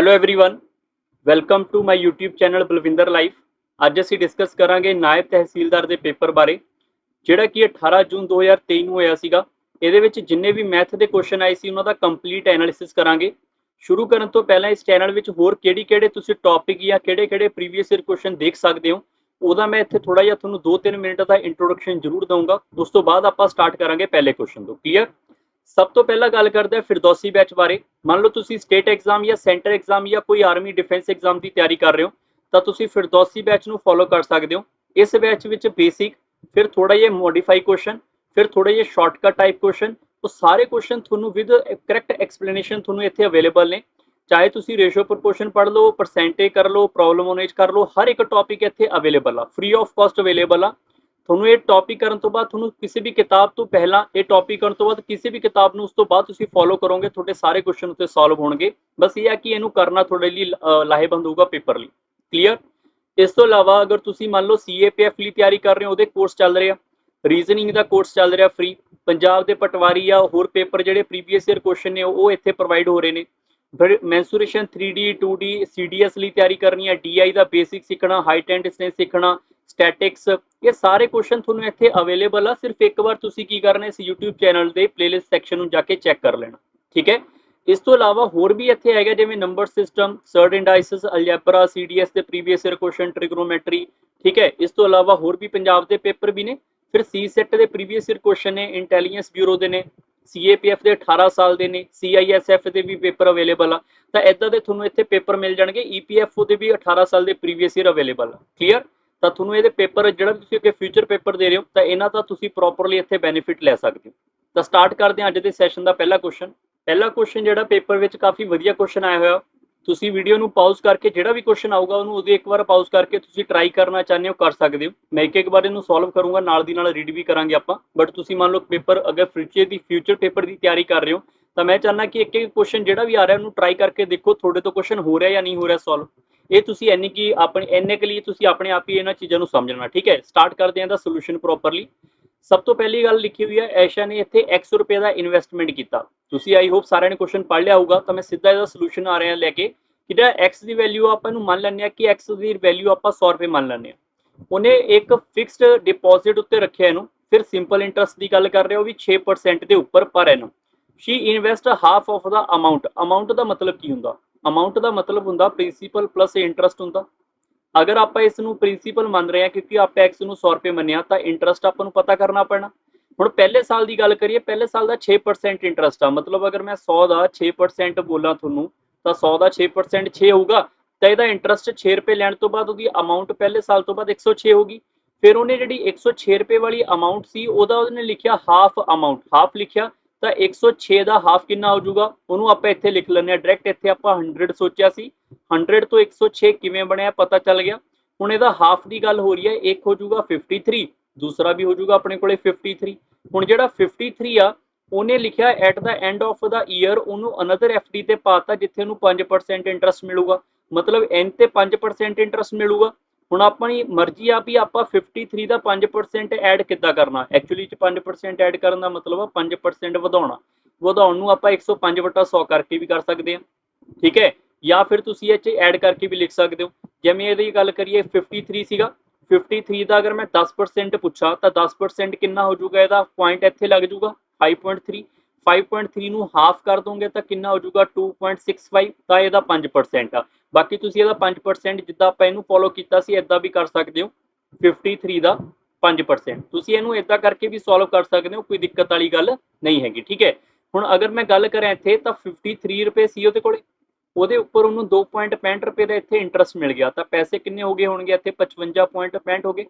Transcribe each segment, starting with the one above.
Hello everyone, welcome to my YouTube channel Balwinder life. ਅੱਜ ਅਸੀਂ discuss ਕਰਾਂਗੇ ਨਾਇਬ ਤਹਿਸੀਲਦਾਰ ਦੇ ਪੇਪਰ ਬਾਰੇ, ਜਿਹੜਾ ਕਿ 18 ਜੂਨ 2023 ਨੂੰ ਹੋਇਆ ਸੀਗਾ। ਇਹਦੇ ਵਿੱਚ ਜਿੰਨੇ ਵੀ ਮੈਥ ਦੇ ਕੁਐਸਚਨ ਆਏ ਸੀ ਉਹਨਾਂ ਦਾ ਕੰਪਲੀਟ ਐਨਾਲਿਸਿਸ ਕਰਾਂਗੇ। ਸ਼ੁਰੂ ਕਰਨ ਤੋਂ ਪਹਿਲਾਂ ਇਸ ਚੈਨਲ ਵਿੱਚ ਹੋਰ ਕਿਹੜੇ-ਕਿਹੜੇ ਤੁਸੀਂ ਟੌਪਿਕ ਜਾਂ ਕਿਹੜੇ-ਕਿਹੜੇ ਪ੍ਰੀਵੀਅਸ ਈਅਰ ਕੁਐਸਚਨ ਦੇਖ ਸਕਦੇ ਹੋ, ਉਹਦਾ ਮੈਂ ਇੱਥੇ ਥੋੜਾ ਜਿਹਾ ਤੁਹਾਨੂੰ 2-3 ਮਿੰਟ ਦਾ ਇੰਟਰੋਡਕਸ਼ਨ ਜ਼ਰੂਰ ਦਊਂਗਾ। ਉਸ ਤੋਂ ਬਾਅਦ ਆਪਾਂ ਸਟਾਰਟ ਕਰਾਂਗੇ ਪਹਿਲੇ ਕੁਐਸਚਨ ਤੋਂ। ਕਲੀਅਰ? ਸਭ ਤੋਂ ਪਹਿਲਾਂ ਗੱਲ ਕਰਦੇ ਹਾਂ ਫਿਰਦੌਸੀ ਬੈਚ ਬਾਰੇ। ਮੰਨ ਲਓ ਤੁਸੀਂ ਸਟੇਟ ਐਗਜ਼ਾਮ ਜਾਂ ਸੈਂਟਰ ਐਗਜ਼ਾਮ ਜਾਂ ਕੋਈ ਆਰਮੀ ਡਿਫੈਂਸ ਐਗਜ਼ਾਮ ਦੀ ਤਿਆਰੀ ਕਰ ਰਹੇ ਹੋ ਤਾਂ ਤੁਸੀਂ ਫਿਰਦੌਸੀ ਬੈਚ ਨੂੰ ਫੋਲੋ ਕਰ ਸਕਦੇ ਹੋ। ਇਸ ਬੈਚ ਵਿੱਚ ਬੇਸਿਕ, ਫਿਰ ਥੋੜਾ ਜਿਹਾ ਮੋਡੀਫਾਈ ਕੁਐਸਚਨ, ਫਿਰ ਥੋੜੇ ਜਿਹੇ ਸ਼ਾਰਟਕਟ ਟਾਈਪ ਕੁਐਸਚਨ, ਉਹ ਸਾਰੇ ਕੁਐਸਚਨ ਤੁਹਾਨੂੰ ਵਿਦ ਕਰੈਕਟ ਐਕਸਪਲੇਨੇਸ਼ਨ ਤੁਹਾਨੂੰ ਇੱਥੇ ਅਵੇਲੇਬਲ ਨੇ। ਚਾਹੇ ਤੁਸੀਂ ਰੇਸ਼ੋ ਪ੍ਰਪੋਰਸ਼ਨ ਪੜ੍ਹ ਲਓ, ਪਰਸੈਂਟੇਜ ਕਰ ਲਓ, ਪ੍ਰੋਬਲਮ ਨੋਲੇਜ ਕਰ ਲਓ, ਹਰ ਇੱਕ ਟੌਪਿਕ ਇੱਥੇ ਅਵੇਲੇਬਲ ਆ, ਫ੍ਰੀ ਆਫ ਕਾਸਟ ਅਵੇਲੇਬਲ ਆ। ਤੁਹਾਨੂੰ ਇਹ ਟੌਪਿਕ ਕਰਨ ਤੋਂ ਬਾਅਦ ਤੁਹਾਨੂੰ ਕਿਸੇ ਵੀ ਕਿਤਾਬ ਤੋਂ ਪਹਿਲਾਂ, ਇਹ ਟੌਪਿਕ ਕਰਨ ਤੋਂ ਬਾਅਦ ਕਿਸੇ ਵੀ ਕਿਤਾਬ ਨੂੰ ਉਸ ਤੋਂ ਬਾਅਦ ਤੁਸੀਂ ਫੋਲੋ ਕਰੋਗੇ, ਤੁਹਾਡੇ ਸਾਰੇ ਕੁਐਸਚਨ ਉੱਤੇ ਸੋਲਵ ਹੋਣਗੇ। ਬਸ ਇਹ ਹੈ ਕਿ ਇਹਨੂੰ ਕਰਨਾ ਤੁਹਾਡੇ ਲਈ ਲਾਹੇਵੰਦ ਹੋਊਗਾ ਪੇਪਰ ਲਈ। ਕਲੀਅਰ? ਇਸ ਤੋਂ ਇਲਾਵਾ ਅਗਰ ਤੁਸੀਂ ਮੰਨ ਲਓ CAPF ਲਈ ਤਿਆਰੀ ਕਰ ਰਹੇ ਹੋ, ਉਹਦੇ ਕੋਰਸ ਚੱਲ ਰਿਹਾ, ਰੀਜ਼ਨਿੰਗ ਦਾ ਕੋਰਸ ਚੱਲ ਰਿਹਾ ਫ੍ਰੀ, ਪੰਜਾਬ ਦੇ ਪਟਵਾਰੀ ਜਾਂ ਹੋਰ ਪੇਪਰ ਜਿਹੜੇ ਪ੍ਰੀਵੀਅਸ ਈਅਰ ਕੁਐਸਚਨ ਨੇ ਉਹ ਇੱਥੇ ਪ੍ਰੋਵਾਈਡ ਹੋ ਰਹੇ ਨੇ। ਫਿਰ ਮੈਂਸੂਰੇਸ਼ਨ 3D 2D CDS ਲਈ ਤਿਆਰੀ ਕਰਨੀ ਹੈ, DI ਦਾ ਬੇਸਿਕ ਸਿੱਖਣਾ, ਹਾਈਟ ਐਂਡ ਡਿਸਟੈਂਸ ਸਿੱਖਣਾ, ਸਟੈਟਿਕਸ, ਇਹ ਸਾਰੇ ਕੁਐਸਚਨ ਤੁਹਾਨੂੰ ਇੱਥੇ ਅਵੇਲੇਬਲ ਆ। ਸਿਰਫ ਇੱਕ ਵਾਰ ਤੁਸੀਂ ਕੀ ਕਰਨਾ, ਇਸ YouTube ਚੈਨਲ ਦੇ ਪਲੇਲਿਸਟ ਸੈਕਸ਼ਨ ਨੂੰ ਜਾ ਕੇ ਚੈੱਕ ਕਰ ਲੈਣਾ। ਠੀਕ ਹੈ? ਇਸ ਤੋਂ ਇਲਾਵਾ ਹੋਰ ਵੀ ਇੱਥੇ ਹੈਗਾ, ਜਿਵੇਂ ਨੰਬਰ ਸਿਸਟਮ, ਸਰਡ ਇੰਡਾਈਸਿਸ, ਅਲਜੈਬਰਾ, CDS ਦੇ ਪ੍ਰੀਵੀਅਸ ਈਅਰ ਕੁਐਸਚਨ, ਟ੍ਰਿਗਨੋਮੈਟਰੀ। ਠੀਕ ਹੈ? ਇਸ ਤੋਂ ਇਲਾਵਾ ਹੋਰ ਵੀ ਪੰਜਾਬ ਦੇ ਪੇਪਰ ਵੀ ਨੇ। ਫਿਰ CSET ਦੇ ਪ੍ਰੀਵੀਅਸ ਈਅਰ ਕੁਐਸਚਨ ਨੇ, ਇੰਟੈਲੀਜੈਂਸ ਬਿਊਰੋ ਦੇ ਨੇ, CAPF ਦੇ 18 ਸਾਲ ਦੇ ਨੇ, CISF ਦੇ ਵੀ ਪੇਪਰ ਅਵੇਲੇਬਲ ਆ। ਤਾਂ ਇਦਾਂ ਦੇ ਤੁਹਾਨੂੰ ਇੱਥੇ ਪੇਪਰ ਮਿਲ ਜਾਣਗੇ। EPFO ਦੇ ਵੀ 18 ਸਾਲ ਦੇ ਪ੍ਰੀਵੀਅਸ ਈਅਰ ਅਵੇਲੇਬਲ ਆ। ਕਲੀਅਰ? ਤਾਂ ਤੁਹਾਨੂੰ ਇਹਦੇ ਪੇਪਰ ਜਿਹੜਾ ਤੁਸੀਂ ਅੱਗੇ ਫਿਊਚਰ ਪੇਪਰ ਦੇ ਰਹੇ ਹੋ ਤਾਂ ਇਹਨਾਂ ਦਾ ਤੁਸੀਂ ਪ੍ਰੋਪਰਲੀ ਇੱਥੇ ਬੈਨੀਫਿਟ ਲੈ ਸਕਦੇ ਹੋ। ਤਾਂ ਸਟਾਰਟ ਕਰਦੇ ਹਾਂ ਅੱਜ ਦੇ ਸੈਸ਼ਨ ਦਾ ਪਹਿਲਾ ਕੁਐਸਚਨ। ਪਹਿਲਾ ਕੁਐਸਚਨ ਜਿਹੜਾ ਪੇਪਰ ਵਿੱਚ ਕਾਫੀ ਵਧੀਆ ਕੁਐਸਚਨ ਆਇਆ ਹੋਇਆ, ਤੁਸੀਂ ਵੀਡੀਓ ਨੂੰ ਪਾਉਜ਼ ਕਰਕੇ ਜਿਹੜਾ ਵੀ ਕੁਐਸਚਨ ਆਊਗਾ ਉਹਨੂੰ ਉਹਦੇ ਇੱਕ ਵਾਰ ਪਾਉਜ਼ ਕਰਕੇ ਤੁਸੀਂ ਟਰਾਈ ਕਰਨਾ ਚਾਹੁੰਦੇ ਹੋ ਕਰ ਸਕਦੇ ਹੋ। ਮੈਂ ਇੱਕ ਵਾਰ ਇਹਨੂੰ ਸੋਲਵ ਕਰੂੰਗਾ, ਨਾਲ ਦੀ ਨਾਲ ਰੀਡ ਵੀ ਕਰਾਂਗੇ ਆਪਾਂ। ਬਟ ਤੁਸੀਂ ਮੰਨ ਲਓ ਪੇਪਰ ਅਗਰ ਫਿਊਚਰ ਪੇਪਰ ਦੀ ਤਿਆਰੀ ਕਰ ਰਹੇ ਹੋ ਤਾਂ ਮੈਂ ਚਾਹੁੰਦਾ ਕਿ ਇੱਕ ਇੱਕ ਕੁਐਸਚਨ ਜਿਹੜਾ ਵੀ ਆ ਰਿਹਾ ਉਹਨੂੰ ਟਰਾਈ ਕਰਕੇ ਦੇਖੋ ਤੁਹਾਡੇ ਤੋਂ ਕੁਐਸਚਨ ਹੋ ਰਿਹਾ ਜਾਂ ਨਹੀਂ ਹੋ ਰਿਹਾ ਸੋਲਵ। ਇਹ ਤੁਸੀਂ ਇੰਨੇ ਕੁ ਲਈ ਤੁਸੀਂ ਆਪਣੇ ਆਪ ਹੀ ਇਹਨਾਂ ਚੀਜ਼ਾਂ ਨੂੰ ਸਮਝਣਾ। ਠੀਕ ਹੈ? ਸਟਾਰਟ ਕਰਦੇ ਹਾਂ ਦਾ ਸੋਲੂਸ਼ਨ ਪ੍ਰੋਪਰਲੀ। ਸਭ ਤੋਂ ਪਹਿਲੀ ਗੱਲ ਲਿਖੀ ਹੋਈ ਹੈ, ਐਸ਼ਾ ਨੇ ਇੱਥੇ X ਰੁਪਏ ਦਾ ਇਨਵੈਸਟਮੈਂਟ ਕੀਤਾ। ਤੁਸੀਂ ਆਈ ਹੋਪ ਸਾਰਿਆਂ ਨੇ ਕੁਐਸਚਨ ਪੜ੍ਹ ਲਿਆ ਹੋਊਗਾ। ਤਾਂ ਮੈਂ ਸਿੱਧਾ ਇਹਦਾ ਸੋਲੂਸ਼ਨ ਆ ਰਿਹਾ ਲੈ ਕੇ ਕਿ ਜਿਹੜਾ X ਦੀ ਵੈਲਿਊ ਆਪਾਂ ਇਹਨੂੰ ਮੰਨ ਲੈਂਦੇ ਹਾਂ ਕਿ X ਦੀ ਵੈਲਿਊ ਆਪਾਂ 100 ਰੁਪਏ ਮੰਨ ਲੈਂਦੇ ਹਾਂ। ਉਹਨੇ ਇੱਕ ਫਿਕਸਡ ਡਿਪੋਜ਼ਿਟ ਉੱਤੇ ਰੱਖਿਆ ਇਹਨੂੰ, ਫਿਰ ਸਿੰਪਲ ਇੰਟਰਸਟ ਦੀ ਗੱਲ ਕਰ ਰਹੇ ਹੋ ਵੀ 6% ਦੇ ਉੱਪਰ per annum. She invest half of the amount. Amount ਦਾ ਮਤਲਬ ਕੀ ਹੁੰਦਾ? ਅਮਾਊਂਟ ਦਾ ਮਤਲਬ ਹੁੰਦਾ ਪ੍ਰਿੰਸੀਪਲ ਪਲੱਸ ਇੰਟਰਸਟ ਹੁੰਦਾ। ਅਗਰ ਆਪਾਂ ਇਸ ਨੂੰ ਪ੍ਰਿੰਸੀਪਲ ਮੰਨ ਰਹੇ ਹਾਂ ਕਿਉਂਕਿ ਆਪਾਂ X ਨੂੰ 100 ਰੁਪਏ ਮੰਨਿਆ ਤਾਂ ਇੰਟਰਸਟ ਆਪਾਂ ਨੂੰ ਪਤਾ ਕਰਨਾ ਪੈਣਾ। ਹੁਣ ਪਹਿਲੇ ਸਾਲ ਦੀ ਗੱਲ ਕਰੀਏ, ਪਹਿਲੇ ਸਾਲ ਦਾ 6% ਇੰਟਰਸਟ ਆ। ਮਤਲਬ ਅਗਰ ਮੈਂ 100 ਦਾ 6% ਬੋਲਾਂ ਤੁਹਾਨੂੰ ਤਾਂ 100 ਦਾ 6% 6 ਹੋਊਗਾ। ਤਾਂ ਇਹਦਾ ਇੰਟਰਸਟ 6 ਰੁਪਏ ਲੈਣ ਤੋਂ ਬਾਅਦ ਉਹਦੀ ਅਮਾਊਂਟ ਪਹਿਲੇ ਸਾਲ ਤੋਂ ਬਾਅਦ 106 ਹੋਗੀ। ਫਿਰ ਉਹਨੇ ਜਿਹੜੀ 106 ਰੁਪਏ ਵਾਲੀ ਅਮਾਊਂਟ ਸੀ ਉਹਨੇ ਲਿਖਿਆ ਹਾਫ ਅਮਾਊਂਟ, ਹਾਫ ਲਿਖਿਆ ਤਾਂ 106 ਦਾ ਹਾਫ ਕਿੰਨਾ ਹੋ ਜਾਊਗਾ, ਉਹਨੂੰ ਆਪਾਂ ਇੱਥੇ ਲਿਖ ਲੈਂਦੇ ਹਾਂ ਡਾਇਰੈਕਟ। ਇੱਥੇ ਆਪਾਂ 100 ਸੋਚਿਆ ਸੀ, 100 ਤੋਂ 106 ਕਿਵੇਂ ਬਣਿਆ ਪਤਾ ਚੱਲ ਗਿਆ। ਹੁਣ ਇਹਦਾ ਹਾਫ ਦੀ ਗੱਲ ਹੋ ਰਹੀ ਹੈ, ਇੱਕ ਹੋ ਜਾਊਗਾ 53, ਦੂਸਰਾ ਵੀ ਹੋ ਜਾਊਗਾ ਆਪਣੇ ਕੋਲੇ 53। ਹੁਣ ਜਿਹੜਾ 53 ਆ ਉਹਨੇ ਲਿਖਿਆ at the end of the year ਉਹਨੂੰ ਅਨਦਰ FD ਤੇ ਪਾਤਾ ਜਿੱਥੇ ਉਹਨੂੰ 5% ਇੰਟਰਸਟ ਮਿਲੂਗਾ। ਮਤਲਬ N ਤੇ 5% ਇੰਟਰਸਟ ਮਿਲੂਗਾ। ਹੁਣ ਆਪਣੀ ਮਰਜ਼ੀ ਆ ਵੀ ਆਪਾਂ 53 ਦਾ 5% ਐਡ ਕਿੱਦਾਂ ਕਰਨਾ। ਐਕਚੁਅਲੀ ਚ 5% ਐਡ ਕਰਨ ਦਾ ਮਤਲਬ ਆ 5% ਵਧਾਉਣਾ। ਵਧਾਉਣ ਨੂੰ ਆਪਾਂ 105/100 ਕਰਕੇ ਵੀ ਕਰ ਸਕਦੇ ਹਾਂ। ਠੀਕ ਹੈ? ਜਾਂ ਫਿਰ ਤੁਸੀਂ ਇਹ ਚ ਐਡ ਕਰਕੇ ਵੀ ਲਿਖ ਸਕਦੇ ਹੋ। ਜਿਵੇਂ ਇਹਦੀ ਗੱਲ ਕਰੀਏ 53 ਸੀਗਾ, 53 ਦਾ ਅਗਰ ਮੈਂ 10% ਪੁੱਛਾਂ ਤਾਂ 10% ਕਿੰਨਾ ਹੋ ਜਾਊਗਾ, ਇਹਦਾ ਪੁਆਇੰਟ ਇੱਥੇ ਲੱਗ ਜਾਊਗਾ 5.3। 5.3 ਨੂੰ ਹਾਫ ਕਰ ਦੋਗੇ ਤਾਂ ਕਿੰਨਾ ਹੋ ਜਾਊਗਾ 2.65। ਤਾਂ ਇਹਦਾ 5% ਆ। ਬਾਕੀ ਤੁਸੀਂ ਇਹਦਾ 5% ਜਿੱਦਾਂ ਆਪਾਂ ਇਹਨੂੰ ਫੋਲੋ ਕੀਤਾ ਸੀ ਇਦਾਂ ਵੀ ਕਰ ਸਕਦੇ ਹੋ। 53 ਦਾ 5% ਤੁਸੀਂ ਇਹਨੂੰ ਇਦਾਂ ਕਰਕੇ ਵੀ ਸੋਲਵ ਕਰ ਸਕਦੇ ਹੋ, ਕੋਈ ਦਿੱਕਤ ਵਾਲੀ ਗੱਲ ਨਹੀਂ ਹੈਗੀ। ਠੀਕ ਹੈ? ਹੁਣ ਅਗਰ ਮੈਂ ਗੱਲ ਕਰਾਂ ਇੱਥੇ ਤਾਂ 53 ਰੁਪਏ ਸੀ ਉਹਦੇ ਕੋਲੇ, ਉਹਦੇ ਉੱਪਰ ਉਹਨੂੰ 2.65 ਰੁਪਏ ਦਾ ਇੱਥੇ ਇੰਟਰਸਟ ਮਿਲ ਗਿਆ ਤਾਂ ਪੈਸੇ ਕਿੰਨੇ ਹੋ ਗਏ ਹੋਣਗੇ ਇੱਥੇ 55.65 ਹੋ ਗਏ।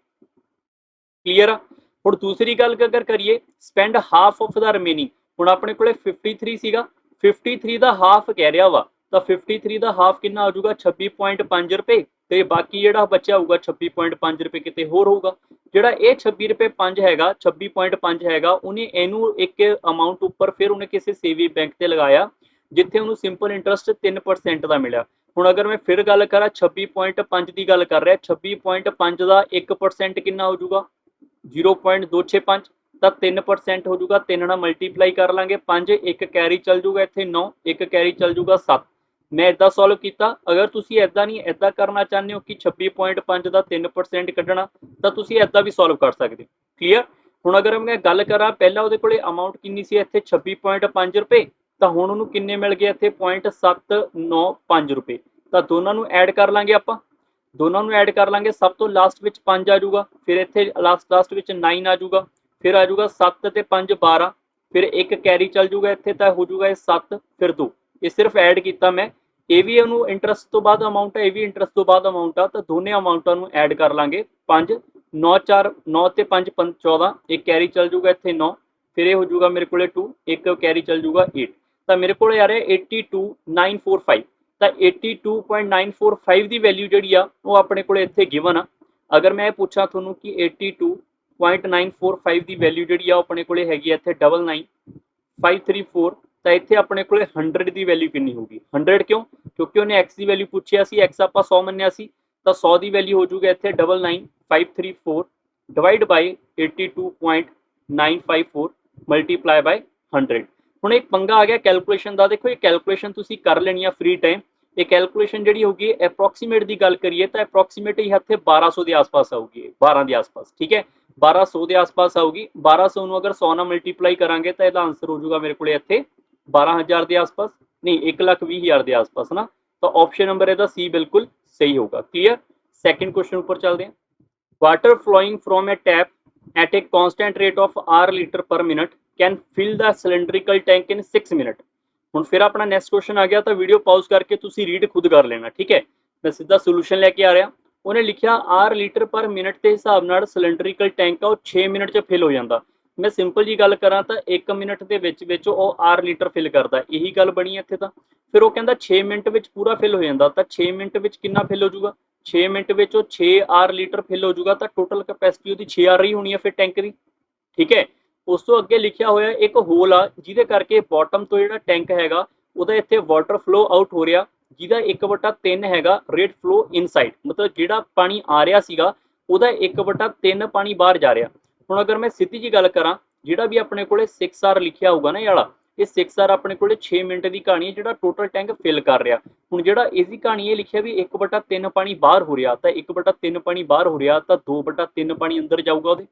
ਕਲੀਅਰ ਆ? ਹੁਣ ਦੂਸਰੀ ਗੱਲ ਅਗਰ ਕਰੀਏ spend half of the remaining. ਹੁਣ ਆਪਣੇ ਕੋਲੇ 53 ਸੀਗਾ, 53 ਦਾ ਹਾਫ ਕਹਿ ਰਿਹਾ ਵਾ ਤਾਂ 53 ਦਾ ਹਾਫ ਕਿੰਨਾ ਹੋ ਜਾਊਗਾ 26.5 ਰੁਪਏ ਤੇ ਬਾਕੀ ਜਿਹੜਾ ਬਚਿਆ ਹੋਊਗਾ 26.5 ਰੁਪਏ ਕਿਤੇ ਹੋਰ ਹੋਊਗਾ। ਜਿਹੜਾ ਇਹ 26 ਰੁਪਏ 5 ਹੈਗਾ, 26.5 ਹੈਗਾ, ਉਹਨੇ ਇਹਨੂੰ ਇੱਕ ਅਮਾਊਂਟ ਉੱਪਰ ਫਿਰ ਉਹਨੇ ਕਿਸੇ ਸੇਵਿੰਗ ਬੈਂਕ ਤੇ ਲਗਾਇਆ ਜਿੱਥੇ ਉਹਨੂੰ ਸਿੰਪਲ ਇੰਟਰਸਟ 3% ਦਾ ਮਿਲਿਆ। ਹੁਣ ਅਗਰ ਮੈਂ ਫਿਰ ਗੱਲ ਕਰਾਂ 26.5 ਦੀ ਗੱਲ ਕਰ ਰਿਹਾ, 26.5 ਦਾ 1% ਕਿੰਨਾ ਹੋ ਜਾਊਗਾ 0.265 ਤਾਂ 3% ਹੋ ਜਾਊਗਾ। 3 ਨਾਲ ਮਲਟੀਪਲਾਈ ਕਰ ਲਾਂਗੇ 5, ਇੱਕ ਕੈਰੀ ਚੱਲ ਜਾਊਗਾ ਇੱਥੇ 9, ਇੱਕ ਕੈਰੀ ਚੱਲ ਜਾਊਗਾ 7। मैं इदां सॉल्व किया। अगर तुसीं इदां नहीं इदां करना चाहते हो कि 26.5 का 3% कढ़ना तो तुसीं इदां भी सॉल्व कर सकते हो। क्लीयर। हुण अगर मैं गल करा पहला उहदे कोले अमाउंट किन्नी सी इत्थे 26.5 रुपए तो हुण उहनूं किन्ने मिल गए इत्थे 0.795 रुपए। तो दोनों नूं ऐड कर लांगे आपां, दोनों नूं ऐड कर लांगे। सब तो लास्ट विच 5 आ जाऊगा, फिर इत्थे लास्ट विच 9 आ जाऊगा, फिर आ जाऊगा 7 ते 5 12, फिर एक कैरी चल जूगा इत्थे तो हो जूगा 7 फिर 2। ये सिर्फ ऐड किया मैं, ये भी उन्होंने इंटरस्ट तो बाद अमाउंट है, ये भी इंटरस्ट तो बाद अमाउंट आ, तो दोनों अमाउंटों को ऐड कर लांगे। 5 9 4 9 ते 5 14, एक कैरी चल जूगा इत्थे 9, फिर ये हो जूगा मेरे को 2, एक कैरी चल जूगा 8। तो मेरे को आ रहा है 82.945। तो 82.945 की वैल्यू जी वो अपने को इत्थे गिवन आ। अगर मैं पूछा थोनों कि 82.945 की वैल्यू जी अपने को हैगी इत्थे 99534, तो इत्थे अपने को 100 की वैल्यू कितनी होगी। 100 क्यों? क्योंकि उन्हें एक्स की वैल्यू पूछी सी, एक्स आप 100 मन्निया सी, तो 100 की वैल्यू हो जूगा इत्थे 99534 डिवाइड बाय 82.954 मल्टीप्लाई बाय 100। हुण एक पंगा आ गया कैलकुलेशन का। देखो ये कैलकुलेशन तुसीं कर लेनी है फ्री टाइम। ये कैलकुलेशन जी होगी एप्रोक्सीमेट की गल करिए तो एप्रोक्सीमेट ही इत्थे 1200 के आसपास आऊगी, 12 के आसपास। ठीक है, 1200 के आसपास आऊगी। 1200 अगर 100 ना मल्टीप्लाई करांगे तो यदा आंसर हो जाऊगा मेरे को इत्थे 12,000 के आसपास, नहीं 1,20,000 के आसपास ना। तो ऑप्शन नंबर इहदा सी बिल्कुल सही होगा। क्लीयर। सैकेंड क्वेश्चन ऊपर चलते हैं। Water flowing from a tap at a constant rate of R litre per minute can fill the cylindrical tank in 6 minute. हुण फिर अपना नैक्सट क्वेश्चन आ गया, तो वीडियो पॉज करके तुसीं रीड खुद कर लेना। ठीक है, मैं सीधा सोल्यूशन लैके आ रहा। उन्हें लिखा R लीटर पर मिनट के हिसाब नाल सिलेंड्रिकल टैंक आ 6 मिनट च फिल हो जाता। मैं सिंपल जी गल करा तो 1 मिनट के विच R लीटर फिल करता, यही गल बनी इत्थे। तो फिर वो कहता 6 मिनट में पूरा फिल हो जाता, तो 6 मिनट में कितना फिल हो जाऊगा? 6 मिनट में 6 R लीटर फिल हो जाऊगा, तो टोटल कैपेसिटी उसकी 6 R ही होनी है फिर टैंक की। ठीक है, उस तो अगे लिखा होया एक होल आ जिहदे करके बॉटम तो जिहड़ा टैंक हैगा उहदा इत्थे वाटर फ्लो आउट हो रहा, जिहदा 1/3 हैगा रेट फ्लो इनसाइड, मतलब जिहड़ा पानी आ रहा सीगा उहदा 1/3 पानी बाहर जा रहा। हुण अगर मैं सीधी जी गल करा, जिहड़ा भी अपने कोले 6R लिखिया होगा ना ये वाला, ये 6R अपने कोले 6 मिनट की कहानी है जिहड़ा टोटल टैंक फिल कर रहा। हुण जिहड़ा इसकी कहानी ये लिखिया भी 1/3 पानी बाहर हो रहा, तो 1/3 पानी बाहर हो रहा, तो 2/3 पानी अंदर जाऊगा उहदे।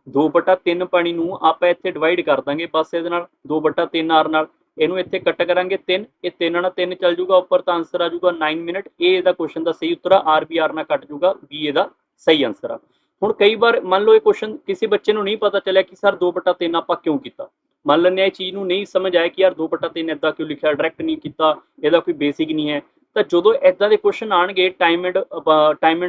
2/3 पानी नूं आपां इत्थे डिवाइड कर दांगे बस इहदे नाल 2/3 R नाल। इहनूं इत्थे कट करांगे 3, ये 3 नाल 3 चल जूगा उपर, तो आंसर आ जूगा 9 मिनट। ये इहदा क्वेश्चन का सही उत्तर आ। R भी R नाल कट जूगा, बी इहदा सही आंसर आ। हुण कई बार मान लो ये क्वेश्चन किसी बच्चे नूं नहीं पता चलिया कि सर 2/3 आपां क्यों कीता। मान लैंदे इस चीज़ नूं नहीं समझ आया कि यार 2/3 इदां क्यों लिखिया, डायरैक्ट नहीं किया, इहदा कोई बेसिक नहीं है। तो जो इदां दे क्वेश्चन आउणगे टाइम एंड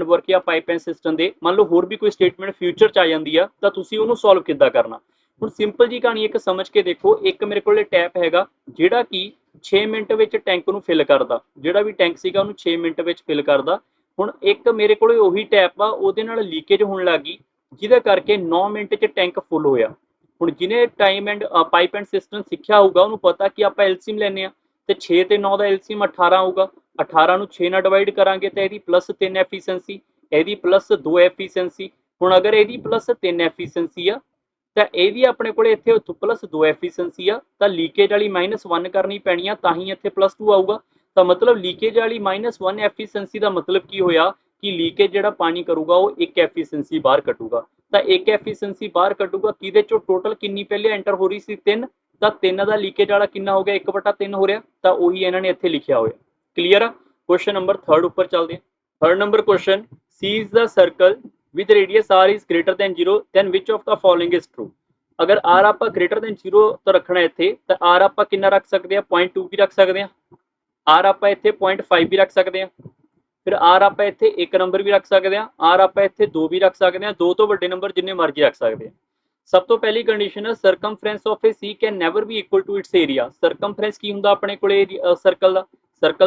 वर्क या पाइप एंड सिस्टम के, मान लो होर भी कोई स्टेटमेंट फ्यूचर च आ जाती है, तो तुसीं उहनूं सॉल्व किद्दां करना। हुण सिंपल जी कहानी एक समझ के देखो, एक मेरे को टैप हैगा जिहड़ा कि 6 मिनट में टैंक नूं फिल करदा, जिहड़ा भी टैंक सीगा उहनूं 6 मिनट में फिल करदा। हुण एक मेरे को उही टैप आ उहदे नाल लीकेज होण लग गई, जिहदे करके 9 मिनट च टैंक फुल होया। हुण जिहने time and pipe and system सीखिया होगा उहनूं पता कि आपां एलसीएम लैंदे आ, ते 6 ते 9 दा एलसीएम 18 आऊगा। 18 नूं 6 नाल डिवाइड करांगे तो इहदी +3 एफिशिएंसी, इहदी +2 एफिशिएंसी। हुण अगर इहदी +3 एफिशिएंसी आ तो यही अपने को इत्थे +2 एफिशिएंसी आ, तो लीकेज वाली -1 करनी पैनी आ, तां ही इत्थे +2 आऊगा। तो मतलब लीकेज वाली -1 एफिशिएंसी का मतलब की होया कि लीकेज जिहड़ा पानी करूगा वो 1 एफिशिएंसी बाहर कटूगा। तो 1 एफिशिएंसी बाहर कटूगा, किहदे चों टोटल किन्नी पहले एंटर हो रही सी 3, तो 3 का लीकेज वाला किन्ना हो गया 1/3 हो रहा, तो उही इन्हां ने इत्थे लिखिया होया। क्लीयर आ। क्वेश्चन नंबर 3 ऊपर चलते हैं। 3rd number question, C is the circle with radius r is greater than 0 then which of the following is true। अगर r आप greater than 0 तो रखना इत्थे, तो r आप कितना रख सकते हैं 0.2 भी रख सकते हैं, r आप इत्थे 0.5 भी रख सकते हैं, फिर r आप इत्थे 1 नंबर भी रख सकते हैं, r आप इत्थे 2 भी रख सकते हैं, 2 तो वड्डे नंबर जिन्ने मर्जी रख सकते हैं। सब तो पहली कंडीशन है circumference of a C can never be equal to its area. Circumference की हुंदा अपने कोले सर्कल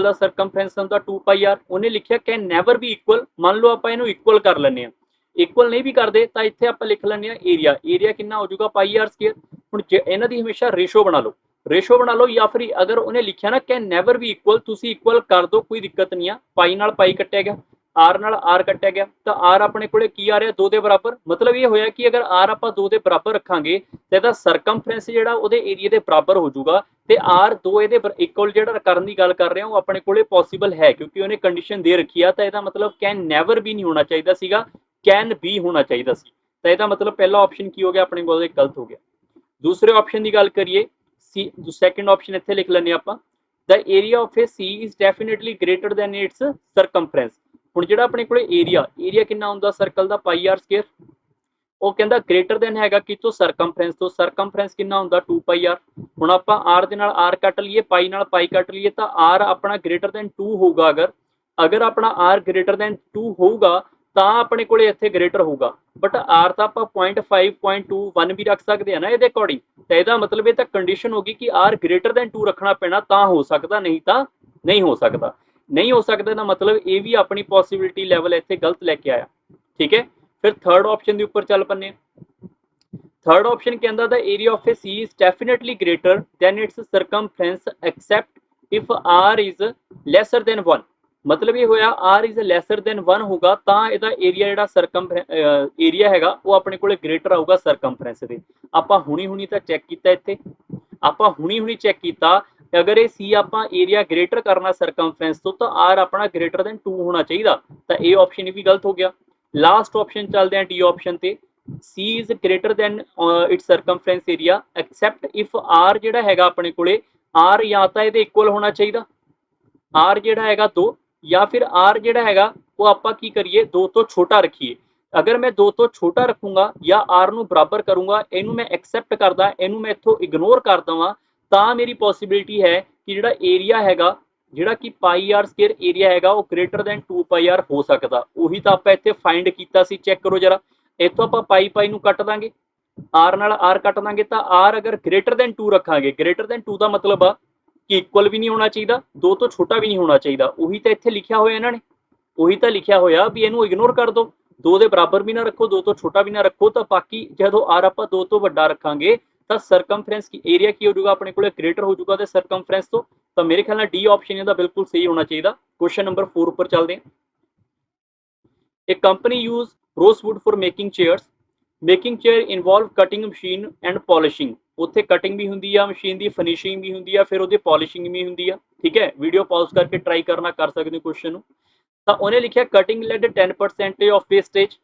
का सर्कमफ्रेंस हुंदा 2πr, उन्हें लिखिया कैन नैवर बी इक्वल। मान लो आप इहनूं इक्वल कर लैंदे आ, इक्वल नहीं भी करते तो इत्थे आप लिख लैंदे आ एरिया, एरिया कितना हो जाऊगा πr²। हुण इन्हां दी हमेशा रेशो बना लो, रेशो बना लो, या फिर अगर उन्हें लिखिया ना कैन नैवर बी इक्वल, तुसीं इक्वल कर दो कोई दिक्कत नहीं आ, पाई नाल पाई कट्टिया गया, आर नाल आर कट्टिया गया तो आर अपने कोले की आ रहा 2 के बराबर। मतलब ये होया कि अगर आर आप 2 के बराबर रखांगे तो इहदा सरकमफ्रेंस जिहड़ा उहदे एरिए के बराबर हो जाऊगा तो आर 2 इहदे इक्वल जिहड़ा करन दी गल कर रहे हो अपने कोले पॉसीबल है क्योंकि उन्हें कंडीशन दे रखी है। तो इहदा मतलब कैन नैवर भी नहीं होना चाहिए सीगा, कैन बी होना चाहिए सी। तो इहदा मतलब पहला ऑप्शन की हो गया अपने कोल गलत हो गया। दूसरे ऑप्शन की गल करिए सी, सैकेंड ऑप्शन इत्थे लिख लैंदे आपां the area of a C is definitely greater than its circumference. ਹੁਣ ਜਿਹੜਾ ਆਪਣੇ ਕੋਲੇ ਏਰੀਆ ਕਿੰਨਾ ਹੁੰਦਾ ਸਰਕਲ ਦਾ ਪਾਈ ਆਰ ਸਕੁਅਰ, ਉਹ ਕਹਿੰਦਾ ਗ੍ਰੇਟਰ ਦੈਨ ਹੈਗਾ ਕਿਤੋਂ ਸਰਕਮਫਰੈਂਸ ਤੋਂ। ਸਰਕਮਫਰੈਂਸ ਕਿੰਨਾ ਹੁੰਦਾ 2 ਪਾਈ ਆਰ। ਹੁਣ ਆਪਾਂ ਆਰ ਦੇ ਨਾਲ ਆਰ ਕੱਟ ਲਈਏ, ਪਾਈ ਨਾਲ ਪਾਈ ਕੱਟ ਲਈਏ ਤਾਂ ਆਰ ਆਪਣਾ ਗ੍ਰੇਟਰ ਦੈਨ 2 ਹੋਊਗਾ। ਅਗਰ ਆਪਣਾ ਆਰ ਗ੍ਰੇਟਰ ਦੈਨ 2 ਹੋਊਗਾ ਤਾਂ ਆਪਣੇ ਕੋਲੇ ਇੱਥੇ ਗ੍ਰੇਟਰ ਹੋਊਗਾ, ਬਟ ਆਰ ਤਾਂ ਆਪਾਂ 0.5 0.2 1 ਵੀ ਰੱਖ ਸਕਦੇ ਆ ਨਾ ਇਹਦੇ ਅਕੋਰਡਿੰਗ। ਤਾਂ ਇਹਦਾ ਮਤਲਬ ਇਹ ਤਾਂ ਕੰਡੀਸ਼ਨ ਹੋ ਗਈ ਕਿ ਆਰ ਗ੍ਰੇਟਰ ਦੈਨ 2 ਰੱਖਣਾ ਪੈਣਾ ਤਾਂ ਹੋ ਸਕਦਾ, ਨਹੀਂ ਤਾਂ ਨਹੀਂ ਹੋ ਸਕਦਾ। नहीं हो सकता ना मतलब ये भी अपनी पॉसिबिलिटी लैवल इतने गलत लेके आया। ठीक है, फिर थर्ड ऑप्शन के उपर चल पन्ने। थर्ड ऑप्शन के अंदर the area of a C is definitely greater than its circumference except if R is lesser than 1। मतलब ये होया आर इज लैसर दैन 1 होगा तो यदा एरिया जिहड़ा सरकम एरिया हैगा वो अपने कोले ग्रेटर आऊगा सरकमफ्रेंस दे। आपां हुणी तां चैक कीता इत्थे, आपां हुणी चैक कीता अगर ये सी आप एरिया ग्रेटर करना सरकमफ्रेंस तो आर अपना ग्रेटर दैन 2 होना चाहिए। तो ये ऑप्शन भी गलत हो गया। लास्ट ऑप्शन चलते हैं डी ऑप्शन से C is greater than its circumference area except if R जिहड़ा हैगा अपने कोले आर या तो ये इक्वल होना चाहिए, आर जिहड़ा हैगा 2, या फिर आर जिहड़ा हैगा वो आपां की करिए 2 तो छोटा रखिए। अगर मैं 2 तो छोटा रखूंगा या आर नूं बराबर करूंगा, इनू मैं एक्सेप्ट करदा, इनू मैं इत्थों इग्नोर कर देवां ਤਾਂ ਮੇਰੀ ਪੋਸੀਬਿਲਿਟੀ ਹੈ ਕਿ ਜਿਹੜਾ ਏਰੀਆ ਹੈਗਾ ਜਿਹੜਾ ਕਿ ਪਾਈ ਆਰ ਸਕੁਅਰ ਏਰੀਆ ਹੈਗਾ ਉਹ ਗ੍ਰੇਟਰ ਦੈਨ 2 ਪਾਈ ਆਰ ਹੋ ਸਕਦਾ। ਉਹੀ ਤਾਂ ਆਪਾਂ ਇੱਥੇ ਫਾਈਂਡ ਕੀਤਾ ਸੀ, ਚੈੱਕ ਕਰੋ ਜਰਾ। ਇੱਥੋਂ ਆਪਾਂ ਪਾਈ ਨੂੰ ਕੱਟ ਦਾਂਗੇ, ਆਰ ਨਾਲ ਆਰ ਕੱਟ ਦਾਂਗੇ ਤਾਂ ਆਰ ਅਗਰ ਗ੍ਰੇਟਰ ਦੈਨ 2 ਰੱਖਾਂਗੇ, ਗ੍ਰੇਟਰ ਦੈਨ 2 ਦਾ ਮਤਲਬ ਆ ਕਿ ਇਕੁਅਲ ਵੀ ਨਹੀਂ ਹੋਣਾ ਚਾਹੀਦਾ, 2 ਤੋਂ ਛੋਟਾ ਵੀ ਨਹੀਂ ਹੋਣਾ ਚਾਹੀਦਾ। ਉਹੀ ਤਾਂ ਇੱਥੇ ਲਿਖਿਆ ਹੋਇਆ ਇਹਨਾਂ ਨੇ, ਉਹੀ ਤਾਂ ਲਿਖਿਆ ਹੋਇਆ ਵੀ ਇਹਨੂੰ ਇਗਨੋਰ ਕਰ ਦਿਓ, 2 ਦੇ ਬਰਾਬਰ ਵੀ ਨਾ ਰੱਖੋ, 2 ਤੋਂ ਛੋਟਾ ਵੀ ਨਾ ਰੱਖੋ। ਤਾਂ ਬਾਕੀ ਜਦੋਂ ਆਰ ਆਪਾਂ 2 ਤੋਂ ਵੱਡਾ ਰੱਖਾਂਗੇ ਤਾਂ ਸਰਕਮਫਰੈਂਸ की एरिया की हो जाएगा अपने को ग्रेटर हो जाएगा सरकमफ्रेंस तो मेरे ख्याल डी ऑप्शन ਇਹਦਾ बिल्कुल सही होना चाहिए। क्वेश्चन नंबर 4 पर चलते हैं। A company use rosewood for making chairs. Making chair involve cutting machine and polishing. उत्थे कटिंग भी होंगी है मशीन की, फिनिशिंग भी होंगी है, फिर वो पॉलिशिंग भी होंगी है। ठीक है, वीडियो पॉज करके ट्राई करना कर सकते हो क्वेश्चन। तो उन्हें लिखा cutting led 10% of wastage,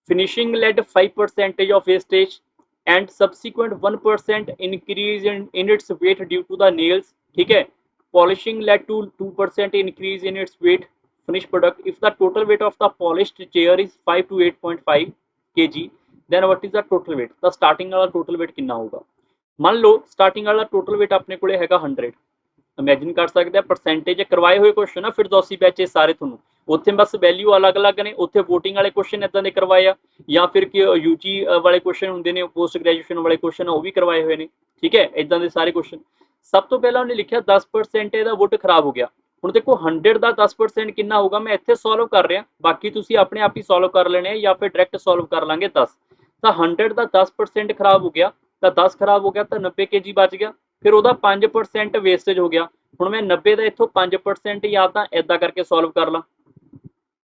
finishing led 5% of wastage and subsequent 1% increase in its weight due to the nails. ठीक है, polishing led to 2% increase in its weight finished product। if the total weight of the polished chair is 5 to 8.5 kg then what is the total weight। ਤਾਂ starting वाला total weight कितना होगा। मान लो starting वाला total weight अपने कोले हैगा 100। Imagine कर सकते हैं परसेंटेज करवाए हुए क्वेश्चन आ फिरदौसी बैच सारे ਤੁਹਾਨੂੰ ਉੱਥੇ बस वैल्यू अलग अलग ने। ਉੱਥੇ वोटिंग वाले क्वेश्चन इदां दे करवाए आ या फिर कि यूजी वाले क्वेश्चन होंगे ने, पोस्ट ग्रेजुएशन वाले क्वेश्चन वो भी करवाए हुए ने। ठीक है, इदां दे सारे क्वेश्चन। सब तो पहला उन्हें लिखा 10% ਇਹਦਾ वुड खराब हो गया। ਹੁਣ देखो 100 ਦਾ 10% कितना होगा, मैं ਇੱਥੇ सॉल्व कर रहा, बाकी ਤੁਸੀਂ अपने आप ही सॉल्व कर लेने या फिर डायरेक्ट सॉल्व कर लांगे 10। ਤਾਂ 100 ਦਾ 10% खराब हो गया ਤਾਂ 10 खराब हो गया ਤਾਂ 90 kg बच गया। फिर ਉਹਦਾ 5% वेस्टेज हो गया। ਹੁਣ मैं 90 ਦਾ ਇੱਥੋਂ 5% या ਤਾਂ ਇਦਾਂ ਕਰਕੇ सॉल्व कर ਲਾਂ।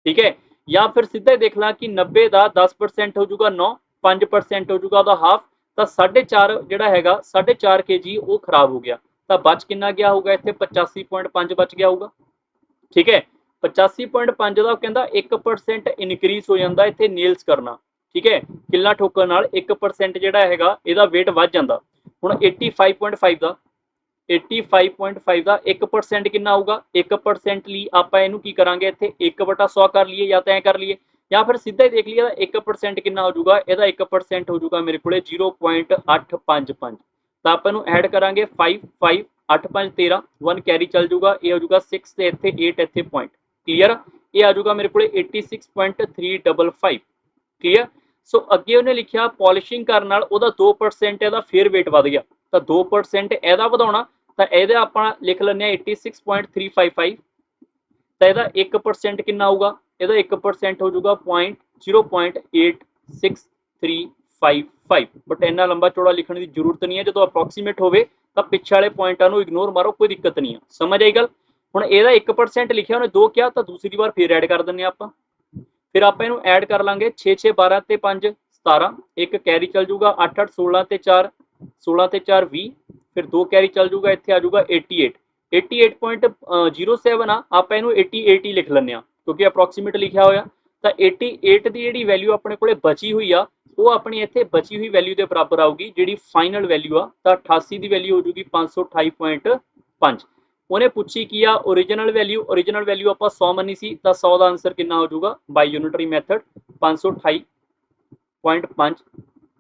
ठीक है, या फिर सीधा ही देख ला कि 90 का 10% हो जाऊगा 9, 5% हो जाऊगा ਉਹਦਾ हाफ तो 4.5 ਜਿਹੜਾ ਹੈਗਾ 4.5 kg वो खराब हो गया। तो बच कितना गया होगा ਇੱਥੇ 85.5 बच गया होगा। ठीक है, 85.5 ਦਾ ਕਹਿੰਦਾ 1% ਇਨਕਰੀਜ਼ ਹੋ ਜਾਂਦਾ ਇੱਥੇ ਨੇਲਸ ਕਰਨਾ। ਠੀਕ ਹੈ, ਕਿੱਲਾ ਠੋਕਣ ਨਾਲ 1% ਜਿਹੜਾ ਹੈਗਾ ਇਹਦਾ weight ਵੱਧ ਜਾਂਦਾ। ਹੁਣ 85.5 ਦਾ 85.5 ਦਾ 1% कितना होगा, 1% ਲਈ ਆਪਾਂ ਇਹਨੂੰ ਕੀ ਕਰਾਂਗੇ ਇੱਥੇ 1/100 ਕਰ ਲਈਏ ਜਾਂ ਤਾਂ ਐ ਕਰ ਲਈਏ ਜਾਂ ਫਿਰ ਸਿੱਧਾ ਹੀ ਦੇਖ ਲਈਏ ਇਹਦਾ 1% ਕਿੰਨਾ ਹੋ ਜਾਊਗਾ, ਇਹਦਾ 1% ਹੋ ਜਾਊਗਾ ਮੇਰੇ ਕੋਲੇ 0.855। ਤਾਂ ਆਪਾਂ ਇਹਨੂੰ ਐਡ ਕਰਾਂਗੇ 5 5 8 5 13 1 ਕੈਰੀ ਚੱਲ ਜਾਊਗਾ, ਇਹ ਹੋ ਜਾਊਗਾ 6 ਤੇ ਇੱਥੇ 8 ਇੱਥੇ ਪੁਆਇੰਟ। ਕਲੀਅਰ, ਇਹ ਆ ਜਾਊਗਾ ਮੇਰੇ ਕੋਲੇ 86.355। ਕਲੀਅਰ। ਸੋ ਅੱਗੇ ਉਹਨੇ ਲਿਖਿਆ ਪੋਲਿਸ਼ਿੰਗ ਕਰਨ ਨਾਲ ਉਹਦਾ 2% ਇਹਦਾ ਫੇਰ weight ਵੱਧ ਗਿਆ ਤਾਂ 2% ਇਹਦਾ ਵਧਾਉਣਾ ਤਾਂ ਇਹਦੇ ਆਪਾਂ ਲਿਖ ਲੈਂਦੇ ਆ 86.355। ਤਾਂ ਇਹਦਾ 1% ਕਿੰਨਾ ਆਊਗਾ, ਇਹਦਾ 1% ਹੋ ਜਾਊਗਾ 0.8635। ਬਟ ਇੰਨਾ ਲੰਬਾ ਚੌੜਾ ਲਿਖਣ ਦੀ ਜ਼ਰੂਰਤ ਨਹੀਂ ਹੈ, ਜਦੋਂ ਅਪਰੋਕਸੀਮੇਟ ਹੋਵੇ ਤਾਂ ਪਿੱਛੇ ਵਾਲੇ ਪੁਆਇੰਟਾਂ ਨੂੰ ਇਗਨੋਰ ਮਾਰੋ, ਕੋਈ ਦਿੱਕਤ ਨਹੀਂ ਆ। ਸਮਝ ਆਈ ਗੱਲ। ਹੁਣ ਇਹਦਾ 1% ਲਿਖਿਆ ਉਹਨੇ 2 ਕਿਹਾ ਤਾਂ ਦੂਸਰੀ ਵਾਰ ਫੇਰ ਐਡ ਕਰ ਦਿੰਨੇ ਆਪਾਂ। ਫਿਰ ਆਪਾਂ ਇਹਨੂੰ ਐਡ ਕਰ ਲਾਂਗੇ 6 6 12 ਤੇ 5 17, ਇੱਕ ਕੈਰੀ ਚੱਲ ਜੂਗਾ 8 8 16 ਤੇ 4 16 ਤੇ 4 20, ਫਿਰ 2 ਕੈਰੀ ਚੱਲ ਜੂਗਾ, ਇੱਥੇ ਆ ਜੂਗਾ 88 88.07 ਆ, ਆਪਾਂ ਇਹਨੂੰ 88 ਹੀ ਲਿਖ ਲੈਂਦੇ ਆ ਕਿਉਂਕਿ ਅਪਰੋਕਸੀਮੇਟ ਲਿਖਿਆ ਹੋਇਆ। ਤਾਂ 88 ਦੀ ਜਿਹੜੀ ਵੈਲਿਊ ਆਪਣੇ ਕੋਲੇ ਬਚੀ ਹੋਈ ਆ ਉਹ ਆਪਣੀ ਇੱਥੇ ਬਚੀ ਹੋਈ ਵੈਲਿਊ ਦੇ ਬਰਾਬਰ ਆਊਗੀ ਜਿਹੜੀ ਫਾਈਨਲ ਵੈਲਿਊ ਆ। ਤਾਂ 88 ਦੀ ਵੈਲਿਊ ਹੋ ਜੂਗੀ 528.5। ਉਹਨੇ ਪੁੱਛੀ ਕੀ ਆ ਓਰੀਜਨਲ ਵੈਲਿਊ ਆਪਾਂ 100 ਮੰਨੀ ਸੀ ਤਾਂ 100 ਦਾ ਆਨਸਰ ਕਿੰਨਾ ਹੋ ਜਾਊਗਾ by unitary method 528.5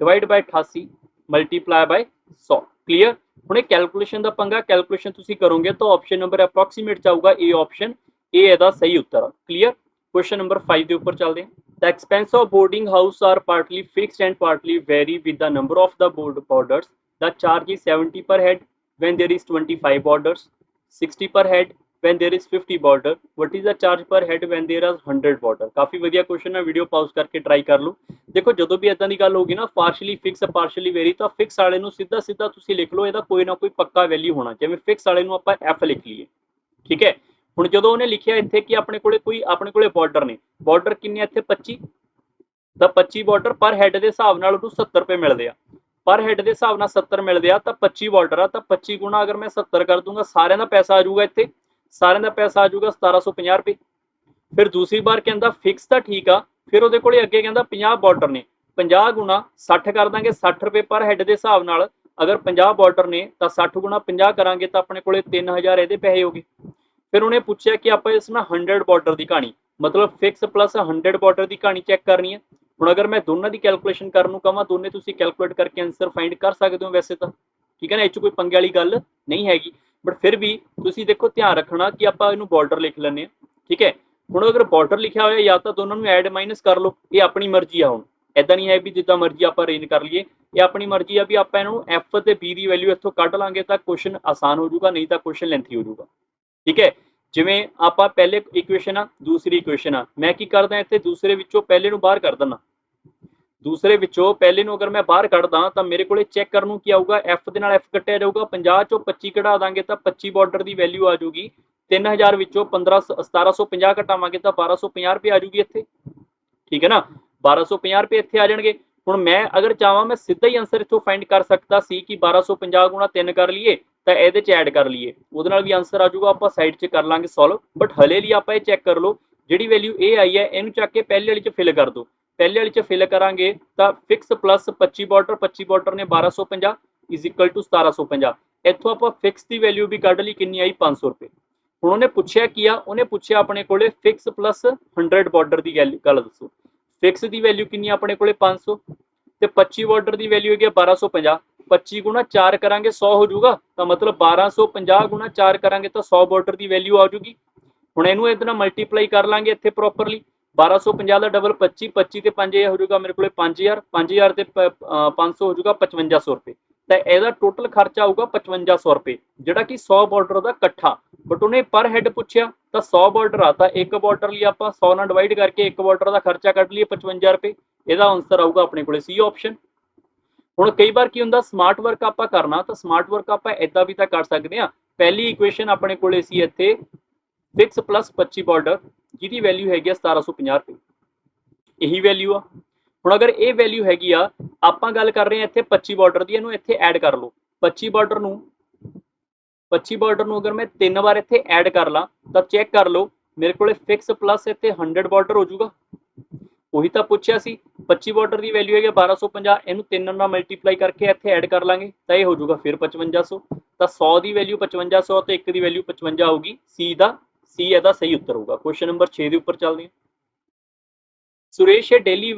divide by 88 multiply by 100। Clear. ਹੁਣ ਇਹ ਕੈਲਕੂਲੇਸ਼ਨ ਦਾ ਪੰਗਾ, ਕੈਲਕੂਲੇਸ਼ਨ ਤੁਸੀਂ ਕਰੋਗੇ ਤਾਂ ਆਪਸ਼ਨ ਨੰਬਰ ਅਪਰੋਕਸੀਮੇਟ ਚਾਹੂਗਾ ਇਹ ਆਪਸ਼ਨ, ਇਹ ਇਹਦਾ ਸਹੀ ਉੱਤਰ ਆ। ਕਲੀਅਰ। ਕੁਐਸਚਨ ਨੰਬਰ 5 ਦੇ ਉੱਪਰ ਚੱਲਦੇ ਹਾਂ। The expense of boarding house are partly fixed and partly vary with the number of the boarders. The charge is 70 per head when there is 25 boarders, 60 per head when there is 50 boarder. What is the charge per head when there are 100 boarder? ਕਾਫੀ ਵਧੀਆ question ਹੈ, video ਪਾਜ਼ ਕਰਕੇ try ਕਰ ਲਓ। ਦੇਖੋ ਜਦੋਂ ਵੀ ਇਦਾਂ ਦੀ ਗੱਲ ਹੋਗੀ ਨਾ ਪਾਰਸ਼ਲੀ ਫਿਕਸ ਪਾਰਸ਼ਲੀ ਵੇਰੀ, ਤਾਂ ਫਿਕਸ ਵਾਲੇ ਨੂੰ ਸਿੱਧਾ ਸਿੱਧਾ ਤੁਸੀਂ ਲਿਖ ਲਓ, ਇਹਦਾ ਕੋਈ ਨਾ ਕੋਈ ਪੱਕਾ ਵੈਲਿਊ ਹੋਣਾ। ਜਿਵੇਂ ਫਿਕਸ ਵਾਲੇ ਨੂੰ ਆਪਾਂ ਐਫ ਲਿਖ ਲਈਏ, ਠੀਕ ਹੈ। ਹੁਣ ਜਦੋਂ ਉਹਨੇ ਲਿਖਿਆ ਇੱਥੇ ਕਿ ਆਪਣੇ ਕੋਲੇ ਬਾਰਡਰ ਨੇ, ਬਾਰਡਰ ਕਿੰਨੇ ਇੱਥੇ 25, ਤਾਂ 25 ਬਾਰਡਰ ਪਰ ਹੈਡ ਦੇ ਹਿਸਾਬ ਨਾਲ ਉਹਨੂੰ 70 ਰੁਪਏ ਮਿਲਦੇ ਆ। ਪਰ ਹੈਡ ਦੇ ਹਿਸਾਬ ਨਾਲ 70 ਮਿਲਦੇ ਆ ਤਾਂ 25 ਬਾਰਡਰ ਆ, ਤਾਂ 25 ਗੁਣਾ ਅਗਰ ਮੈਂ 70 ਕਰ ਦੂੰਗਾ ਸਾਰਿਆਂ ਦਾ ਪੈਸਾ ਆ ਜਾਊਗਾ, ਇੱਥੇ ਸਾਰਿਆਂ ਦਾ ਪੈਸਾ ਆ ਜਾਊਗਾ 1750 ਰੁਪਏ। ਫਿਰ ਦੂਸਰੀ ਵਾਰ ਕਹਿੰਦਾ ਫਿਕਸ ਤਾਂ ਠੀਕ ਆ, ਫਿਰ ਉਹਦੇ ਕੋਲੇ ਅੱਗੇ ਕਹਿੰਦਾ 50 ਬਾਰਡਰ ਨੇ, 50 ਗੁਣਾ 60 ਕਰ ਦਾਂਗੇ 60 ਰੁਪਏ ਪਰ ਹੈਡ ਦੇ ਹਿਸਾਬ ਨਾਲ। ਅਗਰ 50 ਬਾਰਡਰ ਨੇ ਤਾਂ 60 ਗੁਣਾ 50 ਕਰਾਂਗੇ ਤਾਂ ਆਪਣੇ ਕੋਲੇ 3000 ਇਹਦੇ ਪੈਸੇ ਹੋ ਗਏ। ਫਿਰ ਉਹਨੇ ਪੁੱਛਿਆ ਕਿ ਆਪਾਂ ਇਸ ਨਾਲ 100 ਬਾਰਡਰ ਦੀ ਕਹਾਣੀ, ਮਤਲਬ ਫਿਕਸ ਪਲੱਸ 100 ਬਾਰਡਰ ਦੀ ਕਹਾਣੀ ਚੈੱਕ ਕਰਨੀ ਹੈ। ਹੁਣ ਅਗਰ ਮੈਂ ਦੋਨਾਂ ਦੀ ਕੈਲਕੂਲੇਸ਼ਨ ਕਰਨ ਨੂੰ ਕਹਾਂ, ਦੋਨੇ ਤੁਸੀਂ ਕੈਲਕੂਲੇਟ ਕਰਕੇ ਆਨਸਰ ਫਾਈਂਡ ਕਰ ਸਕਦੇ ਹੋ ਵੈਸੇ ਤਾਂ, ਠੀਕ ਹੈ ਨਾ, ਇਹ 'ਚ ਕੋਈ ਪੰਗੇ ਵਾਲੀ ਗੱਲ ਨਹੀਂ ਹੈਗੀ। ਬਟ ਫਿਰ ਵੀ ਤੁਸੀਂ ਦੇਖੋ ਧਿਆਨ ਰੱਖਣਾ ਕਿ ਆਪਾਂ ਇਹਨੂੰ ਬਾਰਡਰ ਲਿਖ ਲੈਂਦੇ ਹਾਂ, ਠੀਕ ਹੈ। ਹੁਣ ਅਗਰ ਬਾਰਡਰ ਲਿਖਿਆ ਹੋਇਆ ਜਾਂ ਤਾਂ ਦੋਨਾਂ ਨੂੰ ਐਡ ਮਾਈਨਸ ਕਰ ਲਓ, ਇਹ ਆਪਣੀ ਮਰਜ਼ੀ ਆ। ਹੁਣ ਇਦਾਂ ਨਹੀਂ ਹੈ ਵੀ ਜਿੱਦਾਂ ਮਰਜ਼ੀ ਆਪਾਂ ਅਰੇਂਜ ਕਰ ਲਈਏ, ਇਹ ਆਪਣੀ ਮਰਜ਼ੀ ਆ ਵੀ ਆਪਾਂ ਇਹਨੂੰ ਐਫ ਤੇ ਬੀ ਦੀ ਵੈਲਿਊ ਇੱਥੋਂ ਕੱਢ ਲਾਂਗੇ ਤਾਂ ਕੁਐਸਚਨ ਆਸਾਨ ਹੋ ਜਾਊਗਾ, ਨਹੀਂ ਤਾਂ ਕੁਐਸਚਨ ਲੈਂਥੀ ਹੋ ਜਾਊਗਾ, ਠੀਕ ਹੈ। ਜਿਵੇਂ ਆਪਾਂ ਪਹਿਲੇ ਇਕੁਏਸ਼ਨ ਆ, ਦੂਸਰੀ ਇਕੁਏਸ਼ਨ ਆ, ਮੈਂ ਕੀ ਕਰਦਾ ਇੱਥੇ ਦੂਸਰੇ ਵਿੱਚੋਂ ਪਹਿਲੇ ਨੂੰ ਬਾਹਰ ਕੱਢ ਦਿੰਦਾ। ਦੂਸਰੇ ਵਿੱਚੋਂ ਪਹਿਲੇ ਨੂੰ ਅਗਰ ਮੈਂ ਬਾਹਰ ਕੱਢਦਾ ਤਾਂ ਮੇਰੇ ਕੋਲੇ ਚੈੱਕ ਕਰਨ ਨੂੰ ਕੀ ਆਊਗਾ, ਐਫ ਦੇ ਨਾਲ ਐਫ ਕੱਟਿਆ ਜਾਊਗਾ, 50 ਚੋਂ 25 ਕਢਾ ਦਾਂਗੇ ਤਾਂ 25 ਬਾਰਡਰ ਦੀ ਵੈਲਿਊ ਆ ਜਾਊਗੀ 3000 ਵਿੱਚੋਂ 1750 ਘਟਾਵਾਂਗੇ ਤਾਂ 1250 ਰੁਪਏ ਆ ਜਾਊਗੀ ਇੱਥੇ, ਠੀਕ ਹੈ ਨਾ, 1250 ਰੁਪਏ ਇੱਥੇ ਆ ਜਾਣਗੇ। ਹੁਣ ਮੈਂ ਅਗਰ ਚਾਹਾਂ ਮੈਂ ਸਿੱਧਾ ਹੀ ਆਨਸਰ ਇੱਥੋਂ ਫਾਈਂਡ ਕਰ ਸਕਦਾ ਸੀ ਕਿ 1250 ਗੁਣਾ 3 ਕਰ ਲਈਏ ਤਾਂ ਇਹਦੇ 'ਚ ਐਡ ਕਰ ਲਈਏ, ਉਹਦੇ ਨਾਲ ਵੀ ਆਨਸਰ ਆ ਜਾਊਗਾ, ਆਪਾਂ ਸਾਈਡ 'ਚ ਕਰ ਲਾਂਗੇ ਸੋਲਵ। ਬਟ ਹਲੇ ਲਈ ਆਪਾਂ ਇਹ ਚੈੱਕ ਕਰ ਲਓ ਜਿਹੜੀ ਵੈਲਿਊ ਇਹ ਆਈ ਹੈ ਇਹਨੂੰ ਚੱਕ ਕੇ ਪਹਿਲੇ ਵਾਲੀ 'ਚ ਫਿਲ ਕਰ ਦਿਓ। ਪਹਿਲੇ ਵਾਲੀ 'ਚ ਫਿਲ ਕਰਾਂਗੇ ਤਾਂ ਫਿਕਸ ਪਲੱਸ 25 ਬਾਰਡਰ ਨੇ 1250 ਇਜ਼ ਇਕੁਅਲ ਟੂ 1750। ਇੱਥੋਂ ਆਪਾਂ ਫਿਕਸ ਦੀ ਵੈਲਿਊ ਵੀ ਕੱਢ ਲਈ, ਕਿੰਨੀ ਆਈ 500 ਰੁਪਏ। ਹੁਣ ਉਹਨੇ ਪੁੱਛਿਆ ਕੀ ਆ, ਉਹਨੇ ਪੁੱਛਿਆ ਆਪਣੇ ਕੋਲੇ ਫਿਕਸ ਪਲੱਸ 100 ਬਾਰਡਰ ਦੀ ਗੱਲ ਦੱਸੋ। ਫਿਕਸ ਦੀ ਵੈਲਿਊ ਕਿੰਨੀ ਆ ਆਪਣੇ ਕੋਲੇ 500 ਤੇ 25 ਬਾਰਡਰ ਦੀ ਵੈਲਿਊ ਹੈਗੀ 1250। 25 ਗੁਣਾ 4 ਕਰਾਂਗੇ 100 ਹੋ ਜਾਊਗਾ, ਤਾਂ ਮਤਲਬ 1250 ਗੁਣਾ 4 ਕਰਾਂਗੇ ਤਾਂ 100 ਬਾਰਡਰ ਦੀ ਵੈਲਿਊ ਆ ਜਾਊਗੀ। ਹੁਣ ਇਹਨੂੰ ਇਹਦੇ ਨਾਲ ਮਲਟੀਪਲਾਈ ਕਰ ਲਾਂਗੇ ਇੱਥੇ ਪ੍ਰੋਪਰਲੀ, 1250 ਦਾ ਡਬਲ 25, 25 ਤੇ 5 ਹੋ ਜਾਊਗਾ ਮੇਰੇ ਕੋਲੇ 5000, 5000 ਤੇ 500 ਹੋ ਜਾਊਗਾ 5500 ਰੁਪਏ। ਤਾਂ ਇਹਦਾ ਟੋਟਲ ਖਰਚਾ ਆਊਗਾ 5500 ਰੁਪਏ, ਜਿਹੜਾ ਕਿ 100 ਬਾਰਡਰ ਦਾ ਇਕੱਠਾ। ਬਟ ਉਹਨੇ ਪਰ ਹੈਡ ਪੁੱਛਿਆ ਤਾਂ 100 ਬਾਰਡਰ ਆ ਤਾਂ ਇੱਕ ਬਾਰਡਰ ਲਈ ਆਪਾਂ 100 ਨਾਲ ਡਿਵਾਈਡ ਕਰਕੇ ਇੱਕ ਬਾਰਡਰ ਦਾ ਖਰਚਾ ਕੱਢ ਲਈਏ 55 ਰੁਪਏ, ਇਹਦਾ ਆਨਸਰ ਆਊਗਾ ਆਪਣੇ ਕੋਲੇ ਸੀ ਆਪਸ਼ਨ। ਹੁਣ ਕਈ ਵਾਰ ਕੀ ਹੁੰਦਾ ਸਮਾਰਟ ਵਰਕ ਆਪਾਂ ਕਰਨਾ ਤਾਂ ਸਮਾਰਟ ਵਰਕ ਆਪਾਂ ਇਦਾਂ ਵੀ ਤਾਂ ਕਰ ਸਕਦੇ ਹਾਂ। ਪਹਿਲੀ ਇਕੁਏਸ਼ਨ ਆਪਣੇ ਕੋਲੇ ਸੀ ਇੱਥੇ ਫਿਕਸ ਪਲੱਸ 25 ਬਾਰਡਰ ਜਿਹਦੀ ਵੈਲਿਊ ਹੈਗੀ 1750 ਰੁਪਏ, ਇਹੀ ਵੈਲਿਊ ਆ। ਹੁਣ ਅਗਰ ਇਹ ਵੈਲਿਊ ਹੈਗੀ ਆ, ਆਪਾਂ ਗੱਲ ਕਰ ਰਹੇ ਹਾਂ ਇੱਥੇ 25 ਬਾਰਡਰ ਦੀ, ਇਹਨੂੰ ਇੱਥੇ ਐਡ ਕਰ ਲਓ। 25 ਬਾਰਡਰ ਨੂੰ ਅਗਰ ਮੈਂ 3 ਵਾਰ ਇੱਥੇ ਐਡ ਕਰ ਲਾਂ ਤਾਂ ਚੈੱਕ ਕਰ ਲਓ ਮੇਰੇ ਕੋਲੇ ਫਿਕਸ ਪਲੱਸ ਇੱਥੇ 100 ਬਾਰਡਰ ਹੋ ਜਾਊਗਾ, ਉਹੀ ਤਾਂ ਪੁੱਛਿਆ ਸੀ। 25 ਬਾਰਡਰ ਦੀ ਵੈਲਿਊ ਹੈਗੀ 1250, ਇਹਨੂੰ 3 ਨਾਲ ਮਲਟੀਪਲਾਈ ਕਰਕੇ ਇੱਥੇ ਐਡ ਕਰ ਲਾਂਗੇ ਤਾਂ ਇਹ ਹੋ ਜਾਊਗਾ ਫਿਰ 5500। ਤਾਂ 100 ਦੀ ਵੈਲਿਊ 5500 ਤੇ 1 ਦੀ ਵੈਲਿਊ 55 ਆਊਗੀ, ਸੀ ਇਹਦਾ ਸਹੀ ਉੱਤਰ ਹੋਊਗਾ। ਕੁਐਸਚਨ ਨੰਬਰ 6 ਦੇ ਉੱਪਰ ਚੱਲਦੇ ਹਾਂ। Suresh, a daily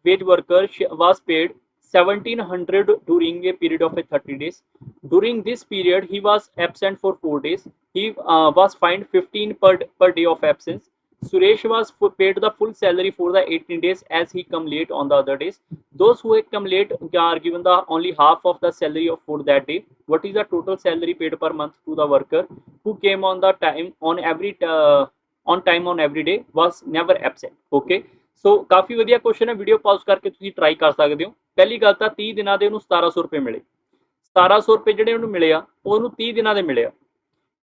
wage worker, was paid 1700 during a period of 30 days. During this period, he was absent for 4 days. He was fined 15 per day of absence. Suresh was paid the full salary for the 18 days as he come late on the other days. Those who come late are given the only half of the salary for that day. What is the total salary paid per month to the worker who came on the time on every day was never absent? Okay. ਸੋ ਕਾਫੀ ਵਧੀਆ question ਹੈ, video ਪਾਜ਼ ਕਰਕੇ ਤੁਸੀਂ try ਕਰ ਸਕਦੇ ਹੋ। ਪਹਿਲੀ ਗੱਲ ਤਾਂ 30 ਦਿਨਾਂ ਦੇ ਉਹਨੂੰ 1700 ਰੁਪਏ ਮਿਲੇ, 1700 ਰੁਪਏ ਜਿਹੜੇ ਉਹਨੂੰ ਮਿਲੇ ਆ ਉਹਨੂੰ 30 ਦਿਨਾਂ ਦੇ ਮਿਲੇ ਆ।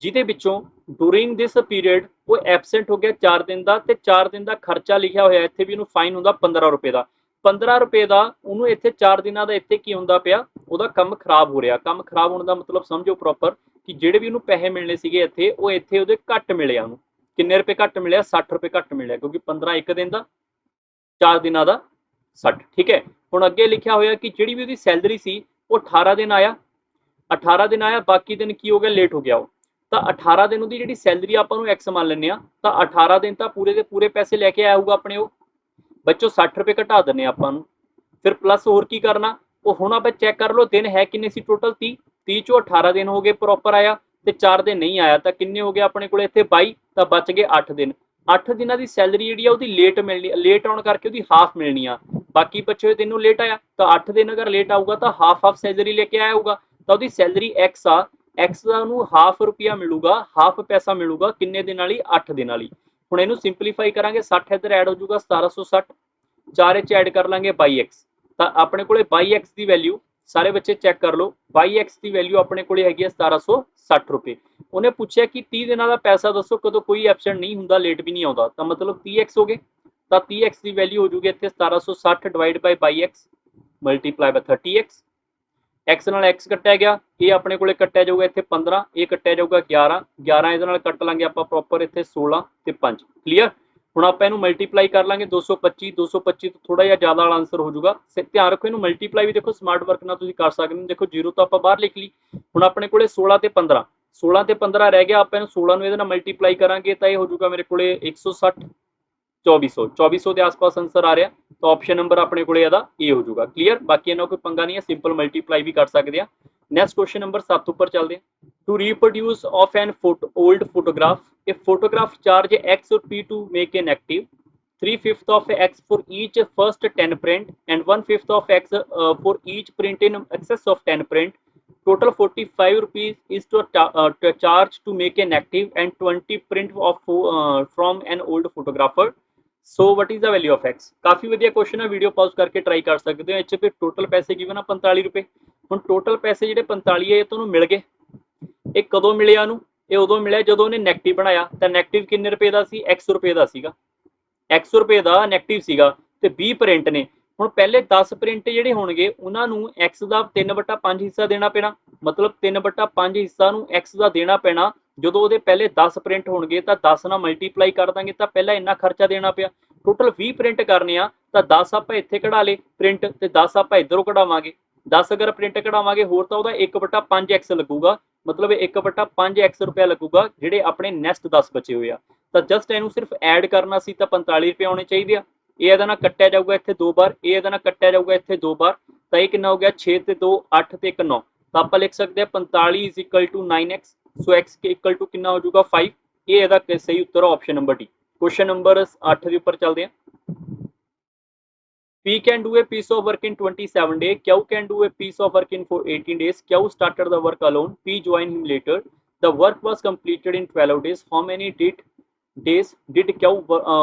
ਜਿਹਦੇ ਵਿੱਚੋਂ ਡੂਰਿੰਗ ਦਿਸ ਪੀਰੀਅਡ ਉਹ ਐਬਸੈਂਟ ਹੋ ਗਿਆ 4 ਦਿਨ ਦਾ, ਤੇ 4 ਦਿਨ ਦਾ ਖਰਚਾ ਲਿਖਿਆ ਹੋਇਆ ਇੱਥੇ ਵੀ ਉਹਨੂੰ ਫਾਈਨ ਹੁੰਦਾ 15 ਰੁਪਏ ਦਾ। 15 ਰੁਪਏ ਦਾ ਉਹਨੂੰ ਇੱਥੇ 4 ਦਿਨਾਂ ਦਾ ਇੱਥੇ ਕੀ ਹੁੰਦਾ ਪਿਆ, ਉਹਦਾ ਕੰਮ ਖਰਾਬ ਹੋ ਰਿਹਾ। ਕੰਮ ਖਰਾਬ ਹੋਣ ਦਾ ਮਤਲਬ ਸਮਝੋ ਪ੍ਰੋਪਰ ਕਿ ਜਿਹੜੇ ਵੀ ਉਹਨੂੰ ਪੈਸੇ ਮਿਲਣੇ ਸੀਗੇ ਇੱਥੇ, ਉਹ ਇੱਥੇ ਉਹਦੇ ਘੱਟ ਮਿਲਿਆ। ਉਹਨੂੰ ਕਿੰਨੇ ਰੁਪਏ ਘੱਟ ਮਿਲਿਆ? 60 ਰੁਪਏ ਘੱਟ ਮਿਲਿਆ, ਕਿਉਂਕਿ 15 ਇੱਕ ਦਿਨ ਦਾ, 4 ਦਿਨਾਂ ਦਾ 60। ਠੀਕ ਹੈ, ਹੁਣ ਅੱਗੇ ਲਿਖਿਆ ਹੋਇਆ ਕਿ ਜਿਹੜੀ ਵੀ ਉਹਦੀ ਸੈਲਰੀ ਸੀ ਉਹ 18 ਦਿਨ ਆਇਆ, 18 ਦਿਨ ਆਇਆ, ਬਾਕੀ ਦਿਨ ਕੀ ਹੋ ਗਿਆ? ਲੇਟ ਹੋ ਗਿਆ ਉਹ। ਤਾਂ 18 ਦਿਨ ਉਹਦੀ ਜਿਹੜੀ ਸੈਲਰੀ ਆਪਾਂ ਨੂੰ ਐਕਸ ਮੰਨ ਲੈਂਦੇ ਆ, ਤਾਂ 18 ਦਿਨ ਤਾਂ ਪੂਰੇ ਦੇ ਪੂਰੇ ਪੈਸੇ ਲੈ ਕੇ ਆਇਆ ਹੋਊਗਾ ਆਪਣੇ। ਉਹ ਬੱਚੋ 60 ਰੁਪਏ ਘਟਾ ਦਿੰਨੇ ਆਪਾਂ ਨੂੰ, ਫਿਰ ਪਲੱਸ ਹੋਰ ਕੀ ਕਰਨਾ? ਉਹ ਹੁਣ ਆਪਾਂ ਚੈੱਕ ਕਰ ਲਓ ਦਿਨ ਹੈ ਕਿੰਨੇ ਸੀ ਟੋਟਲ? 30। 30 ਚੋਂ 18 ਦਿਨ ਹੋ ਗਏ ਪ੍ਰੋਪਰ ਆਇਆ, ਤੇ 4 ਦਿਨ ਨਹੀਂ ਆਇਆ, ਤਾਂ ਕਿੰਨੇ ਹੋ ਗਏ ਆਪਣੇ ਕੋਲ ਇੱਥੇ? 22। ਤਾਂ ਬਚ ਗਏ 8 ਦਿਨ। 8 ਦਿਨਾਂ ਦੀ ਸੈਲਰੀ ਜਿਹੜੀ ਆ ਉਹਦੀ ਲੇਟ ਮਿਲਣੀ, ਲੇਟ ਆਉਣ ਕਰਕੇ ਉਹਦੀ ਹਾਫ ਮਿਲਣੀ ਆ। ਬਾਕੀ ਬਚੇ ਹੋਏ ਦਿਨ ਨੂੰ ਲੇਟ ਆਇਆ, ਤਾਂ 8 ਦਿਨ ਅਗਰ ਲੇਟ ਆਊਗਾ ਤਾਂ ਹਾਫ ਸੈਲਰੀ ਲੈ ਕੇ ਆਇਆ ਹੋਊਗਾ। ਤਾਂ ਉਹਦੀ ਸੈਲਰੀ ਐਕਸ ਆ, ਐਕਸ ਦਾ ਉਹਨੂੰ ਹਾਫ ਰੁਪਿਆ ਮਿਲੂਗਾ, ਹਾਫ ਪੈਸਾ ਮਿਲੂਗਾ ਕਿੰਨੇ ਦਿਨਾਂ ਲਈ? 8 ਦਿਨਾਂ ਲਈ। ਹੁਣ ਇਹਨੂੰ ਸਿੰਪਲੀਫਾਈ ਕਰਾਂਗੇ, 60 ਇੱਧਰ ਐਡ ਹੋ ਜਾਊਗਾ 1760, 4 ਚ ਐਡ ਕਰ ਲਾਂਗੇ 22x। ਤਾਂ ਆਪਣੇ ਕੋਲੇ 22x ਦੀ ਵੈਲਿਊ, ਸਾਰੇ ਬੱਚੇ ਚੈੱਕ ਕਰ ਲਓ, 22x ਦੀ ਵੈਲਿਊ ਆਪਣੇ ਕੋਲੇ ਹੈਗੀ ਹੈ 1760 ਰੁਪਏ। ਉਹਨੇ ਪੁੱਛਿਆ ਕਿ 30 ਦਿਨਾਂ ਦਾ ਪੈਸਾ ਦੱਸੋ ਕਦੋਂ ਕੋਈ ਐਬਸੈਂਟ ਨਹੀਂ ਹੁੰਦਾ, ਲੇਟ ਵੀ ਨਹੀਂ ਆਉਂਦਾ, ਤਾਂ ਮਤਲਬ 30x ਹੋ ਗਏ। ਤਾਂ 30x ਦੀ ਵੈਲਿਊ ਹੋ ਜੂਗੀ ਇੱਥੇ 1760 divide by 22x multiply by 30x। x ਨਾਲ x ਕੱਟਿਆ ਗਿਆ, ਇਹ ਆਪਣੇ ਕੋਲੇ ਕੱਟਿਆ ਜਾਊਗਾ ਇੱਥੇ 15, ਇਹ ਕੱਟਿਆ ਜਾਊਗਾ 11, 11 ਇਹਦੇ ਨਾਲ ਕੱਟ ਲਾਂਗੇ ਆਪਾਂ ਪ੍ਰੋਪਰ ਇੱਥੇ 16 ਤੇ 5। ਕਲੀਅਰ? ਹੁਣ ਆਪਾਂ ਇਹਨੂੰ ਮਲਟੀਪਲਾਈ ਕਰ ਲਾਂਗੇ 225, 225 ਤੋਂ ਥੋੜਾ ਜਿਹਾ ਜ਼ਿਆਦਾ ਵਾਲਾ ਆਂਸਰ ਹੋ ਜਾਊਗਾ। ਧਿਆਨ ਰੱਖੋ ਇਹਨੂੰ ਮਲਟੀਪਲਾਈ ਵੀ ਦੇਖੋ ਸਮਾਰਟ ਵਰਕ ਨਾਲ ਤੁਸੀਂ ਕਰ ਸਕਦੇ ਹੋ। ਦੇਖੋ 0 ਤਾਂ ਆਪਾਂ ਬਾਹਰ ਲਿਖ ਲਈ, ਹੁਣ ਆਪਣੇ ਕੋਲੇ 16 ਤੇ 15, 16 ਤੇ 15 ਰਹਿ ਗਿਆ। ਆਪਾਂ ਇਹਨੂੰ 16 ਨੂੰ ਇਹਦੇ ਨਾਲ ਮਲਟੀਪਲਾਈ ਕਰਾਂਗੇ ਤਾਂ ਇਹ ਹੋ ਜਾਊਗਾ ਮੇਰੇ ਕੋਲੇ 160, 2400, 2400 ਦੇ ਆਸ-ਪਾਸ ਆਂਸਰ ਆ ਰਿਹਾ। ਤਾਂ ਆਪਸ਼ਨ ਨੰਬਰ ਆਪਣੇ ਕੋਲੇ ਇਹਦਾ ਏ ਹੋ ਜਾਊਗਾ। ਕਲੀਅਰ? ਬਾਕੀ ਇਹਨਾਂ ਕੋਈ ਪੰਗਾ ਨਹੀਂ ਹੈ, ਸਿੰਪਲ ਮਲਟੀਪਲਾਈ ਵੀ ਕਰ ਸਕਦੇ ਆ। ਨੈਕਸਟ ਕੁਐਸਚਨ ਨੰਬਰ 7 ਉੱਪਰ ਚੱਲਦੇ ਹਾਂ। To reproduce of an old photograph, a photograph charge x rupee to make a negative, 3/5 of x for each first 10 print and 1/5 of x for each print in excess of 10 print. Total 45 rupees is to charge to make a negative and 20 print of from an old photographer. So what is the value of x? ਕਾਫੀ ਵਧੀਆ question ਹੈ, video pause ਕਰਕੇ try ਕਰ ਸਕਦੇ ਹੋ। ਇਹ 'ਚ ਫਿਰ total ਪੈਸੇ ਗਿਵਨ ਆ 45 ਰੁਪਏ। ਹੁਣ ਟੋਟਲ ਪੈਸੇ ਜਿਹੜੇ 45 ਹੈ ਇਹ ਤੁਹਾਨੂੰ ਮਿਲ ਗਏ। ਇਹ ਕਦੋਂ ਮਿਲਿਆ ਉਹਨੂੰ? ਇਹ ਉਦੋਂ ਮਿਲਿਆ ਜਦੋਂ ਉਹਨੇ ਨੈਗੇਟਿਵ ਬਣਾਇਆ। ਤਾਂ ਨੈਗੇਟਿਵ ਕਿੰਨੇ ਰੁਪਏ ਦਾ ਸੀ? 100 ਰੁਪਏ ਦਾ ਸੀਗਾ, 100 ਰੁਪਏ ਦਾ ਨੈਗੇਟਿਵ ਸੀਗਾ, ਤੇ 20 ਪ੍ਰਿੰਟ ਨੇ। ਹੁਣ ਪਹਿਲੇ 10 ਪ੍ਰਿੰਟ ਜਿਹੜੇ ਹੋਣਗੇ ਉਹਨਾਂ ਨੂੰ x ਦਾ 3/5 ਹਿੱਸਾ ਦੇਣਾ ਪੈਣਾ, ਮਤਲਬ 3/5 ਹਿੱਸਾ ਨੂੰ x ਦਾ ਦੇਣਾ ਪੈਣਾ। ਜਦੋਂ ਉਹਦੇ ਪਹਿਲੇ 10 ਪ੍ਰਿੰਟ ਹੋਣਗੇ ਤਾਂ 10 ਨਾਲ ਮਲਟੀਪਲਾਈ ਕਰ ਦਾਂਗੇ, ਤਾਂ ਪਹਿਲਾਂ ਇੰਨਾ ਖਰਚਾ ਦੇਣਾ ਪਿਆ। ਟੋਟਲ 20 ਪ੍ਰਿੰਟ ਕਰਨੇ ਆ, ਤਾਂ 10 ਆਪਾਂ ਇੱਥੇ ਕਢਾ ਲੇ ਪ੍ਰਿੰਟ, ਤੇ 10 ਆਪਾਂ ਇੱਧਰੋਂ ਕਢਾਵਾਂਗੇ। 10 ਅਗਰ ਪ੍ਰਿੰਟ ਕਢਾਵਾਂਗੇ ਹੋਰ ਤਾਂ ਉਹਦਾ 1/5x ਲੱਗੂਗਾ, ਮਤਲਬ 1/5x ਰੁਪਇਆ ਲੱਗੂਗਾ ਜਿਹੜੇ ਆਪਣੇ ਨੈਕਸਟ 10 ਬਚੇ ਹੋਏ ਆ। ਤਾਂ ਜਸਟ ਇਹਨੂੰ ਸਿਰਫ ਐਡ ਕਰਨਾ ਸੀ, ਤਾਂ 45 ਰੁਪਏ ਆਉਣੇ ਚਾਹੀਦੇ ਆ। ਇਹ ਇਹਦੇ ਨਾਲ ਕੱਟਿਆ ਜਾਊਗਾ ਇੱਥੇ 2 ਵਾਰ, ਇਹ ਇਹਦੇ ਨਾਲ ਕੱਟਿਆ ਜਾਊਗਾ ਇੱਥੇ 2 ਵਾਰ, ਤਾਂ ਇਹ ਕਿੰਨਾ ਹੋ ਗਿਆ? 6 ਤੇ 2 8 ਤੇ 1 9। ਤਾਂ ਆਪਾਂ ਲਿਖ ਸਕਦੇ ਹਾਂ 45 = 9x। So x equal to ਕਿੰਨਾ ਹੋ ਜਾਊਗਾ? 5। ਇਹ ਇਹਦਾ ਸਹੀ ਉੱਤਰ ਆ option number D. Question number 8 ਦੇ ਉੱਪਰ ਚੱਲਦੇ ਹਾਂ। P can do a piece of work in 27 days. Q can do a piece of work in 18 days. Q started the work alone. P joined him later. The work was completed in 12 days. How many days did Q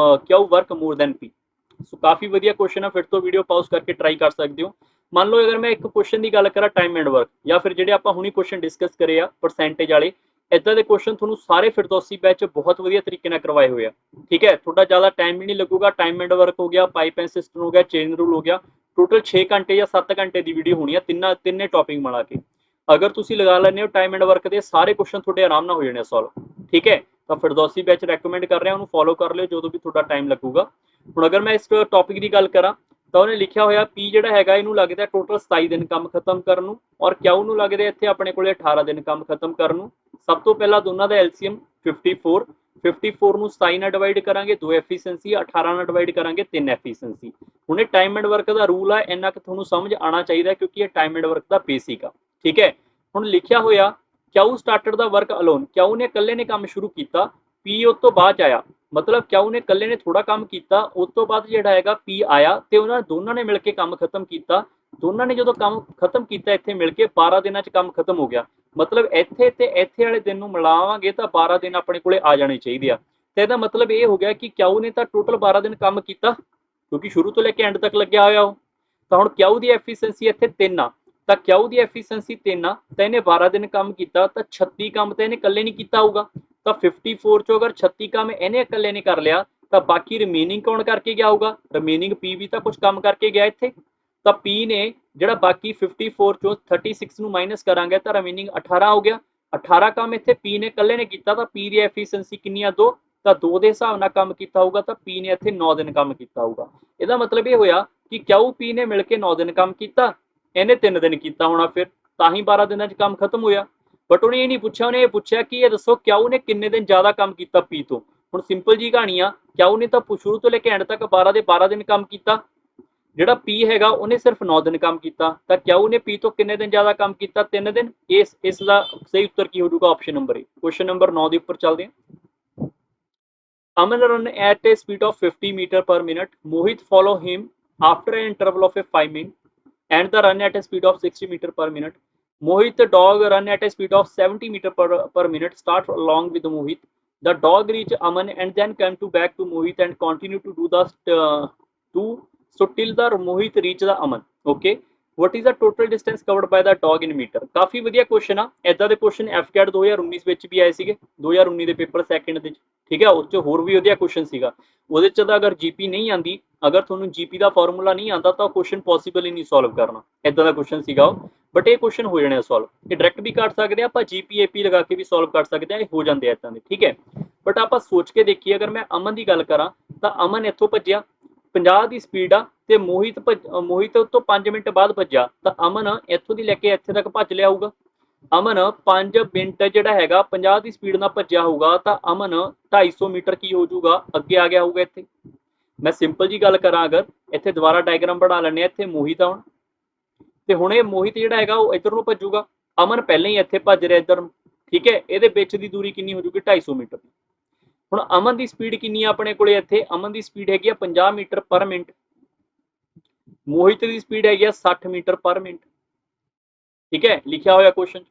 work more than P? ਸੋ ਕਾਫੀ ਵਧੀਆ question ਆ, ਫਿਰ ਤੋਂ video pause ਕਰਕੇ try ਕਰ ਸਕਦੇ ਹੋ। ਮੰਨ ਲਓ ਅਗਰ ਮੈਂ ਇੱਕ ਕੁਐਸਚਨ ਦੀ ਗੱਲ ਕਰਾਂ ਟਾਈਮ ਐਂਡ ਵਰਕ, ਜਾਂ ਫਿਰ ਜਿਹੜੇ ਆਪਾਂ ਹੁਣੀ ਕੁਐਸਚਨ ਡਿਸਕਸ ਕਰੇ ਆ ਪਰਸੈਂਟੇਜ ਵਾਲੇ, ਇਦਾਂ ਦੇ ਕੁਐਸਚਨ ਤੁਹਾਨੂੰ ਸਾਰੇ ਫਿਰਦੌਸੀ ਬੈਚ ਬਹੁਤ ਵਧੀਆ ਤਰੀਕੇ ਨਾਲ ਕਰਵਾਏ ਹੋਏ ਆ। ਠੀਕ ਹੈ, ਤੁਹਾਡਾ ਜ਼ਿਆਦਾ ਟਾਈਮ ਵੀ ਨਹੀਂ ਲੱਗੂਗਾ। ਟਾਈਮ ਐਂਡ ਵਰਕ ਹੋ ਗਿਆ, ਪਾਈਪ ਐਂਡ ਸਿਸਟਮ ਹੋ ਗਿਆ, ਚੇਨ ਰੂਲ ਹੋ ਗਿਆ। ਟੋਟਲ 6 ਘੰਟੇ ਜਾਂ 7 ਘੰਟੇ ਦੀ ਵੀਡੀਓ ਹੋਣੀ ਆ ਤਿੰਨੇ ਟੌਪਿਕ ਮਿਲਾ ਕੇ। ਅਗਰ ਤੁਸੀਂ ਲਗਾ ਲੈਂਦੇ ਹੋ ਟਾਈਮ ਐਂਡ ਵਰਕ ਦੇ ਸਾਰੇ ਕੁਐਸਚਨ ਤੁਹਾਡੇ ਆਰਾਮ ਨਾਲ ਹੋ ਜਾਣੇ ਸੋਲਵ। ਠੀਕ ਹੈ, ਤਾਂ ਫਿਰਦੌਸੀ ਬੈਚ ਰეკਮੈਂਡ ਕਰ ਰਿਹਾ, ਉਹਨੂੰ ਫੋਲੋ ਕਰ ਲਿਓ ਜਦੋਂ ਵੀ ਤੁਹਾਡਾ ਟਾਈਮ ਲੱਗੂਗਾ। ਹੁਣ ਅਗਰ ਮੈਂ ਇਸ ਟੌਪਿਕ ਦੀ ਗੱਲ ਕਰਾਂ ਤਾਂ ਉਹਨੇ ਲਿਖਿਆ ਹੋਇਆ P ਜਿਹੜਾ ਹੈਗਾ ਇਹਨੂੰ ਲੱਗਦਾ ਟੋਟਲ 27 ਦਿਨ ਕੰਮ ਖਤਮ ਕਰਨ ਨੂੰ, ਔਰ Q ਨੂੰ ਲੱਗਦਾ ਇੱਥੇ ਆਪਣੇ ਕੋਲੇ 18 ਦਿਨ ਕੰਮ ਖਤਮ ਕਰਨ ਨੂੰ। ਸਭ ਤੋਂ ਪਹਿਲਾਂ ਦੋਨਾਂ ਦਾ LCM 54, 54 ਨੂੰ 27 ਨਾਲ ਡਿਵਾਈਡ ਕਰਾਂਗੇ 2 ਐਫੀਸ਼ੀਐਂਸੀ, 18 ਨਾਲ ਡਿਵਾਈਡ ਕਰਾਂਗੇ 3 ਐਫੀਸ਼ੀਐਂਸੀ। ਹੁਣ ਇਹ time and work the rule ਆ, ਇੰਨਾ ਕੁ ਤੁਹਾਨੂੰ ਸਮਝ ਆਉਣਾ ਚਾਹੀਦਾ ਕਿਉਂਕਿ ਇਹ time and work the basic ਆ। ਠੀਕ ਹੈ, ਹੁਣ ਲਿਖਿਆ ਹੋਇਆ Q ਸਟਾਰਟਡ ਦਾ ਵਰਕ ਅਲੋਨ, Q ਨੇ ਇਕੱਲੇ ਨੇ ਕੰਮ ਸ਼ੁਰੂ ਕੀਤਾ, P ਉਸ ਤੋਂ ਬਾਅਦ ਆਇਆ, ਮਤਲਬ Q ਨੇ ਇਕੱਲੇ ਨੇ ਥੋੜਾ ਕੰਮ ਕੀਤਾ, ਉਸ ਤੋਂ ਬਾਅਦ ਜਿਹੜਾ ਹੈਗਾ P ਆਇਆ ਤੇ ਉਹਨਾਂ ਦੋਨਾਂ ਨੇ ਮਿਲ ਕੇ ਕੰਮ ਖਤਮ ਕੀਤਾ। ਦੋਨਾਂ ਨੇ ਜਦੋਂ ਕੰਮ ਖਤਮ ਕੀਤਾ ਇੱਥੇ ਮਿਲ ਕੇ 12 ਦਿਨਾਂ 'ਚ ਕੰਮ ਖਤਮ ਹੋ ਗਿਆ। ਮਤਲਬ ਇੱਥੇ ਤੇ ਇੱਥੇ ਵਾਲੇ ਦਿਨ ਨੂੰ ਮਿਲਾਵਾਂਗੇ ਤਾਂ 12 ਦਿਨ ਆਪਣੇ ਕੋਲੇ ਆ ਜਾਣੇ ਚਾਹੀਦੇ ਆ। ਤੇ ਇਹਦਾ ਮਤਲਬ ਇਹ ਹੋ ਗਿਆ ਕਿ Q ਨੇ ਤਾਂ ਟੋਟਲ 12 ਦਿਨ ਕੰਮ ਕੀਤਾ ਕਿਉਂਕਿ ਸ਼ੁਰੂ ਤੋਂ ਲੈ ਕੇ ਐਂਡ ਤੱਕ ਲੱਗਿਆ ਹੋਇਆ ਉਹ। ਤਾਂ ਹੁਣ Q ਦੀ ਐਫੀਸ਼ੀਐਂਸੀ ਇੱਥੇ 3 ਆ, ਤਾਂ ਕਿਊ ਦੀ ਐਫੀਸ਼ੀਐਂਸੀ 3 ਆ ਤਾਂ ਇਹਨੇ 12 ਦਿਨ ਕੰਮ ਕੀਤਾ ਤਾਂ 36 ਕੰਮ ਤਾਂ ਇਹਨੇ ਇਕੱਲੇ ਨਹੀਂ ਕੀਤਾ ਹੋਊਗਾ। ਤਾਂ 54 ਚੋਂ ਅਗਰ 36 ਕੰਮ ਇਹਨੇ ਇਕੱਲੇ ਨੇ ਕਰ ਲਿਆ ਤਾਂ ਬਾਕੀ ਰਿਮੇਨਿੰਗ ਕੌਣ ਕਰਕੇ ਗਿਆ ਹੋਊਗਾ? ਰਿਮੇਨਿੰਗ ਪੀ ਵੀ ਤਾਂ ਕੁਝ ਕੰਮ ਕਰਕੇ ਗਿਆ ਇੱਥੇ। ਤਾਂ ਪੀ ਨੇ ਜਿਹੜਾ ਬਾਕੀ 54 ਚੋਂ 36 ਨੂੰ ਮਾਈਨਸ ਕਰਾਂਗੇ ਤਾਂ ਰਿਮੇਨਿੰਗ 18 ਹੋ ਗਿਆ। 18 ਕੰਮ ਇੱਥੇ ਪੀ ਨੇ ਇਕੱਲੇ ਨੇ ਕੀਤਾ ਤਾਂ ਪੀ ਦੀ ਐਫੀਸ਼ੀਐਂਸੀ ਕਿੰਨੀ ਆ? 2। ਤਾਂ 2 ਦੇ ਹਿਸਾਬ ਨਾਲ ਕੰਮ ਕੀਤਾ ਹੋਊਗਾ ਤਾਂ ਪੀ ਨੇ ਇੱਥੇ 9 ਦਿਨ ਕੰਮ ਕੀਤਾ ਹੋਊਗਾ। ਇਹਦਾ ਮਤਲਬ ਇਹ ਹੋਇਆ ਕਿ ਕਿਊ ਪੀ ਨੇ ਮਿਲ ਕੇ 9 ਦਿਨ ਕੰਮ ਕੀਤਾ, ਇਹਨੇ 3 ਦਿਨ ਕੀਤਾ ਹੋਣਾ, ਫਿਰ ਤਾਂ ਹੀ 12 ਦਿਨਾਂ 'ਚ ਕੰਮ ਖਤਮ ਹੋਇਆ। ਬਟ ਉਹਨੇ ਇਹ ਨਹੀਂ ਪੁੱਛਿਆ, ਉਹਨੇ ਇਹ ਪੁੱਛਿਆ ਕਿ ਇਹ ਦੱਸੋ ਕਿਊ ਨੇ ਕਿੰਨੇ ਦਿਨ ਜ਼ਿਆਦਾ ਕੰਮ ਕੀਤਾ ਪੀ ਤੋਂ। ਹੁਣ ਸਿੰਪਲ ਜੀ ਕਹਾਣੀ ਆ, ਕਿਊ ਨੇ ਤਾਂ ਸ਼ੁਰੂ ਤੋਂ ਲੈ ਕੇ ਐਂਡ ਤੱਕ 12 ਦੇ 12 ਦਿਨ ਕੰਮ ਕੀਤਾ, ਜਿਹੜਾ ਪੀ ਹੈਗਾ ਉਹਨੇ ਸਿਰਫ 9 ਦਿਨ ਕੰਮ ਕੀਤਾ। ਤਾਂ ਕਿਊ ਨੇ ਪੀ ਤੋਂ ਕਿੰਨੇ ਦਿਨ ਜ਼ਿਆਦਾ ਕੰਮ ਕੀਤਾ? 3 ਦਿਨ। ਇਸ ਦਾ ਸਹੀ ਉੱਤਰ ਕੀ ਹੋ ਜਾਊਗਾ? ਆਪਸ਼ਨ ਨੰਬਰ ਏ। ਕੁਐਸਚਨ ਨੰਬਰ 9 ਦੇ ਉੱਪਰ ਚੱਲਦੇ ਹਾਂ। Aman run at a speed of 50 meter per minute. Mohit follow him after an interval of a 5 minutes and the run at a speed of 60 meter per minute. Mohit the dog run at a speed of 70 meter per minute. Start along with Mohit. The dog reach Aman and then come to back to Mohit and continue to do the so till the Mohit reach the Aman. Okay. What is the total distance covered by the dog in meter? ਕਾਫੀ ਵਧੀਆ question ਆ। ਇਦਾਂ ਦੇ question ਐਫਕੈਟ 2019 ਵਿੱਚ ਵੀ ਆਏ ਸੀਗੇ, 2019 ਦੇ paper second ਦੇ, ਠੀਕ ਹੈ। ਉਸ 'ਚ ਹੋਰ ਵੀ ਵਧੀਆ ਕੁਐਸਚਨ ਸੀਗਾ। ਉਹਦੇ 'ਚ ਤਾਂ ਅਗਰ ਜੀਪੀ ਨਹੀਂ ਆਂਦੀ, ਅਗਰ ਤੁਹਾਨੂੰ ਜੀਪੀ ਦਾ ਫਾਰਮੂਲਾ ਨਹੀਂ ਆਂਦਾ ਤਾਂ ਕੁਐਸਚਨ ਪੋਸੀਬਲ ਹੀ ਨਹੀਂ ਸੋਲਵ ਕਰਨਾ। ਇਦਾਂ ਦਾ ਕੁਐਸਚਨ ਸੀਗਾ ਉਹ, ਬਟ ਇਹ ਕੁਐਸਚਨ ਹੋ ਜਾਣੇ ਸੋਲਵ। ਇਹ ਡਾਇਰੈਕਟ ਵੀ ਕਰ ਸਕਦੇ ਆ ਆਪਾਂ, ਜੀਪੀ ਏਪੀ ਲਗਾ ਕੇ ਵੀ ਸੋਲਵ ਕਰ ਸਕਦੇ ਆ, ਇਹ ਹੋ ਜਾਂਦੇ ਆ ਇਦਾਂ ਦੇ, ਠੀਕ ਹੈ। ਬਟ ਆਪਾਂ ਸੋਚ ਕੇ ਦੇਖੀਏ, ਅਗਰ ਮੈਂ ਅਮਨ ਦੀ ਗੱਲ ਕਰਾਂ ਤਾਂ ਅਮਨ ਇੱਥੋਂ ਭੱਜਿਆ 50 ਦੀ ਸਪੀਡ ਆ ਤੇ ਮੋਹਿਤ ਤੋਂ 5 ਮਿੰਟ ਬਾਅਦ ਭੱਜਿਆ, ਤਾਂ ਅਮਨ ਇੱਥੋਂ ਦੀ ਲੈ ਕੇ ਇੱਥੇ ਤੱਕ ਭੱਜ ਲਿਆ ਹੋਊਗਾ। ਅਮਨ 5 ਮਿੰਟ ਜਿਹੜਾ ਹੈਗਾ 50 ਦੀ ਸਪੀਡ ਨਾਲ ਭੱਜਿਆ ਹੋਊਗਾ ਤਾਂ ਅਮਨ 250 ਮੀਟਰ ਕੀ ਹੋ ਜਾਊਗਾ? ਅੱਗੇ ਆ ਗਿਆ ਹੋਊਗਾ ਇੱਥੇ। ਮੈਂ ਸਿੰਪਲ ਜੀ ਗੱਲ ਕਰਾਂ, ਅਗਰ ਇੱਥੇ ਦੁਬਾਰਾ ਡਾਇਗਰਾਮ ਬਣਾ ਲੈਣੇ ਆ, ਇੱਥੇ ਮੋਹਿਤ ਆਉਣ ਤੇ ਹੁਣ ਇਹ ਮੋਹਿਤ ਜਿਹੜਾ ਹੈਗਾ ਉਹ ਇੱਧਰ ਨੂੰ ਭੱਜੂਗਾ, ਅਮਨ ਪਹਿਲਾਂ ਹੀ ਇੱਥੇ ਭੱਜ ਰਿਹਾ ਇੱਧਰ ਨੂੰ, ਠੀਕ ਹੈ। ਇਹਦੇ ਵਿੱਚ ਦੀ ਦੂਰੀ ਕਿੰਨੀ ਹੋ ਜਾਊਗੀ? 250 ਮੀਟਰ। ਹੁਣ ਅਮਨ ਦੀ ਸਪੀਡ ਕਿੰਨੀ ਆ ਆਪਣੇ ਕੋਲੇ? ਇੱਥੇ ਅਮਨ ਦੀ ਸਪੀਡ ਹੈਗੀ ਆ 50 ਮੀਟਰ ਪਰ ਮਿੰਟ, ਮੋਹਿਤ ਦੀ ਸਪੀਡ ਹੈਗੀ ਆ 60 ਮੀਟਰ ਪਰ ਮਿੰਟ, ਠੀਕ ਹੈ, ਲਿਖਿਆ ਹੋਇਆ ਕੁਐਸਚਨ।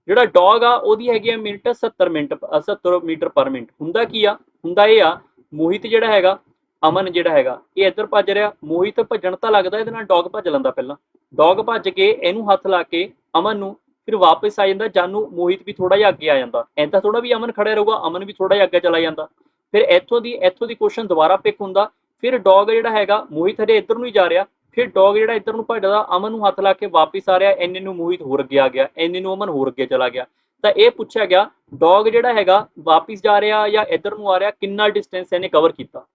ਜਿਹੜਾ ਡੌਗ ਆ ਉਹਦੀ ਹੈਗੀ ਆ ਮਿੰਟ 70 ਮੀਟਰ ਪਰ ਮਿੰਟ। ਹੁੰਦਾ ਕੀ ਆ? ਹੁੰਦਾ ਇਹ ਆ, ਮੋਹਿਤ ਜਿਹੜਾ ਹੈਗਾ, ਅਮਨ ਜਿਹੜਾ ਹੈਗਾ ਇਹ ਇੱਧਰ ਭੱਜ ਰਿਹਾ, ਮੋਹਿਤ ਭੱਜਣ ਤਾਂ ਲੱਗਦਾ ਇਹਦੇ ਨਾਲ ਡੌਗ ਭੱਜ ਲੈਂਦਾ ਪਹਿਲਾਂ, ਡੌਗ ਭੱਜ ਕੇ ਇਹਨੂੰ ਹੱਥ ਲਾ ਕੇ ਅਮਨ ਨੂੰ ਫਿਰ ਵਾਪਸ ਆ ਜਾਂਦਾ, ਜਾਨੂੰ ਮੋਹਿਤ ਵੀ ਥੋੜਾ ਜਿਹਾ ਅੱਗੇ ਆ ਜਾਂਦਾ। ਐਦਾਂ ਥੋੜਾ ਵੀ ਅਮਨ ਖੜਾ ਰਹੂਗਾ, ਅਮਨ ਵੀ ਥੋੜਾ ਜਿਹਾ ਅੱਗੇ ਚਲਾ ਜਾਂਦਾ। ਫਿਰ ਇੱਥੋਂ ਦੀ ਕੁਐਸਚਨ ਦੁਬਾਰਾ ਪਿਕ ਹੁੰਦਾ, ਫਿਰ ਡੌਗ ਜਿਹੜਾ ਹੈਗਾ ਮੋਹਿਤ ਹਜੇ ਇੱਧਰ ਨੂੰ ਹੀ ਜਾ ਰਿਹਾ, ਫਿਰ ਡੌਗ ਜਿਹੜਾ ਇੱਧਰ ਨੂੰ ਭੱਜਦਾ ਅਮਨ ਨੂੰ ਹੱਥ ਲਾ ਕੇ ਵਾਪਿਸ ਆ ਰਿਹਾ, ਇੰਨੇ ਨੂੰ ਮੋਹਿਤ ਹੋਰ ਅੱਗੇ ਆ ਗਿਆ, ਇੰਨੇ ਨੂੰ ਅਮਨ ਹੋਰ ਅੱਗੇ ਚਲਾ ਗਿਆ। ਤਾਂ ਇਹ ਪੁੱਛਿਆ ਗਿਆ ਡੌਗ ਜਿਹੜਾ ਹੈਗਾ ਵਾਪਿਸ ਜਾ ਰਿਹਾ ਜਾਂ ਇੱਧਰ ਨੂੰ ਆ ਰਿਹਾ, ਕਿੰਨਾ ਡਿਸਟੈਂਸ ਇਹਨੇ ਕਵਰ ਕੀਤਾ।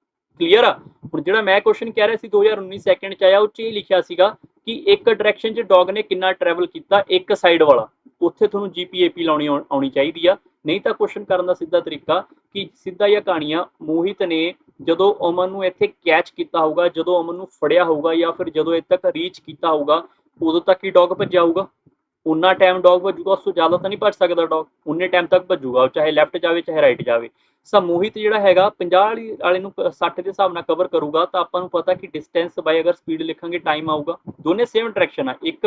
ਕਲੀਅਰ ਆ? ਹੁਣ ਜਿਹੜਾ ਮੈਂ ਕੁਐਸਚਨ ਕਹਿ ਰਿਹਾ ਸੀ 2019 ਸੈਕਿੰਡ 'ਚ ਆਇਆ, ਉਹ 'ਚ ਇਹ ਲਿਖਿਆ ਸੀਗਾ ਕਿ ਇੱਕ ਡਾਇਰੈਕਸ਼ਨ 'ਚ ਡੌਗ ਨੇ ਕਿੰਨਾ ਟਰੈਵਲ ਕੀਤਾ, ਇੱਕ ਸਾਈਡ ਵਾਲਾ। ਉੱਥੇ ਤੁਹਾਨੂੰ ਜੀਪੀਏਪੀ ਲਾਉਣੀ ਆਉਣੀ ਚਾਹੀਦੀ ਆ, ਨਹੀਂ ਤਾਂ ਕੁਐਸਚਨ ਕਰਨ ਦਾ ਸਿੱਧਾ ਤਰੀਕਾ ਕਿ ਸਿੱਧਾ ਜਾਂ ਕਹਾਣੀਆਂ ਮੋਹਿਤ ਨੇ ਜਦੋਂ ਅਮਨ ਨੂੰ ਇੱਥੇ ਕੈਚ ਕੀਤਾ ਹੋਊਗਾ, ਜਦੋਂ ਅਮਨ ਨੂੰ ਫੜਿਆ ਹੋਊਗਾ ਜਾਂ ਫਿਰ ਜਦੋਂ ਇੱਥੇ ਤੱਕ ਰੀਚ ਕੀਤਾ ਹੋਊਗਾ, ਉਦੋਂ ਤੱਕ ਹੀ ਡੌਗ ਭੱਜਿਆ ਹੋਊਗਾ। ਉਨਾ ਟਾਈਮ ਡੌਗ ਭੱਜੂਗਾ, ਉਸ ਤੋਂ ਜ਼ਿਆਦਾ ਤਾਂ ਨਹੀਂ ਭੱਜ ਸਕਦਾ ਡੌਗ, ਉਨੇ ਟਾਈਮ ਤੱਕ ਭੱਜੂਗਾ, ਚਾਹੇ ਲੈਫਟ ਜਾਵੇ ਚਾਹੇ ਰਾਈਟ ਜਾਵੇ। ਸੋ ਮੋਹਿਤ ਜਿਹੜਾ ਹੈਗਾ 50 ਵਾਲੇ ਨੂੰ 60 ਦੇ ਹਿਸਾਬ ਨਾਲ ਕਵਰ ਕਰੂਗਾ, ਤਾਂ ਆਪਾਂ ਨੂੰ ਪਤਾ ਕਿ ਡਿਸਟੈਂਸ ਬਾਈ ਅਗਰ ਸਪੀਡ ਲਿਖਾਂਗੇ ਟਾਈਮ ਆਊਗਾ, ਦੋਨੇ ਸੇਮ ਡਾਇਰੈਕਸ਼ਨ ਆ, ਇੱਕ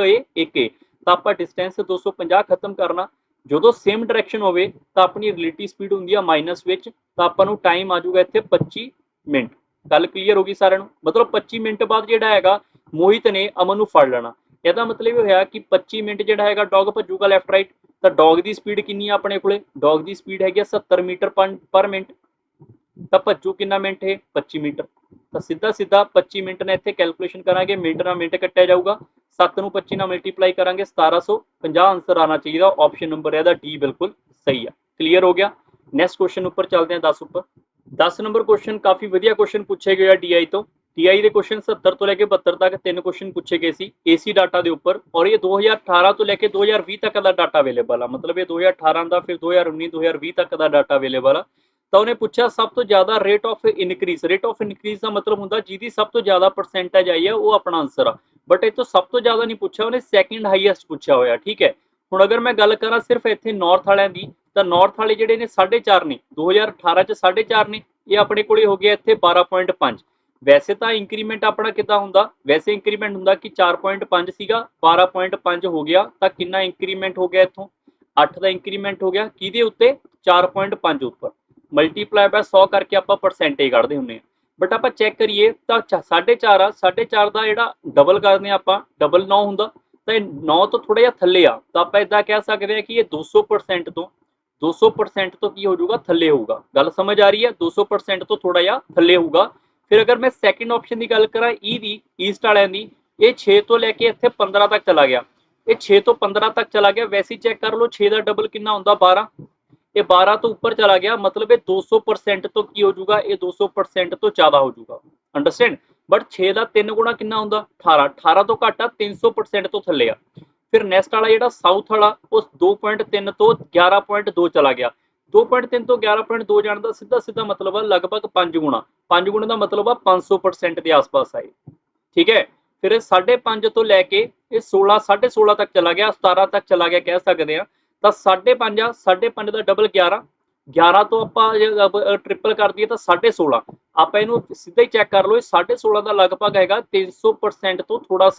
ਏ, ਤਾਂ ਆਪਾਂ ਡਿਸਟੈਂਸ 250 ਖਤਮ ਕਰਨਾ। ਜਦੋਂ ਸੇਮ ਡਾਇਰੈਕਸ਼ਨ ਹੋਵੇ ਤਾਂ ਆਪਣੀ ਰਿਲੇਟਿਵ ਸਪੀਡ ਹੁੰਦੀ ਆ ਮਾਈਨਸ ਵਿੱਚ, ਤਾਂ ਆਪਾਂ ਨੂੰ ਟਾਈਮ ਆ ਜਾਊਗਾ ਇੱਥੇ 25 ਮਿੰਟ। ਗੱਲ ਕਲੀਅਰ ਹੋ ਗਈ ਸਾਰਿਆਂ ਨੂੰ? ਮਤਲਬ 25 ਮਿੰਟ ਬਾਅਦ ਜਿਹੜਾ ਹੈਗਾ ਮੋਹਿਤ ਨੇ ਅਮਨ ਨੂੰ ਫੜ ਲੈਣਾ। ਇਹਦਾ ਮਤਲਬ ਇਹ ਹੋਇਆ ਕਿ 25 ਮਿੰਟ ਜਿਹੜਾ ਹੈਗਾ ਡੌਗ ਭੱਜੂਗਾ ਲੈਫਟ ਰਾਈਟ। ਤਾਂ ਡੌਗ ਦੀ ਸਪੀਡ ਕਿੰਨੀ ਆ ਆਪਣੇ ਕੋਲੇ? ਡੌਗ ਦੀ ਸਪੀਡ ਹੈਗੀ 70 ਮੀਟਰ ਪਰ ਮਿੰਟ, ਤਾਂ ਭੱਜੂ ਕਿੰਨਾ ਮਿੰਟ ਇਹ? 25 ਮੀਟਰ। ਤਾਂ ਸਿੱਧਾ 25 ਮਿੰਟ ਨੇ ਇੱਥੇ ਕੈਲਕੂਲੇਸ਼ਨ ਕਰਾਂਗੇ, ਮਿੰਟ ਨਾਲ ਮਿੰਟ ਕੱਟਿਆ ਜਾਊਗਾ, 7 ਨੂੰ 25 ਨਾਲ ਮਲਟੀਪਲਾਈ ਕਰਾਂਗੇ, 1750 ਆਂਸਰ ਆਣਾ ਚਾਹੀਦਾ। ਆਪਸ਼ਨ ਨੰਬਰ ਇਹਦਾ ਡੀ ਬਿਲਕੁਲ ਸਹੀ ਆ। ਕਲੀਅਰ ਹੋ ਗਿਆ? ਨੈਕਸਟ ਕੁਐਸਚਨ ਉੱਪਰ ਚੱਲਦੇ ਹਾਂ 10 ਉੱਪਰ। 10 ਨੰਬਰ ਕੁਐਸਚਨ ਕਾਫੀ ਵਧੀਆ ਕੁਐਸਚਨ ਪੁੱਛੇ ਗਏ ਆ ਡੀਆਈ ਤੋਂ। टीआई ਦੇ ਕੁਐਸਚਨ 70 ਤੋਂ ਲੈ ਕੇ 72 ਤੱਕ 3 ਕੁਐਸਚਨ ਪੁੱਛੇ ਗਏ ਸੀ ਏਸੀ ਡਾਟਾ ਦੇ ਉੱਪਰ, ਔਰ ਇਹ 2018 ਤੋਂ ਲੈ ਕੇ 2020 ਤੱਕ ਦਾ ਡਾਟਾ ਅਵੇਲੇਬਲ ਆ। ਮਤਲਬ ਇਹ 2018 ਦਾ ਫਿਰ 2019 2020 ਤੱਕ ਦਾ ਡਾਟਾ ਅਵੇਲੇਬਲ ਆ। ਤਾਂ ਉਹਨੇ ਪੁੱਛਿਆ ਸਭ ਤੋਂ ਜ਼ਿਆਦਾ ਰੇਟ ਆਫ ਇਨਕਰੀਜ਼ ਦਾ ਮਤਲਬ ਹੁੰਦਾ ਜਿਹਦੀ ਸਭ ਤੋਂ ਜ਼ਿਆਦਾ ਪਰਸੈਂਟੇਜ ਆਈ ਹੈ ਉਹ ਆਪਣਾ ਆਂਸਰ ਆ। ਬਟ ਇਹ ਤੋਂ ਸਭ ਤੋਂ ਜ਼ਿਆਦਾ ਨਹੀਂ ਪੁੱਛਿਆ, ਉਹਨੇ ਸੈਕਿੰਡ ਹਾਈਐਸਟ ਪੁੱਛਿਆ ਹੋਇਆ। ਠੀਕ ਹੈ, ਹੁਣ ਅਗਰ ਮੈਂ ਗੱਲ ਕਰਾਂ ਸਿਰਫ ਇੱਥੇ ਨਾਰਥ ਵਾਲਿਆਂ ਦੀ, ਤਾਂ ਨਾਰਥ ਵਾਲੇ ਜਿਹੜੇ ਨੇ 4.5 ਨੇ, 2018 ਚ 4.5 ਨੇ, ਇਹ ਆਪਣੇ ਕੋਲੇ ਹੋ ਗਿਆ ਇੱਥੇ 12.5। ਵੈਸੇ ਤਾਂ ਇੰਕਰੀਮੈਂਟ ਆਪਣਾ ਕਿੱਦਾਂ ਹੁੰਦਾ? ਵੈਸੇ ਇੰਕਰੀਮੈਂਟ ਹੁੰਦਾ ਕਿ 4.5 ਸੀਗਾ 12.5 ਹੋ ਗਿਆ, ਤਾਂ ਕਿੰਨਾ ਇੰਕਰੀਮੈਂਟ ਹੋ ਗਿਆ ਇੱਥੋਂ? 8 ਦਾ ਇੰਕਰੀਮੈਂਟ ਹੋ ਗਿਆ। ਕਿਹਦੇ ਉੱਤੇ? 4.5 ਉੱਪਰ। ਮਲਟੀਪਲਾਈ ਬਾय 100 ਕਰਕੇ ਆਪਾਂ ਪਰਸੈਂਟੇਜ ਕੱਢਦੇ ਹੁੰਦੇ ਹਾਂ। ਬਟ ਆਪਾਂ ਚੈੱਕ ਕਰੀਏ ਤਾਂ 4.5 ਆ, 4.5 ਦਾ ਜਿਹੜਾ ਡਬਲ ਕਰਦੇ ਹਾਂ ਆਪਾਂ, ਡਬਲ 9 ਹੁੰਦਾ, ਤਾਂ ਇਹ 9 ਤੋਂ ਥੋੜਾ ਜਿਹਾ ਥੱਲੇ ਆ, ਤਾਂ ਆਪਾਂ ਇਦਾਂ ਕਹਿ ਸਕਦੇ ਹਾਂ ਕਿ ਇਹ 200% ਤੋਂ 200% ਤੋਂ ਕੀ ਹੋ ਜਾਊਗਾ, ਥੱਲੇ ਹੋਊਗਾ। ਗੱਲ ਸਮਝ ਆ ਰਹੀ ਹੈ? 200% ਤੋਂ ਥੋੜਾ ਜਿਹਾ ਥੱਲੇ ਹੋਊਗਾ। ਫਿਰ ਅਗਰ ਮੈਂ ਸੈਕਿੰਡ ਆਪਸ਼ਨ ਦੀ ਗੱਲ ਕਰਾਂ ਈ ਦੀ, ਈਸਟ ਵਾਲਿਆਂ ਦੀ, ਇਹ 6 ਤੋਂ ਲੈ ਕੇ ਇੱਥੇ 15 ਤੱਕ ਚਲਾ ਗਿਆ। ਇਹ 6 ਤੋਂ 15 ਤੱਕ ਚਲਾ ਗਿਆ। ਵੈਸੇ ਹੀ ਚੈੱਕ ਕਰ ਲਓ, 6 ਦਾ ਡਬਲ ਕਿੰਨਾ ਹੁੰਦਾ, 12। ਇਹ 12 ਤੋਂ ਉੱਪਰ ਚਲਾ ਗਿਆ, ਮਤਲਬ ਇਹ 200% ਤੋਂ ਕੀ ਹੋ ਜਾਊਗਾ, ਇਹ 200% ਤੋਂ ਜ਼ਿਆਦਾ ਹੋ ਜਾਊਗਾ। ਅੰਡਰਸਟੈਂਡ? ਬਟ 6 ਦਾ 3 ਗੁਣਾ ਕਿੰਨਾ ਹੁੰਦਾ, 18। 18 ਤੋਂ ਘੱਟ ਆ, 300% ਤੋਂ ਥੱਲੇ ਆ। ਫਿਰ ਨੈਕਸਟ ਵਾਲਾ ਜਿਹੜਾ ਸਾਊਥ ਵਾਲਾ, ਉਹ 2.3 ਤੋਂ 11.2 ਚਲਾ ਗਿਆ। 2.3 ਤੋਂ 11.2 ਜਾਣ ਦਾ ਸਿੱਧਾ ਸਿੱਧਾ ਮਤਲਬ ਆ ਲਗਭਗ 5 ਗੁਣਾ। 5 ਗੁਣਾ ਦਾ ਮਤਲਬ ਆ 500% ਦੇ ਆਸ-ਪਾਸ ਆਏ। ਠੀਕ ਹੈ। ਫਿਰ ਇਹ 5.5 ਤੋਂ ਲੈ ਕੇ ਇਹ 16, 16.5 ਤੱਕ ਚਲਾ ਗਿਆ, 17 ਤੱਕ ਚਲਾ ਗਿਆ ਕਹਿ ਸਕਦੇ ਆ। ਤਾਂ 5.5 ਆ, 5.5 ਦਾ ਡਬਲ 11। 11 ਤੋਂ ਆਪਾਂ ਟ੍ਰਿਪਲ ਕਰ ਦਈਏ ਤਾਂ 16.5। ਆਪਾਂ ਇਹਨੂੰ ਸਿੱਧਾ ਹੀ ਚੈੱਕ ਕਰ ਲਓ, ਇਹ 16.5 ਦਾ ਲਗਭਗ ਹੈਗਾ 300% ਤੋਂ ਥੋੜਾ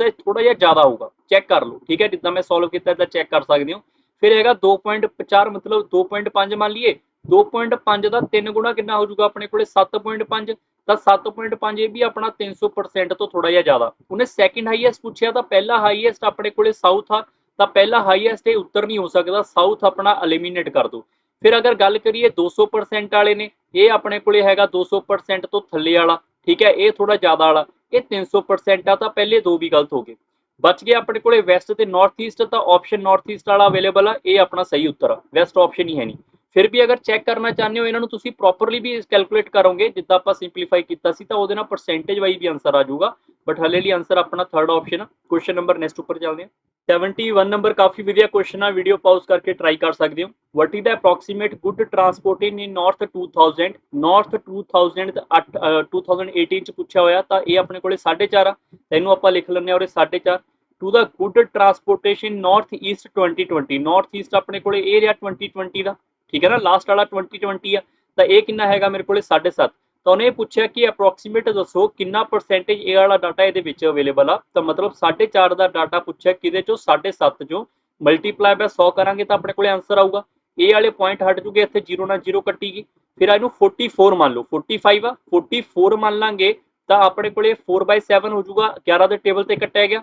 ਜਿਹਾ ਜ਼ਿਆਦਾ ਹੋਊਗਾ। ਚੈੱਕ ਕਰ ਲਓ। ਠੀਕ ਹੈ, ਜਿੱਦਾਂ ਮੈਂ ਸੋਲਵ ਕੀਤਾ ਇਦਾਂ ਚੈੱਕ ਕਰ ਸਕਦੇ ਹੋ। ਫਿਰ ਹੈਗਾ 2.4, ਮਤਲਬ 2.5 ਮੰਨ ਲਈਏ। 2.5 ਦਾ 3 ਗੁਣਾ ਕਿੰਨਾ ਹੋ ਜਾਊਗਾ ਆਪਣੇ ਕੋਲੇ, 7.5। ਤਾਂ 7.5 ਇਹ ਵੀ ਆਪਣਾ 300% ਤੋਂ ਥੋੜਾ ਜਿਹਾ ਜ਼ਿਆਦਾ। ਉਹਨੇ ਸੈਕਿੰਡ ਹਾਈਐਸਟ ਪੁੱਛਿਆ, ਤਾਂ ਪਹਿਲਾ ਹਾਈਐਸਟ ਆਪਣੇ ਕੋਲੇ ਸਾਊਥ ਆ, ਤਾਂ ਪਹਿਲਾ ਹਾਈਐਸਟ ਇਹ ਉੱਤਰ ਨਹੀਂ ਹੋ ਸਕਦਾ, ਸਾਊਥ ਆਪਣਾ ਐਲੀਮੀਨੇਟ ਕਰ ਦੋ। ਫਿਰ ਅਗਰ ਗੱਲ ਕਰੀਏ 200% ਵਾਲੇ ਨੇ, ਇਹ ਆਪਣੇ ਕੋਲੇ ਹੈਗਾ 200% ਤੋਂ ਥੱਲੇ ਵਾਲਾ। ਠੀਕ ਹੈ, ਇਹ ਥੋੜਾ ਜ਼ਿਆਦਾ ਵਾਲਾ, ਇਹ 300% ਆ। ਤਾਂ ਪਹਿਲੇ ਦੋ ਵੀ ਗਲਤ ਹੋ ਗਏ। ਬਚ ਗਿਆ ਆਪਣੇ ਕੋਲੇ ਵੈਸਟ ਤੇ ਨਾਰਥ ਈਸਟ। ਤਾਂ ਆਪਸ਼ਨ ਨਾਰਥ ਈਸਟ ਵਾਲਾ ਅਵੇਲੇਬਲ ਆ, ਇਹ ਆਪਣਾ ਸਹੀ ਉੱਤਰ ਆ। ਵੈਸਟ ਆਪਸ਼ਨ ਹੀ ਹੈ ਨਹੀਂ। ਫਿਰ ਵੀ ਅਗਰ ਚੈੱਕ ਕਰਨਾ ਚਾਹੁੰਦੇ ਹੋ, ਇਹਨਾਂ ਨੂੰ ਤੁਸੀਂ ਪ੍ਰੋਪਰਲੀ ਵੀ ਕੈਲਕੂਲੇਟ ਕਰੋਗੇ, ਜਿੱਦਾਂ ਆਪਾਂ ਸਿੰਪਲੀਫਾਈ ਕੀਤਾ ਸੀ, ਤਾਂ ਉਹਦੇ ਨਾਲ ਪਰਸੈਂਟੇਜ ਵਾਈਜ਼ ਵੀ ਆਂਸਰ ਆ ਜਾਊਗਾ। ਬਟ ਹਲੇ ਲਈ ਆਂਸਰ ਆਪਣਾ ਥਰਡ ਆਪਸ਼ਨ ਆ। ਕੁਐਸਚਨ ਨੰਬਰ ਨੈਕਸਟ ਉੱਪਰ ਚੱਲਦੇ ਹਾਂ। 71 ਨੰਬਰ ਕਾਫੀ ਵਧੀਆ ਕੁਐਸਚਨ ਆ, ਵੀਡੀਓ ਪਾਜ਼ ਕਰਕੇ ਟਰਾਈ ਕਰ ਸਕਦੇ ਹੋ। What is the approximate good transporting in north 2000? North 2018 ਚ ਪੁੱਛਿਆ ਹੋਇਆ, ਤਾਂ ਇਹ ਆਪਣੇ ਕੋਲੇ 4.5 ਆ। ਇਹਨੂੰ ਆਪਾਂ ਲਿਖ ਲੈਂਦੇ ਹਾਂ ਔਰ 4.5 to the good transportation north east 2020। North east ਆਪਣੇ ਕੋਲੇ ਇਹ ਰਿਹਾ 2020 ਦਾ। ਠੀਕ ਹੈ ਨਾ, ਲਾਸਟ ਵਾਲਾ 2020 ਆ। ਤਾਂ ਇਹ ਕਿੰਨਾ ਹੈਗਾ ਮੇਰੇ ਕੋਲੇ 7.5। ਤਾਂ ਉਹਨੇ ਪੁੱਛਿਆ ਕਿ ਅਪਰੋਕਸੀਮੇਟ ਦੱਸੋ ਕਿੰਨਾ ਪਰਸੈਂਟੇਜ ਇਹ ਵਾਲਾ ਡਾਟਾ ਇਹਦੇ ਵਿੱਚ ਅਵੇਲੇਬਲ ਆ। ਤਾਂ ਮਤਲਬ 4.5 ਦਾ ਡਾਟਾ ਪੁੱਛਿਆ, ਕਿਹਦੇ ਚੋਂ 7.5 ਚੋਂ ਮਲਟੀਪਲਾਈ ਬਾय 100 ਕਰਾਂਗੇ ਤਾਂ ਆਪਣੇ ਕੋਲੇ ਆਂਸਰ ਆਊਗਾ। ਇਹ ਵਾਲੇ ਪੁਆਇੰਟ ਹਟ ਜੂਗੇ, ਇੱਥੇ 0 ਨਾਲ 0 ਕੱਟੀਗੀ। ਫਿਰ ਇਹਨੂੰ 44 ਮੰਨ ਲਓ, 45 ਆ, 44 ਮੰਨ ਲਾਂਗੇ ਤਾਂ ਆਪਣੇ ਕੋਲੇ 4/7 ਹੋ ਜਾਊਗਾ। 11 ਦੇ ਟੇਬਲ ਤੇ ਕੱਟਿਆ ਗਿਆ।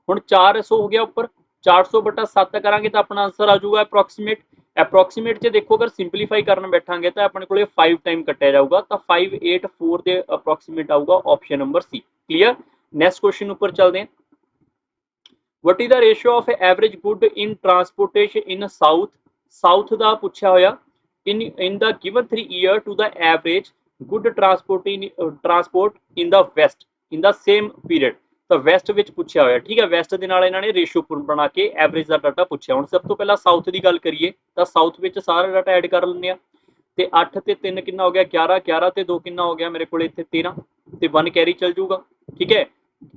ਹੁਣ 400 ਹੋ ਗਿਆ ਉੱਪਰ, 400/7 ਕਰਾਂਗੇ ਤਾਂ ਆਪਣਾ ਆਂਸਰ ਆ ਜਾਊਗਾ ਅਪਰੋਕਸੀਮੇਟ। ਅਪਰੋਕਸੀਮੇਟ ਚ ਦੇਖੋ, ਅਗਰ ਸਿੰਪਲੀਫਾਈ ਕਰਨ ਬੈਠਾਂਗੇ ਤਾਂ ਆਪਣੇ ਕੋਲੇ 5 ਟਾਈਮ ਕੱਟਿਆ ਜਾਊਗਾ। ਤਾਂ 584 ਦੇ ਅਪਰੋਕਸੀਮੇਟ ਆਊਗਾ ਆਪਸ਼ਨ ਨੰਬਰ ਸੀ। ਕਲੀਅਰ? ਨੈਕਸਟ ਕੁਐਸਚਨ ਉੱਪਰ ਚੱਲਦੇ ਹਾਂ। What is the ratio of average good in transportation in south? South ਦਾ ਪੁੱਛਿਆ ਹੋਇਆ। In the given 3 year to the average good transport in the west in the same period. ਤਾਂ west ਵਿੱਚ ਪੁੱਛਿਆ ਹੋਇਆ। ਠੀਕ ਹੈ, ਵੈਸਟ ਦੇ ਨਾਲ ਇਹਨਾਂ ਨੇ ਰੇਸ਼ੀਓ ਬਣਾ ਕੇ ਐਵਰੇਜ ਦਾ ਡਾਟਾ ਪੁੱਛਿਆ। ਹੁਣ ਸਭ ਤੋਂ ਪਹਿਲਾਂ ਸਾਊਥ ਦੀ ਗੱਲ ਕਰੀਏ, ਤਾਂ ਸਾਊਥ ਵਿੱਚ ਸਾਰਾ ਡਾਟਾ ਐਡ ਕਰ ਲੈਂਦੇ ਆ। ਤੇ 8 ਤੇ 3 ਕਿੰਨਾ ਹੋ ਗਿਆ, 11। 11 ਤੇ 2 ਕਿੰਨਾ ਹੋ ਗਿਆ ਮੇਰੇ ਕੋਲ ਇੱਥੇ 13 ਤੇ 1 ਕੈਰੀ ਚੱਲ ਜੂਗਾ। ਠੀਕ ਹੈ,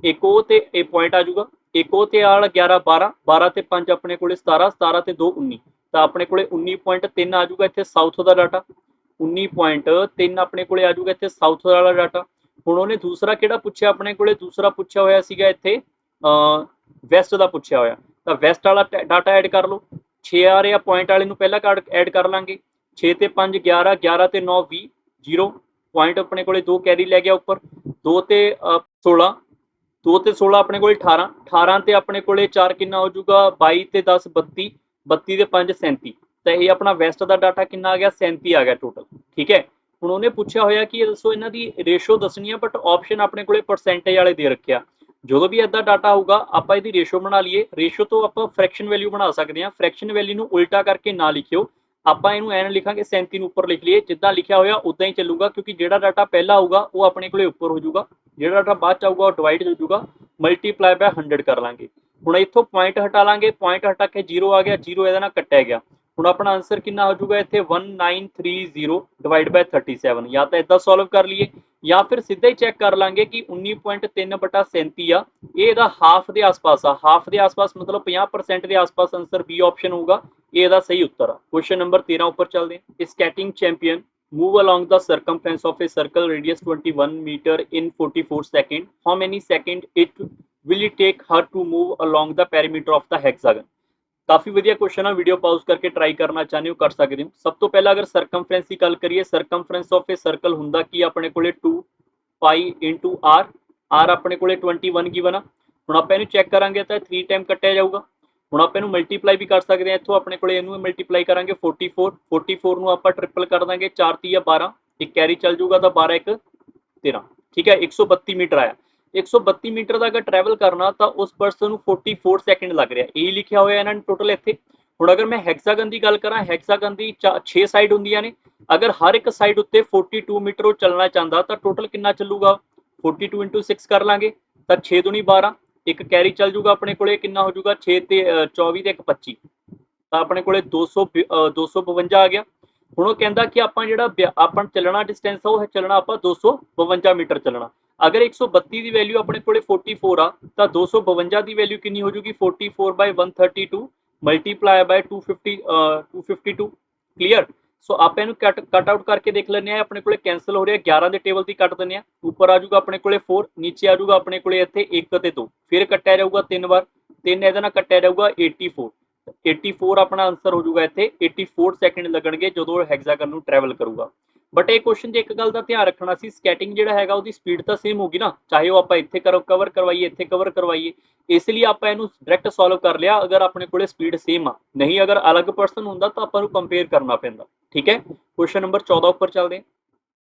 ਇੱਕ ਉਹ ਤੇ ਇਹ ਪੁਆਇੰਟ ਆ ਜੂਗਾ। ਇੱਕ ਉਹ ਤੇ ਆਲ 11 12 12 ਤੇ 5 ਆਪਣੇ ਕੋਲੇ 17 17 ਤੇ 2 19। ਤਾਂ ਆਪਣੇ ਕੋਲੇ 19.3 ਆ ਜੂਗਾ ਇੱਥੇ ਸਾਊਥ ਦਾ ਡਾਟਾ। 19.3 ਆਪਣੇ ਕੋਲੇ ਆ ਜੂਗਾ ਇੱਥੇ ਸਾਊਥ ਵਾਲਾ ਡਾਟਾ। ਹੁਣ ਉਹਨੇ ਦੂਸਰਾ ਕਿਹੜਾ ਪੁੱਛਿਆ ਆਪਣੇ ਕੋਲੇ? ਦੂਸਰਾ ਪੁੱਛਿਆ ਹੋਇਆ ਸੀਗਾ ਇੱਥੇ ਵੈਸਟ ਦਾ ਪੁੱਛਿਆ ਹੋਇਆ। ਤਾਂ ਵੈਸਟ ਵਾਲਾ ਡਾਟਾ ਐਡ ਕਰ ਲਓ। 6 ਆ ਰਿਹਾ, ਪੁਆਇੰਟ ਵਾਲੇ ਨੂੰ ਪਹਿਲਾਂ ਐਡ ਕਰ ਲਾਂਗੇ। 6 ਤੇ 5 11 11 ਤੇ 9 20 0 ਪੁਆਇੰਟ ਆਪਣੇ ਕੋਲੇ 2 ਕੈਰੀ ਲੈ ਗਿਆ ਉੱਪਰ। 2 ਤੇ 16 2 ਤੇ 16 ਆਪਣੇ ਕੋਲੇ 18 18 ਤੇ ਆਪਣੇ ਕੋਲੇ 4 ਕਿੰਨਾ ਹੋ ਜਾਊਗਾ, 22 ਤੇ 10 32 32 ਤੇ 5 37। ਤਾਂ ਇਹ ਆਪਣਾ ਵੈਸਟ ਦਾ ਡਾਟਾ ਕਿੰਨਾ ਆ ਗਿਆ, 37 ਆ ਗਿਆ ਟੋਟਲ। ਠੀਕ ਹੈ, ਹੁਣ ਉਹਨੇ ਪੁੱਛਿਆ ਹੋਇਆ ਕਿ ਇਹ ਦੱਸੋ ਇਹਨਾਂ ਦੀ ਰੇਸ਼ੋ ਦੱਸਣੀ ਆ, ਬਟ ਆਪਸ਼ਨ ਆਪਣੇ ਕੋਲੇ ਪਰਸੈਂਟੇਜ ਵਾਲੇ ਦੇ ਰੱਖਿਆ। ਜਦੋਂ ਵੀ ਇਦਾਂ ਡਾਟਾ ਹੋਊਗਾ ਆਪਾਂ ਇਹਦੀ ਰੇਸ਼ੋ ਬਣਾ ਲਈਏ। ਰੇਸ਼ੋ ਤੋਂ ਆਪਾਂ ਫ੍ਰੈਕਸ਼ਨ ਵੈਲਿਊ ਬਣਾ ਸਕਦੇ ਹਾਂ। ਫ੍ਰੈਕਸ਼ਨ ਵੈਲਿਊ ਨੂੰ ਉਲਟਾ ਕਰਕੇ ਨਾ ਲਿਖਿਓ, ਆਪਾਂ ਇਹਨੂੰ ਐਨ ਲਿਖਾਂਗੇ 37 ਨੂੰ ਉੱਪਰ ਲਿਖ ਲਈਏ। ਜਿੱਦਾਂ ਲਿਖਿਆ ਹੋਇਆ ਉਦਾਂ ਹੀ ਚੱਲੂਗਾ, ਕਿਉਂਕਿ ਜਿਹੜਾ ਡਾਟਾ ਪਹਿਲਾਂ ਆਊਗਾ ਉਹ ਆਪਣੇ ਕੋਲੇ ਉੱਪਰ ਹੋ ਜਾਊਗਾ, ਜਿਹੜਾ ਡਾਟਾ ਬਾਅਦ ਚ ਆਊਗਾ ਉਹ ਡਿਵਾਈਡ ਹੋ ਜਾਊਗਾ, ਮਲਟੀਪਲਾਈ ਬਾय 100 ਕਰ ਲਾਂਗੇ। ਹੁਣ ਇੱਥੋਂ ਪੁਆਇੰਟ ਹਟਾ ਲਾਂਗੇ, ਪੁਆਇੰਟ ਹਟਾ ਕੇ 0 ਆ ਗਿਆ, 0 ਇਹਦੇ ਨਾਲ ਕੱਟਿਆ ਗਿਆ। ਹੁਣ ਆਪਣਾ ਆਂਸਰ ਕਿੰਨਾ ਹੋ ਜਾਊਗਾ ਇੱਥੇ 1930 ਡਿਵਾਈਡ ਬਾय 37। ਜਾਂ ਤਾਂ ਇਦਾਂ ਸੋਲਵ ਕਰ ਲਈਏ ਜਾਂ ਫਿਰ ਸਿੱਧਾ ਹੀ ਚੈੱਕ ਕਰ ਲਾਂਗੇ ਕਿ 19.3/37 ਆ, ਇਹ ਇਹਦਾ ਹਾਫ ਦੇ ਆਸ-ਪਾਸ ਆ। ਹਾਫ ਦੇ ਆਸ-ਪਾਸ ਮਤਲਬ 50% ਦੇ ਆਸ-ਪਾਸ ਆਂਸਰ ਬੀ ਆਪਸ਼ਨ ਹੋਊਗਾ। ਇਹ ਇਹਦਾ ਸਹੀ ਉੱਤਰ ਆ। ਕੁਐਸਚਨ ਨੰਬਰ 13 ਉੱਪਰ ਚੱਲਦੇ ਹਾਂ। Skating champion move along the circumference of a circle radius 21 meter in 44 seconds. How many seconds will it take her to move along the perimeter of the hexagon? ਕਾਫੀ ਵਧੀਆ question ਆ, video ਪਾਜ਼ ਕਰਕੇ try ਕਰਨਾ ਚਾਹੁੰਦੇ ਹੋ ਕਰ ਸਕਦੇ ਹੋ। ਸਭ ਤੋਂ ਪਹਿਲਾਂ ਅਗਰ ਸਰਕਮਫਰੈਂਸ ਦੀ ਗੱਲ ਕਰੀਏ, ਸਰਕਮਫਰੈਂਸ ਆਫ ਏ ਸਰਕਲ ਹੁੰਦਾ ਕੀ ਆਪਣੇ ਕੋਲੇ 2 ਪਾਈ ਇਨਟੂ r। r ਆਪਣੇ ਕੋਲੇ 21 ਗਿਵਨ ਆ। ਹੁਣ ਆਪਾਂ ਇਹਨੂੰ ਚੈੱਕ ਕਰਾਂਗੇ ਤਾਂ 3 ਟਾਈਮ ਕੱਟਿਆ ਜਾਊਗਾ। ਹੁਣ ਆਪਾਂ ਇਹਨੂੰ ਮਲਟੀਪਲਾਈ ਵੀ ਕਰ ਸਕਦੇ ਹਾਂ, ਇੱਥੋਂ ਆਪਣੇ ਕੋਲੇ ਇਹਨੂੰ ਮਲਟੀਪਲਾਈ ਕਰਾਂਗੇ 44 ਨੂੰ ਆਪਾਂ ਟ੍ਰਿਪਲ ਕਰ ਦਾਂਗੇ 4 ਤੀਆ 12, ਇੱਕ ਕੈਰੀ ਚੱਲ ਜਾਊਗਾ ਤਾਂ 12 1 13। ਠੀਕ ਹੈ, 132 ਮੀਟਰ ਆਇਆ। 132 ਮੀਟਰ ਦਾ ਅਗਰ ਟਰੈਵਲ ਕਰਨਾ ਤਾਂ ਉਸ ਪਰਸਨ ਨੂੰ 44 ਸੈਕਿੰਡ ਲੱਗ ਰਿਹਾ, ਇਹ ਲਿਖਿਆ ਹੋਇਆ ਇਹਨਾਂ ਨੇ ਟੋਟਲ ਇੱਥੇ। ਹੁਣ ਅਗਰ ਮੈਂ ਹੈਕਸਾਗਨ ਦੀ ਗੱਲ ਕਰਾਂ, ਹੈਕਸਾਗਨ ਦੀ 6 ਸਾਈਡ ਹੁੰਦੀਆਂ ਨੇ, ਅਗਰ ਹਰ ਇੱਕ ਸਾਈਡ ਉੱਤੇ 42 ਮੀਟਰ ਉਹ ਚੱਲਣਾ ਚਾਹੁੰਦਾ ਤਾਂ ਟੋਟਲ ਕਿੰਨਾ ਚੱਲੂਗਾ, 42 × 6 ਕਰ ਲਾਂਗੇ ਤਾਂ 6 ਦੂਣੀ 12, ਇੱਕ ਕੈਰੀ ਚੱਲ ਜੂਗਾ ਆਪਣੇ ਕੋਲੇ, ਕਿੰਨਾ ਹੋ ਜਾਊਗਾ 6 ਤੇ 24 ਤੇ 1 25, ਤਾਂ ਆਪਣੇ ਕੋਲੇ 252 ਆ ਗਿਆ। ਹੁਣ ਉਹ ਕਹਿੰਦਾ ਕਿ ਆਪਾਂ ਜਿਹੜਾ ਆਪਾਂ ਚੱਲਣਾ ਡਿਸਟੈਂਸ ਆ ਉਹ ਚੱਲਣਾ ਆਪਾਂ 252 ਮੀਟਰ ਚੱਲਣਾ। ਅਗਰ 132 ਦੀ ਵੈਲਿਊ ਆਪਣੇ ਕੋਲੇ 44 ਆ ਤਾਂ 252 ਦੀ ਵੈਲਿਊ ਕਿੰਨੀ ਹੋ ਜੂਗੀ, 44/132 ਮਲਟੀਪਲਾਈ ਬਾਈ 252। ਕਲੀਅਰ। ਸੋ ਆਪਾਂ ਇਹਨੂੰ ਕੱਟ ਆਊਟ ਕਰਕੇ ਦੇਖ ਲੈਂਦੇ ਆ, ਆਪਣੇ ਕੋਲੇ ਕੈਂਸਲ ਹੋ ਰਿਹਾ, 11 ਦੇ ਟੇਬਲ ਤੇ ਕੱਟ ਦਿੰਦੇ ਆ, ਉੱਪਰ ਆ ਜਾਊਗਾ ਆਪਣੇ ਕੋਲੇ 4, ਨੀਚੇ ਆ ਜਾਊਗਾ ਆਪਣੇ ਕੋਲੇ ਇੱਥੇ 1 ਤੇ 2, ਫਿਰ ਕੱਟਿਆ ਜਾਊਗਾ 3 ਵਾਰ, 3 ਇਹਦੇ ਨਾਲ ਕੱਟਿਆ ਜਾਊਗਾ 84 ਆਪਣਾ ਆਨਸਰ ਹੋ ਜਾਊਗਾ ਇੱਥੇ। 84 ਸੈਕਿੰਡ ਲੱਗਣਗੇ ਜਦੋਂ ਹੈਗਜ਼ਾਗਨ ਨੂੰ ਟਰੈਵਲ ਕਰੂਗਾ। ਬਟ ਇਹ ਕੁਐਸਚਨ 'ਚ ਇੱਕ ਗੱਲ ਦਾ ਧਿਆਨ ਰੱਖਣਾ ਸੀ, ਸਕੈਟਿੰਗ ਜਿਹੜਾ ਹੈਗਾ ਉਹਦੀ ਸਪੀਡ ਤਾਂ ਸੇਮ ਹੋਗੀ ਨਾ, ਚਾਹੇ ਉਹ ਆਪਾਂ ਇੱਥੇ ਕਵਰ ਕਰਵਾਈਏ ਇੱਥੇ ਕਵਰ ਕਰਵਾਈਏ, ਇਸ ਲਈ ਆਪਾਂ ਇਹਨੂੰ ਡਾਇਰੈਕਟ ਸੋਲਵ ਕਰ ਲਿਆ ਅਗਰ ਆਪਣੇ ਕੋਲੇ ਸਪੀਡ ਸੇਮ ਆ, ਨਹੀਂ ਅਗਰ ਅਲੱਗ ਪਰਸਨ ਹੁੰਦਾ ਤਾਂ ਆਪਾਂ ਨੂੰ ਕੰਪੇਅਰ ਕਰਨਾ ਪੈਂਦਾ। ਠੀਕ ਹੈ, ਕੁਐਸਚਨ ਨੰਬਰ 14 ਉੱਪਰ ਚੱਲਦੇ ਹਾਂ।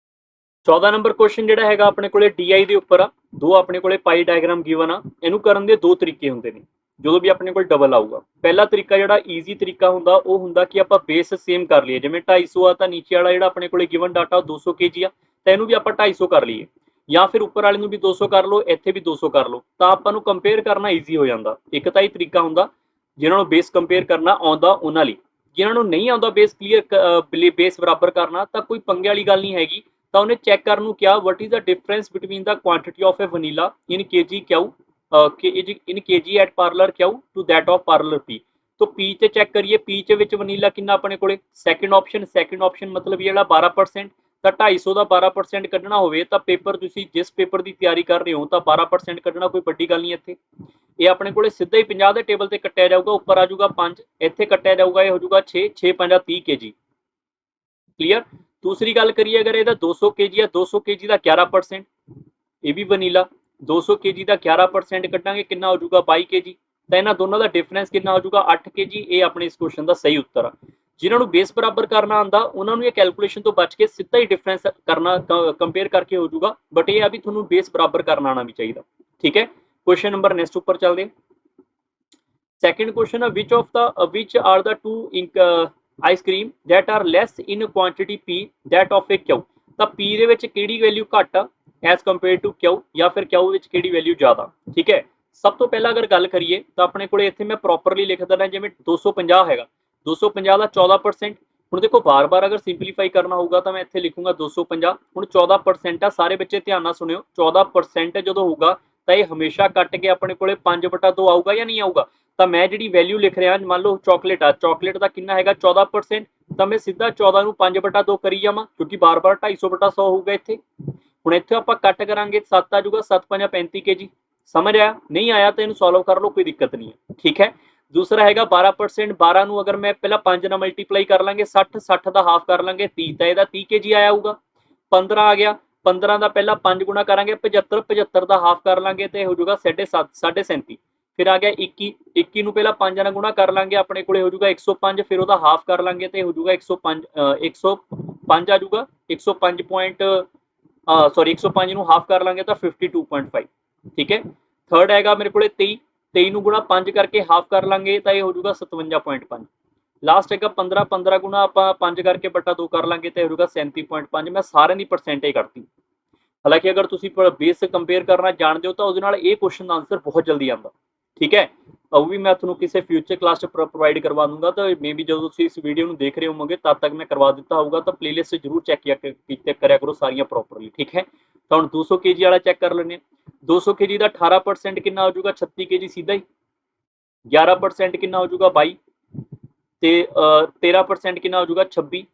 14 ਨੰਬਰ ਕੁਐਸਚਨ ਜਿਹੜਾ ਹੈਗਾ ਆਪਣੇ ਕੋਲੇ DI ਦੇ ਉੱਪਰ ਆ, ਦੋ ਆਪਣੇ ਕੋਲੇ ਪਾਈ ਡਾਇਗਰਾਮ ਗਿਵਨ ਆ, ਇਹਨੂੰ ਕਰਨ ਦੇ ਦੋ ਤਰੀਕੇ ਹੁੰਦੇ ਨੇ ਜਦੋਂ ਵੀ ਆਪਣੇ ਕੋਲ ਡਬਲ ਆਊਗਾ। ਪਹਿਲਾ ਤਰੀਕਾ ਜਿਹੜਾ ਈਜ਼ੀ ਤਰੀਕਾ ਹੁੰਦਾ ਉਹ ਹੁੰਦਾ ਕਿ ਆਪਾਂ ਬੇਸ ਸੇਮ ਕਰ ਲਈਏ, ਜਿਵੇਂ 250 ਆ ਤਾਂ ਨੀਚੇ ਵਾਲਾ ਜਿਹੜਾ ਆਪਣੇ ਕੋਲੇ ਗਿਵਨ ਡਾਟਾ ਉਹ 200 kg ਆ ਤਾਂ ਇਹਨੂੰ ਵੀ ਆਪਾਂ 250 ਕਰ ਲਈਏ, ਜਾਂ ਫਿਰ ਉੱਪਰ ਵਾਲੇ ਨੂੰ ਵੀ 200 ਕਰ ਲਓ, ਇੱਥੇ ਵੀ 200 ਕਰ ਲਓ, ਤਾਂ ਆਪਾਂ ਨੂੰ ਕੰਪੇਅਰ ਕਰਨਾ ਈਜ਼ੀ ਹੋ ਜਾਂਦਾ। ਇੱਕ ਤਾਂ ਇਹ ਤਰੀਕਾ ਹੁੰਦਾ ਜਿਨ੍ਹਾਂ ਨੂੰ ਬੇਸ ਕੰਪੇਅਰ ਕਰਨਾ ਆਉਂਦਾ ਉਹਨਾਂ ਲਈ, ਜਿਨ੍ਹਾਂ ਨੂੰ ਨਹੀਂ ਆਉਂਦਾ ਬੇਸ ਬੇਸ ਬਰਾਬਰ ਕਰਨਾ ਤਾਂ ਕੋਈ ਪੰਗੇ ਵਾਲੀ ਗੱਲ ਨਹੀਂ ਹੈਗੀ, ਤਾਂ ਉਹਨੇ ਚੈੱਕ ਕਰਨ ਨੂੰ ਕਿਹਾ what is the difference between the quantity of A vanilla in kg Q in kg at parallel Q to that of parallel P। तो P ਤੇ ਚੈੱਕ ਕਰੀਏ, P ਚ ਵਿੱਚ ਵਨੀਲਾ ਕਿੰਨਾ ਆਪਣੇ ਕੋਲੇ, ਸੈਕਿੰਡ ਆਪਸ਼ਨ ਮਤਲਬ ਜਿਹੜਾ 12%, ਤਾਂ 250 ਦਾ 12% ਕੱਢਣਾ ਹੋਵੇ ਤਾਂ ਪੇਪਰ ਤੁਸੀਂ ਜਿਸ ਪੇਪਰ ਦੀ ਤਿਆਰੀ ਕਰ ਰਹੇ ਹੋ ਤਾਂ 12% ਕੱਢਣਾ ਕੋਈ ਵੱਡੀ ਗੱਲ ਨਹੀਂ ਇੱਥੇ। ਇਹ ਆਪਣੇ ਕੋਲੇ ਸਿੱਧਾ ਹੀ 50 ਦੇ ਟੇਬਲ ਤੇ ਕੱਟਿਆ ਜਾਊਗਾ, ਉੱਪਰ ਆ ਜਾਊਗਾ 5, ਇੱਥੇ ਕੱਟਿਆ ਜਾਊਗਾ, ਇਹ ਹੋ ਜਾਊਗਾ 6 6 5 30 kg। ਕਲੀਅਰ। ਦੂਸਰੀ ਗੱਲ ਕਰੀਏ ਅਗਰ ਇਹਦਾ 200 kg ਆ, 200 kg ਦਾ 11%, ਇਹ ਵੀ ਵਨੀਲਾ, 200 kg ਦਾ 11% ਕੱਢਾਂਗੇ ਕਿੰਨਾ ਹੋ ਜਾਊਗਾ 22 kg, ਤਾਂ ਇਹਨਾਂ ਦੋਨਾਂ ਦਾ ਡਿਫਰੈਂਸ ਕਿੰਨਾ ਹੋ ਜਾਊਗਾ 8 kg। ਇਹ ਆਪਣੇ ਇਸ ਕੁਐਸਚਨ ਦਾ ਸਹੀ ਉੱਤਰ ਆ। ਜਿਨ੍ਹਾਂ ਨੂੰ ਬੇਸ ਬਰਾਬਰ ਕਰਨਾ ਆਉਂਦਾ ਉਹਨਾਂ ਨੂੰ ਇਹ ਕੈਲਕੂਲੇਸ਼ਨ ਤੋਂ ਬਚ ਕੇ ਸਿੱਧਾ ਹੀ ਡਿਫਰੈਂਸ ਕਰਨਾ ਕੰਪੇਅਰ ਕਰਕੇ ਹੋ ਜਾਊਗਾ, ਬਟ ਇਹ ਆ ਵੀ ਤੁਹਾਨੂੰ ਬੇਸ ਬਰਾਬਰ ਕਰਨਾ ਆਉਣਾ ਵੀ ਚਾਹੀਦਾ। ਠੀਕ ਹੈ, ਕੁਐਸਚਨ ਨੰਬਰ ਨੈਕਸਟ ਉੱਪਰ ਚੱਲਦੇ। ਸੈਕਿੰਡ ਕੁਐਸਚਨ ਆ which are the two ice cream that are less in quantity P that of a Q। ਤਾਂ P ਦੇ ਵਿੱਚ ਕਿਹੜੀ ਵੈਲਿਊ ਘੱਟ ਆ ਐਜ਼ ਕੰਪੇਅਰ ਟੂ Q, ਜਾਂ ਫਿਰ Q ਵਿੱਚ ਕਿਹੜੀ ਵੈਲਿਊ ਜ਼ਿਆਦਾ। ਠੀਕ ਹੈ, ਸਭ ਤੋਂ ਪਹਿਲਾਂ ਅਗਰ ਗੱਲ ਕਰੀਏ ਤਾਂ ਆਪਣੇ ਕੋਲੇ ਇੱਥੇ ਮੈਂ ਪ੍ਰੋਪਰਲੀ ਲਿਖ ਦਿੰਦਾ, ਜਿਵੇਂ 250 ਹੈਗਾ, 250 ਦਾ 14%। ਹੁਣ ਦੇਖੋ ਬਾਰ-ਬਾਰ ਅਗਰ ਸਿੰਪਲੀਫਾਈ ਕਰਨਾ ਹੋਊਗਾ ਤਾਂ ਮੈਂ ਇੱਥੇ ਲਿਖੂੰਗਾ 250, ਹੁਣ 14% ਆ, ਸਾਰੇ ਬੱਚੇ ਧਿਆਨ ਨਾਲ ਸੁਣਿਓ, 14% ਜਦੋਂ ਹੋਊਗਾ ਤਾਂ ਇਹ ਹਮੇਸ਼ਾ ਕੱਟ ਕੇ ਆਪਣੇ ਕੋਲੇ 5/2 ਆਊਗਾ ਜਾਂ ਨਹੀਂ ਆਊਗਾ। ਤਾਂ ਮੈਂ ਜਿਹੜੀ ਵੈਲਿਊ ਲਿਖ ਰਿਹਾ, ਮੰਨ ਲਓ ਚਾਕਲੇਟ ਆ, ਚਾਕਲੇਟ ਦਾ ਕਿੰਨਾ ਹੈਗਾ 14%, ਤਾਂ ਮੈਂ ਸਿੱਧਾ 14 ਨੂੰ 5/2 ਕਰੀ ਜਾਵਾਂ, ਕਿਉਂਕਿ ਬਾਰ-ਬਾਰ 250/100 ਹੋਊਗਾ ਇੱਥੇ। ਹੁਣ ਇੱਥੇ ਆਪਾਂ ਕੱਟ ਕਰਾਂਗੇ 7 ਆ ਜਾਊਗਾ, 7 5 35 kg। ਸਮਝ ਆਇਆ? ਨਹੀਂ ਆਇਆ ਤਾਂ ਇਹਨੂੰ ਸੋਲਵ ਕਰ ਲਓ, ਕੋਈ ਦਿੱਕਤ ਨਹੀਂ ਹੈ। ਠੀਕ ਹੈ, ਦੂਸਰਾ ਹੈਗਾ 12%, 12 ਨੂੰ ਅਗਰ ਮੈਂ ਪਹਿਲਾਂ 5 ਨਾਲ ਮਲਟੀਪਲਾਈ ਕਰ ਲਾਂਗੇ, 60 ਦਾ ਹਾਫ ਕਰ ਲਾਂਗੇ 30, ਤਾਂ ਇਹਦਾ 30 kg ਆਇਆ ਹੋਊਗਾ। 15 ਆ ਗਿਆ, 15 ਦਾ ਪਹਿਲਾਂ 5 ਗੁਣਾ ਕਰਾਂਗੇ 75, 75 ਦਾ ਹਾਫ ਕਰ ਲਾਂਗੇ ਤੇ ਹੋ ਜਾਊਗਾ 37.5। ਫਿਰ ਆ ਗਿਆ 21 ਨੂੰ ਪਹਿਲਾਂ 5 ਨਾਲ ਗੁਣਾ ਕਰ ਲਾਂਗੇ, ਆਪਣੇ ਕੋਲੇ ਹੋ ਜਾਊਗਾ 105, ਫਿਰ ਉਹਦਾ ਹਾਫ ਕਰ ਲਾਂਗੇ ਤੇ ਹੋ ਜਾਊਗਾ 105 ਆ ਜਾਊਗਾ, 105 ਨੂੰ ਹਾਫ ਕਰ ਲਾਂਗੇ ਤਾਂ 52.5। ਠੀਕ ਹੈ, ਥਰਡ ਹੈਗਾ ਮੇਰੇ ਕੋਲੇ 23 ਨੂੰ ਗੁਣਾ 5 ਕਰਕੇ ਹਾਫ ਕਰ ਲਾਂਗੇ ਤਾਂ ਇਹ ਹੋ ਜਾਊਗਾ 57.5। ਲਾਸਟ ਹੈਗਾ 15 ਗੁਣਾ ਆਪਾਂ 5 ਕਰਕੇ ਬਟਾ 2 ਕਰ ਲਾਂਗੇ ਤੇ ਹੋ ਜਾਊਗਾ 37.5। ਮੈਂ ਸਾਰਿਆਂ ਦੀ ਪਰਸੈਂਟੇਜ ਕੱਢਤੀ। ਹਾਲਾਂਕਿ ਅਗਰ ਤੁਸੀਂ ਬੇਸ ਕੰਪੇਅਰ ਕਰਨਾ ਜਾਣਦੇ ਹੋ ਤਾਂ ਉਹਦੇ ਨਾਲ ਇਹ ਕੁਐਸਚਨ ਦਾ ਆਨਸਰ ਬਹੁਤ ਜਲਦੀ ਆਉਂਦਾ। ਠੀਕ ਹੈ, ਉਹ ਵੀ ਮੈਂ ਤੁਹਾਨੂੰ ਕਿਸੇ ਫਿਊਚਰ ਕਲਾਸ 'ਚ ਪ੍ਰੋਵਾਈਡ ਕਰਵਾ ਦੂੰਗਾ, ਤਾਂ ਮੇ ਵੀ ਜਦੋਂ ਤੁਸੀਂ ਇਸ ਵੀਡੀਓ ਨੂੰ ਦੇਖ ਰਹੇ ਹੋਵੋਗੇ ਤਦ ਤੱਕ ਮੈਂ ਕਰਵਾ ਦਿੱਤਾ ਹੋਊਗਾ, ਤਾਂ ਪਲੇਲਿਸਟ ਜ਼ਰੂਰ ਚੈੱਕ ਕਰਿਆ ਕਰੋ ਸਾਰੀਆਂ ਪ੍ਰੋਪਰਲੀ। ਠੀਕ ਹੈ, ਤਾਂ ਹੁਣ 200 kg ਵਾਲਾ ਚੈੱਕ ਕਰ ਲੈਂਦੇ ਹਾਂ। 200 kg ਦਾ 18% ਕਿੰਨਾ ਹੋ ਜਾਊਗਾ 36 kg ਸਿੱਧਾ ਹੀ, 11% ਕਿੰਨਾ ਹੋ ਜਾਊਗਾ 22, ਤੇ 13% ਕਿੰਨਾ ਹੋ ਜਾਊਗਾ 26,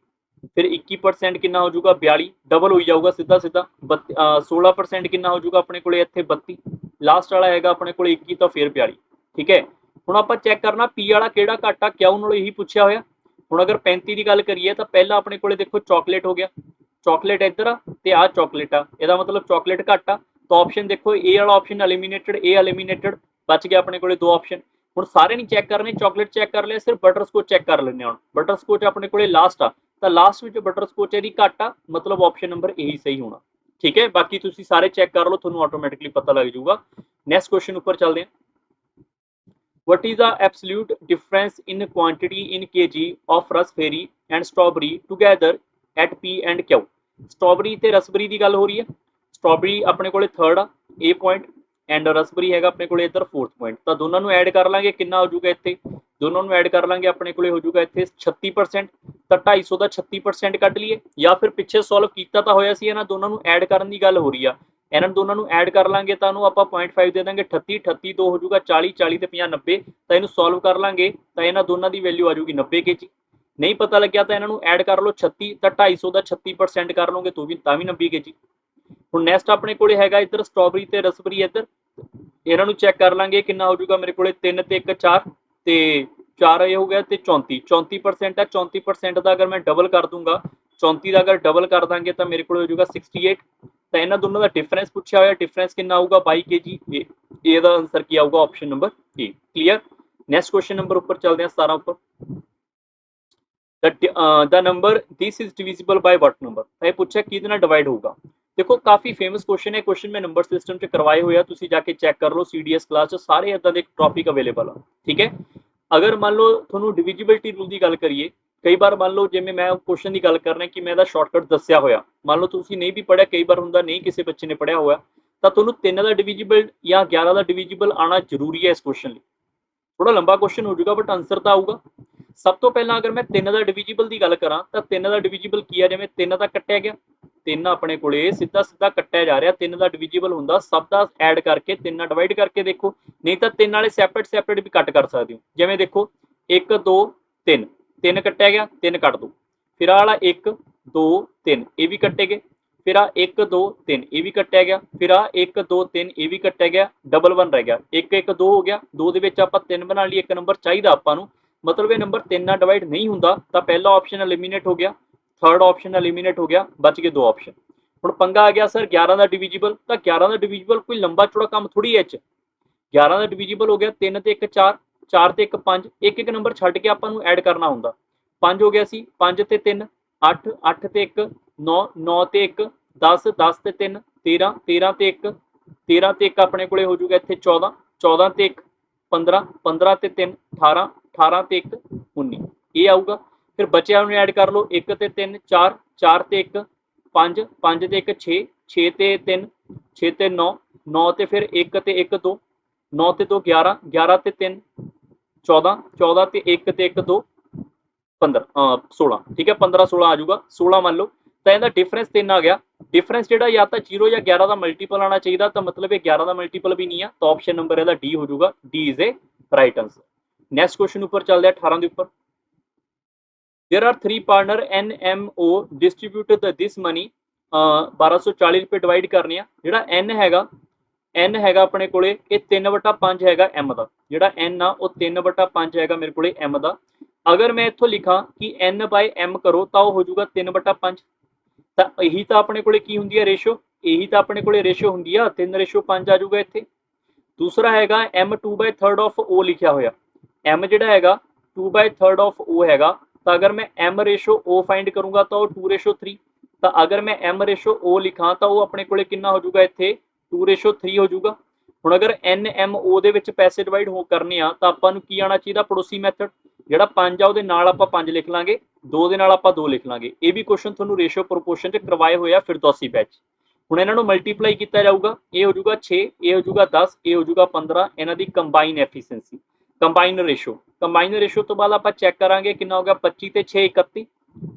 ਫਿਰ 21% ਕਿੰਨਾ ਹੋ ਜਾਊਗਾ 42, ਡਬਲ ਹੋਈ ਜਾਊਗਾ ਸਿੱਧਾ 16% ਕਿੰਨਾ ਹੋ ਜਾਊਗਾ ਆਪਣੇ ਕੋਲੇ ਇੱਥੇ 32, ਲਾਸਟ ਵਾਲਾ ਹੈਗਾ ਆਪਣੇ ਕੋਲੇ 21 ਤਾਂ ਫਿਰ 42। ਠੀਕ ਹੈ, ਹੁਣ ਆਪਾਂ ਚੈੱਕ ਕਰਨਾ P ਵਾਲਾ ਕਿਹੜਾ ਘੱਟ ਆ, ਕਿਉਂ ਨਾਲੋਂ ਇਹੀ ਪੁੱਛਿਆ ਹੋਇਆ। ਹੁਣ ਅਗਰ 35 ਦੀ ਗੱਲ ਕਰੀਏ ਤਾਂ ਪਹਿਲਾਂ ਆਪਣੇ ਕੋਲੇ ਦੇਖੋ ਚਾਕਲੇਟ ਹੋ ਗਿਆ, ਚਾਕਲੇਟ ਇੱਧਰ ਆ ਤੇ ਆਹ ਚਾਕਲੇਟ ਆ, ਇਹਦਾ ਮਤਲਬ ਚਾਕਲੇਟ ਘੱਟ ਆ, ਤਾਂ ਆਪਸ਼ਨ ਦੇਖੋ A ਵਾਲਾ ਆਪਸ਼ਨ ਐਲੀਮੀਨੇਟਡ, A ਐਲੀਮੀਨੇਟਡ, बच गया अपने कोले 2 ऑप्शन। हुण सारे नहीं चैक करने, चॉकलेट चैक कर लिया, सिर्फ बटर स्कॉच चैक कर लैंदे हुण। बटर स्कॉच अपने कोले लास्ट आ, तां लास्ट विच बटर स्कॉच इहदी घट आ, मतलब ऑप्शन नंबर ए ही सही होना। ठीक है, बाकी तुसीं सारे चैक कर लो, तुहानूं ऑटोमैटिकली पता लग जाऊगा। नैक्सट क्वेश्चन उपर चलदे हां। What is the absolute difference in quantity in kg of raspberry and strawberry together at P and Q? Strawberry ते रसबेरी की गल हो रही है। स्ट्रॉबेरी अपने कोले थर्ड आ ए पॉइंट एंड रसबेरी हैगा अपने कोले इधर फोर्थ पॉइंट। तो दोनों नूं ऐड कर लांगे, कितना हो जाऊगा इत्थे, दोनों नूं ऐड कर लांगे अपने कोले हो जाऊगा इत्थे 36%। तो 250 का 36% कट लीए, या फिर पिछे सॉल्व कीता तां होया सी, इन्हां दोनों नूं ऐड करन दी गल हो रही है। इन्हां दोनों नूं ऐड कर लांगे तां इहनूं आपां 0.5 दे देंगे 38, 38 तो हो जाऊगा 40, 40 ते 50 90। तो इहनूं सॉल्व कर लांगे तां इन्हां दोनों की वैल्यू आ जाऊगी 90 kg। नहीं पता लग्या तो इन्हों ऐड कर लो 36, तो 250 का 36% कर लोगे तो भी 90 kg। हुण नैक्सट अपने कोले हैगा इधर स्ट्रॉबेरी ते रसबेरी, इधर इन्हों चैक कर लांगे कितना हो जाऊगा मेरे को 3 ते 1 4 ते 4 ये हो गया ते 34, 34% है। 34% का अगर मैं डबल कर दूंगा, 34 का अगर डबल कर देंगे तो मेरे को हो जाऊगा 68। तो इन्होंने दोनों का डिफरेंस पूछा हुआ, डिफरेंस कितना आऊगा 22 kg। ए दा आंसर क्या आऊगा option number A. Clear. Next question number उपर चलते हैं 17 उपर। The number this is divisible by what number, ये पूछा कि डिवाइड होगा। देखो काफ़ी फेमस क्वेश्चन है, क्वेश्चन मैं नंबर सिस्टम च करवाए हुए, तुसीं जाके चैक कर लो, CDS क्लास सारे इदां दे टॉपिक अवेलेबल आ। ठीक है, अगर मान लो थोनों डिविजिबिलिटी रूल की गल करिए, कई बार मान लो जिवें मैं क्वेश्चन की गल करना कि मैं इहदा शॉर्टकट दस्सिया होया, मान लो तुसीं नहीं भी पढ़िया, कई बार हुंदा नहीं किसी बच्चे ने पढ़िया होया, तो तुहानूं 3 का डिविजिबल या 11 का डिविजिबल आना जरूरी है इस क्वेश्चन लिए। थोड़ा लंबा क्वेश्चन हो जाएगा बट आंसर तो आऊगा। सब तो पहला अगर मैं 3 का डिविजिबल की गल करा तो 3 का डिविजिबल की है, जिवें 3 का कट्टिया गया, 3 अपने कोले सीधा सीधा कट्टिया जा रहा, 3 का डिविजिबल हुंदा सब का ऐड करके 3 डिवाइड करके देखो, नहीं तो 3 वाले सैपरेट सैपरेट भी कट कर सकते हो। जिवें देखो 1 2 3, 3 कट्टिया गया, 3 कट दो, फिर आ वाला 1 2 3 ये भी कट्टे गए, फिर आ 1 2 3 ये भी कट्टिया गया, फिर आ 1 2 3 ये भी कट्टिया गया, डबल 1 रह गया, 1 1 2 हो गया, 2 दे विच आपां 3 बना लिए, 1 नंबर चाहिए आपां नूं, मतलब ये नंबर 3 नाल डिवाइड नहीं हुंदा, तो पहला ऑप्शन एलिमीनेट हो गया, थर्ड ऑप्शन एलिमीनेट हो गया, बच गए 2 ऑप्शन। हुण पंगा आ गया सर 11 का डिविजिबल, तो 11 का डिविजिबल कोई लंबा चौड़ा काम थोड़ी है। 11 का डिविजिबल हो गया 3 ते 1 4, 4 ते 1 5, एक एक नंबर छड्ड के आपां नूं ऐड करना हुंदा। 5 हो गया सी, 5 ते 3 8, 8 ते 1 9, 9 ते 1 10, 10 ते 3 13, 13 ते 1 13 ते 1 अपने कोले हो जाऊगा इत्थे 14, 14 ते 1 15, 15 ते 3 18, 18 ते 1 19 ये आऊगा। फिर बच्चों नूं ऐड कर लो, 1 ते 3 4, 4 ते 1 5, 5 ते 1 6, 6 ते 3 6 ते 9, 9 ते फिर 1 ते 1 2, 9 ते 2 11, 11 ते 3 14, 14 ते 1 ते 1 2 15 16। ठीक है, 15 16 आ जाऊगा, 16 मान लो, तो इहदा डिफरेंस 3 आ गया। डिफरेंस जो या तो 0 या 11 का मल्टीपल आना चाहिए, तो मतलब ये 11 का मल्टीपल भी नहीं है, तो ऑप्शन नंबर इहदा डी हो जाऊगा, D is a right answer. Next question उपर चलते हैं 18 के उपर। There are 3 partner NMO distribute this money 1240 रुपए डिवाइड करने, जो N हैगा N हैगा अपने कोले ये 3/5 हैगा M का, जिहड़ा N आ वो 3/5 हैगा मेरे कोले M का। अगर मैं इत्थों लिखा कि N/M करो तो हो जाऊगा 3/5, तो यही तो अपने कोले की हुंदी है रेशो, यही तो अपने कोले रेशो हुंदी है 3:5 आ जाऊगा इत्थे। दूसरा हैगा M 2/3 ऑफ O लिखा होया, M जिहड़ा हैगा 2/3 ऑफ O हैगा, तो अगर मैं M रेशो O फाइंड करूंगा तो 2:3, तो अगर मैं M रेशो O लिखा तो वो अपने कोले कितना हो जाऊगा इत्थे 2:3 हो जाऊगा। हुण अगर NMO दे विच पैसे डिवाइड हो करने आ तो आपां नूं की आना चाहिए पड़ोसी मैथड, जिहड़ा 5 आ उहदे नाल आपां 5 लिख लांगे, 2 दे नाल आपां 2 लिख लांगे। ये भी क्वेश्चन तुहानूं रेशो प्रोपोर्शन च करवाए होए आ फिरदौसी बैच। हुण इन्हां नूं मल्टीप्लाई किया जाऊगा, ये हो जाऊगा 6, ये हो जाऊगा 10, ये हो जाऊगा 15, इन्हां दी कंबाइन एफिशिएंसी कंबाइन रेशो तो बाद आपां चैक करांगे कितना हो गया 25 ते 6 31,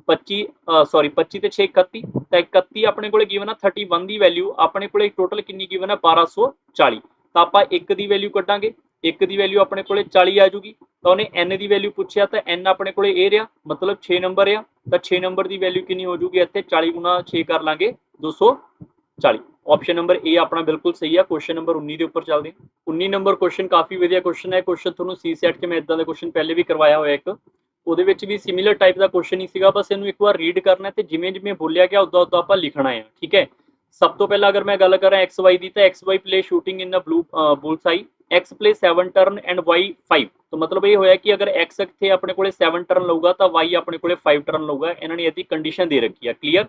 25 ते 6 31, तो 31 अपने कोले गिवन आ 31 की वैल्यू अपने कोले टोटल कितनी गिवन है 1240, तो आपां 1 की वैल्यू कड्डांगे, 1 की वैल्यू अपने कोले 40 आ जूगी, तो उन्हें N की वैल्यू पूछा तो N अपने कोले ए रहा, मतलब 6 नंबर आ, तो 6 नंबर की वैल्यू कितनी हो जूगी इत्थे 40 गुणा 6 कर लांगे 240। ऑप्शन नंबर ए अपना बिल्कुल सही है। क्वेश्चन नंबर 19 के उपर चलते हैं। 19 नंबर क्वेश्चन काफ़ी वधिया क्वेश्चन है, क्वेश्चन तुहानूं CSET मैं इदां दे क्वेश्चन पहले भी करवाया होया एक, ਉਹਦੇ ਵਿੱਚ भी सिमिलर टाइप का क्वेश्चन ही सीगा, बस इनू एक बार रीड करना है, तो जिमें जिमें बोलिया गया उदा उदा आपां लिखना है। ठीक है, सब तो पहला अगर मैं गल करा एक्स वाई की, तो X Y play shooting in blue bulls eye, X play 7 turn and Y 5। तो मतलब ये होया कि अगर एक्स इत्थे अपने कोले 7 टर्न लऊगा तो वाई अपने कोले 5 टर्न लऊगा। इन्होंने इसकी कंडीशन दे रखी है, क्लीयर।